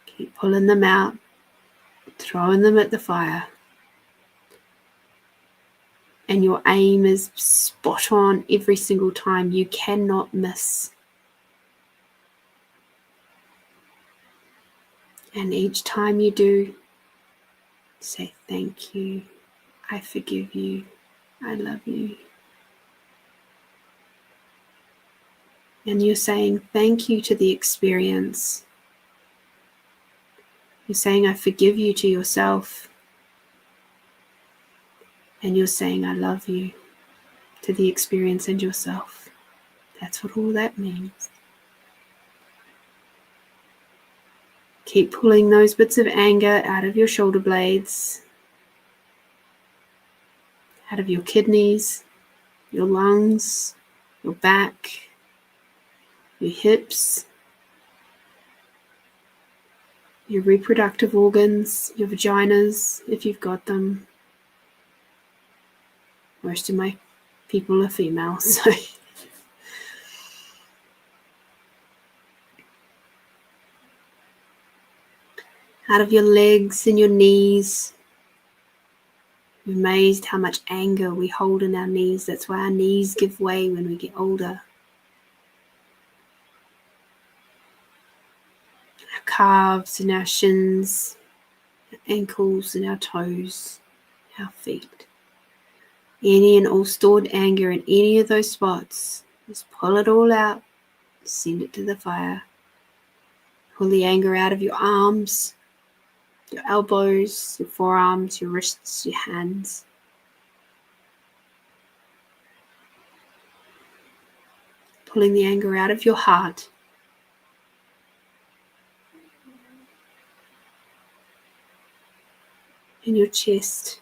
Keep pulling them out, throwing them at the fire. And your aim is spot on every single time. You cannot miss. And each time you do, say, "Thank you. I forgive you. I love you." And you're saying thank you to the experience. You're saying, "I forgive you" to yourself. And you're saying, "I love you" to the experience and yourself. That's what all that means. Keep pulling those bits of anger out of your shoulder blades, out of your kidneys, your lungs, your back, your hips, your reproductive organs, your vaginas, if you've got them. Most of my people are female, so out of your legs and your knees. I'm amazed how much anger we hold in our knees. That's why our knees give way when we get older. Our calves and our shins, our ankles and our toes, our feet. Any and all stored anger in any of those spots, just pull it all out, send it to the fire. Pull the anger out of your arms, your elbows, your forearms, your wrists, your hands. Pulling the anger out of your heart. In your chest.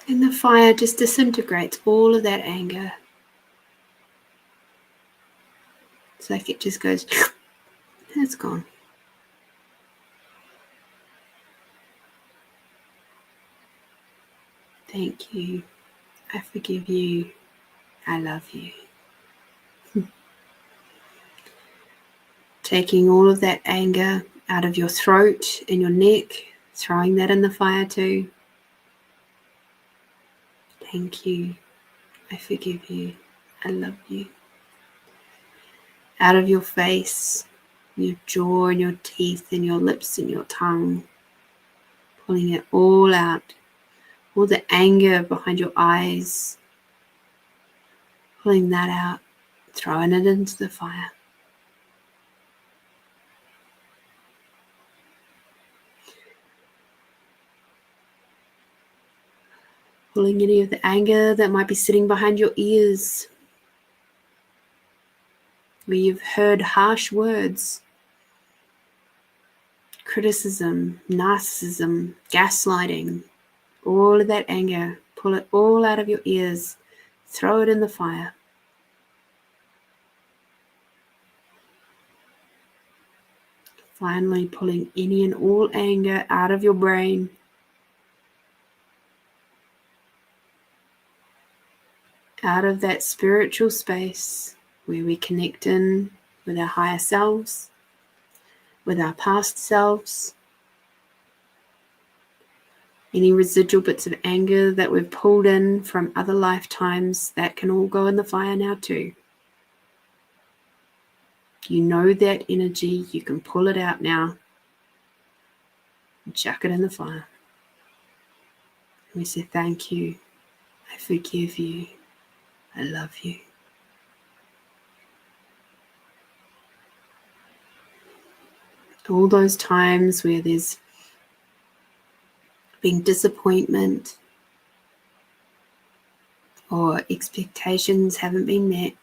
And the fire just disintegrates all of that anger. It's like it just goes, it's gone. Thank you. I forgive you. I love you. Taking all of that anger out of your throat and your neck, throwing that in the fire too. Thank you. I forgive you. I love you. Out of your face, your jaw and your teeth and your lips and your tongue. Pulling it all out. All the anger behind your eyes. Pulling that out. Throwing it into the fire. Pulling any of the anger that might be sitting behind your ears. Where you've heard harsh words. Criticism, narcissism, gaslighting. All of that anger. Pull it all out of your ears. Throw it in the fire. Finally pulling any and all anger out of your brain. Out of that spiritual space where we connect in with our higher selves, with our past selves. Any residual bits of anger that we've pulled in from other lifetimes, that can all go in the fire now too. You know that energy, you can pull it out now and chuck it in the fire. And we say, thank you, I forgive you, I love you. All those times where there's been disappointment or expectations haven't been met.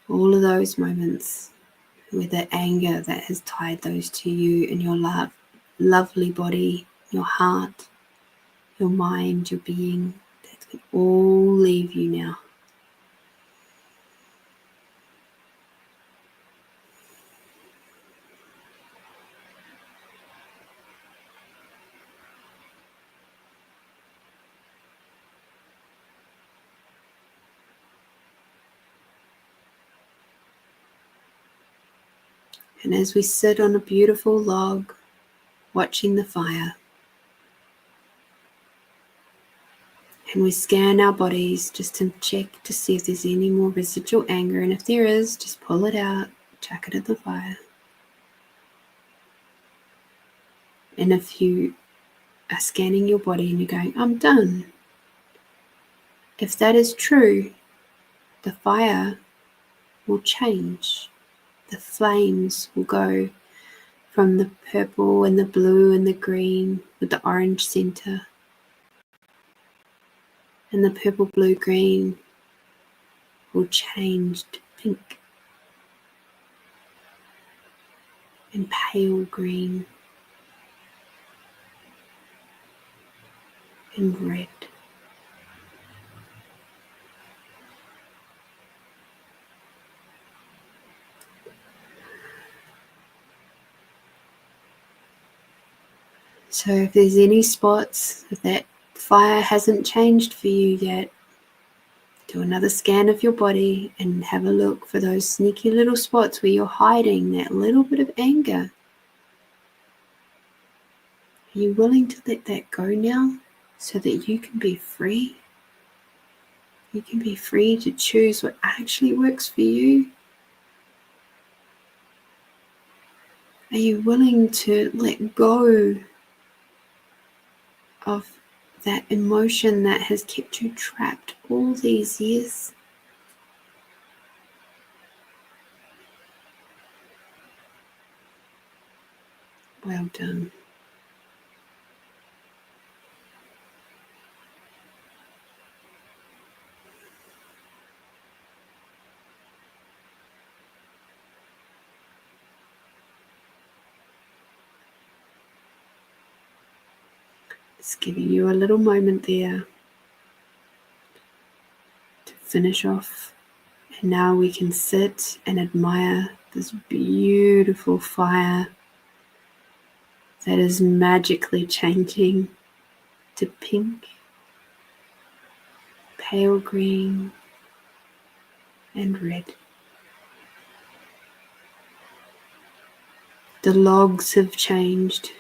All of those moments with the anger that has tied those to you and your lovely body, your heart, your mind, your being, that can all leave you now. And as we sit on a beautiful log, watching the fire, and we scan our bodies just to check to see if there's any more residual anger, and if there is, just pull it out, chuck it in the fire. And if you are scanning your body and you're going, I'm done, if that is true, the fire will change. The flames will go from the purple and the blue and the green with the orange center. And the purple, blue, green will change to pink and pale green and red. So if there's any spots, if that fire hasn't changed for you yet, do another scan of your body and have a look for those sneaky little spots where you're hiding that little bit of anger. Are you willing to let that go now so that you can be free? You can be free to choose what actually works for you. Are you willing to let go of that emotion that has kept you trapped all these years? Well done. Just giving you a little moment there to finish off. And now we can sit and admire this beautiful fire that is magically changing to pink, pale green, and red. The logs have changed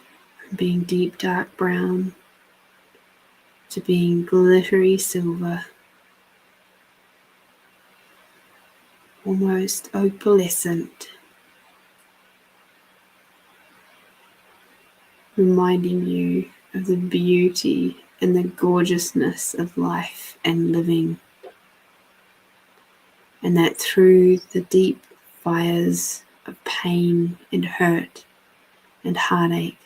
from being deep dark brown to being glittery silver, almost opalescent, reminding you of the beauty and the gorgeousness of life and living, and that through the deep fires of pain and hurt and heartache,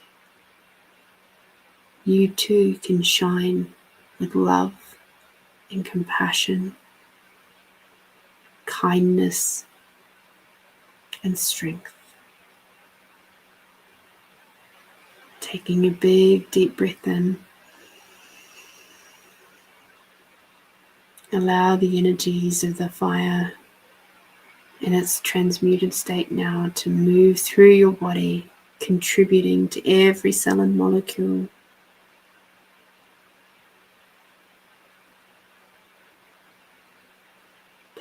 you too can shine with love and compassion, kindness and strength. Taking a big deep breath in, allow the energies of the fire in its transmuted state now to move through your body, contributing to every cell and molecule.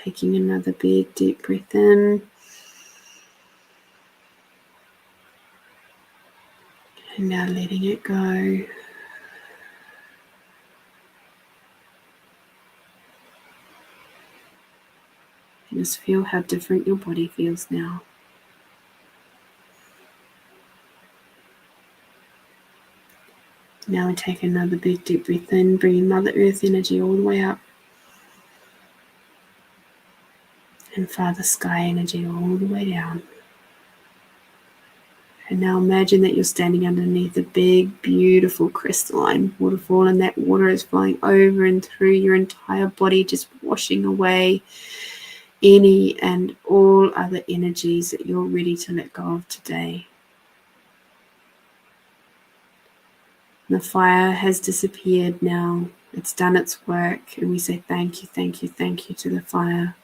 Taking another big deep breath in, and now letting it go. And just feel how different your body feels now. Now we take another big deep breath in, bringing Mother Earth energy all the way up. And Father Sky energy all the way down. And now imagine that you're standing underneath a big, beautiful crystalline waterfall, and that water is flowing over and through your entire body, just washing away any and all other energies that you're ready to let go of today. The fire has disappeared now. It's done its work, and we say thank you, thank you, thank you to the fire.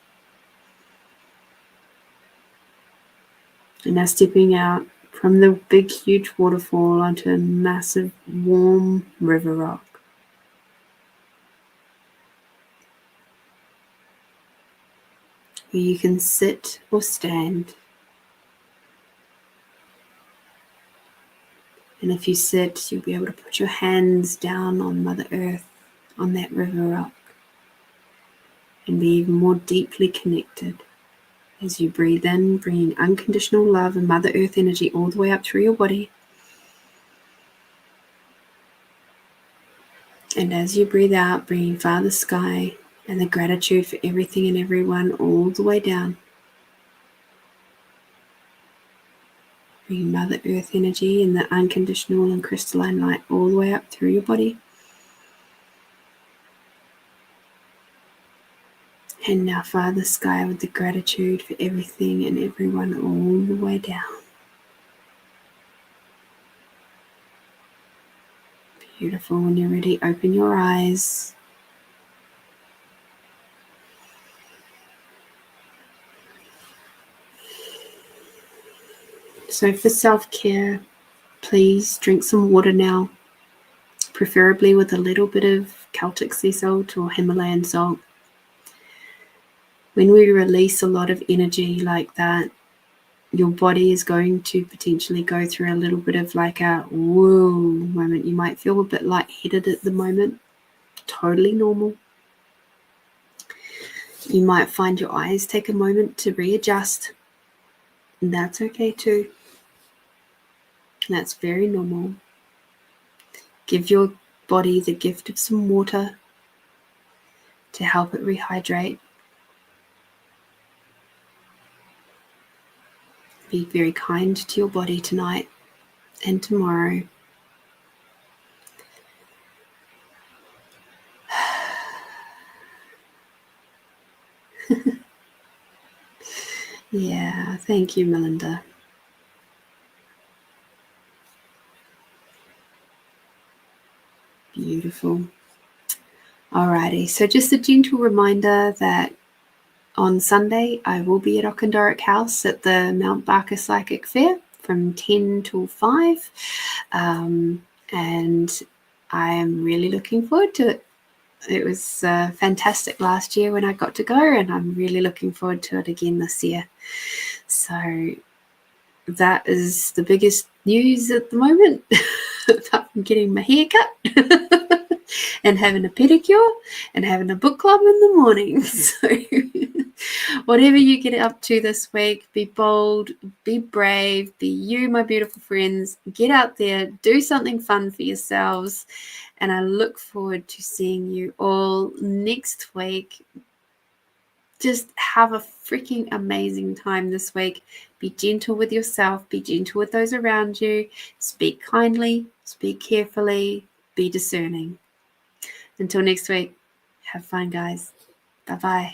And now stepping out from the big, huge waterfall onto a massive, warm river rock. Where you can sit or stand. And if you sit, you'll be able to put your hands down on Mother Earth, on that river rock, and be even more deeply connected. As you breathe in, bringing unconditional love and Mother Earth energy all the way up through your body. And as you breathe out, bringing Father Sky and the gratitude for everything and everyone all the way down. Bringing Mother Earth energy and the unconditional and crystalline light all the way up through your body. And now Father Sky with the gratitude for everything and everyone all the way down. Beautiful. When you're ready, open your eyes. So for self-care, please drink some water now, preferably with a little bit of Celtic sea salt or Himalayan salt. When we release a lot of energy like that, your body is going to potentially go through a little bit of like a whoa moment. You might feel a bit lightheaded at the moment. Totally normal. You might find your eyes take a moment to readjust. And that's okay too. That's very normal. Give your body the gift of some water to help it rehydrate. Be very kind to your body tonight and tomorrow. Yeah, thank you, Melinda. Beautiful. Alrighty, so just a gentle reminder that on Sunday I will be at Okindoric House at the Mount Barker Psychic Fair from 10 till 5, and I am really looking forward to it. It was fantastic last year when I got to go, and I'm really looking forward to it again this year. So that is the biggest news at the moment, apart from getting my hair cut and having a pedicure and having a book club in the morning. So whatever you get up to this week, be bold, be brave, be you, my beautiful friends. Get out there, do something fun for yourselves. And I look forward to seeing you all next week. Just have a freaking amazing time this week. Be gentle with yourself. Be gentle with those around you. Speak kindly. Speak carefully. Be discerning. Until next week, have fun, guys. Bye-bye.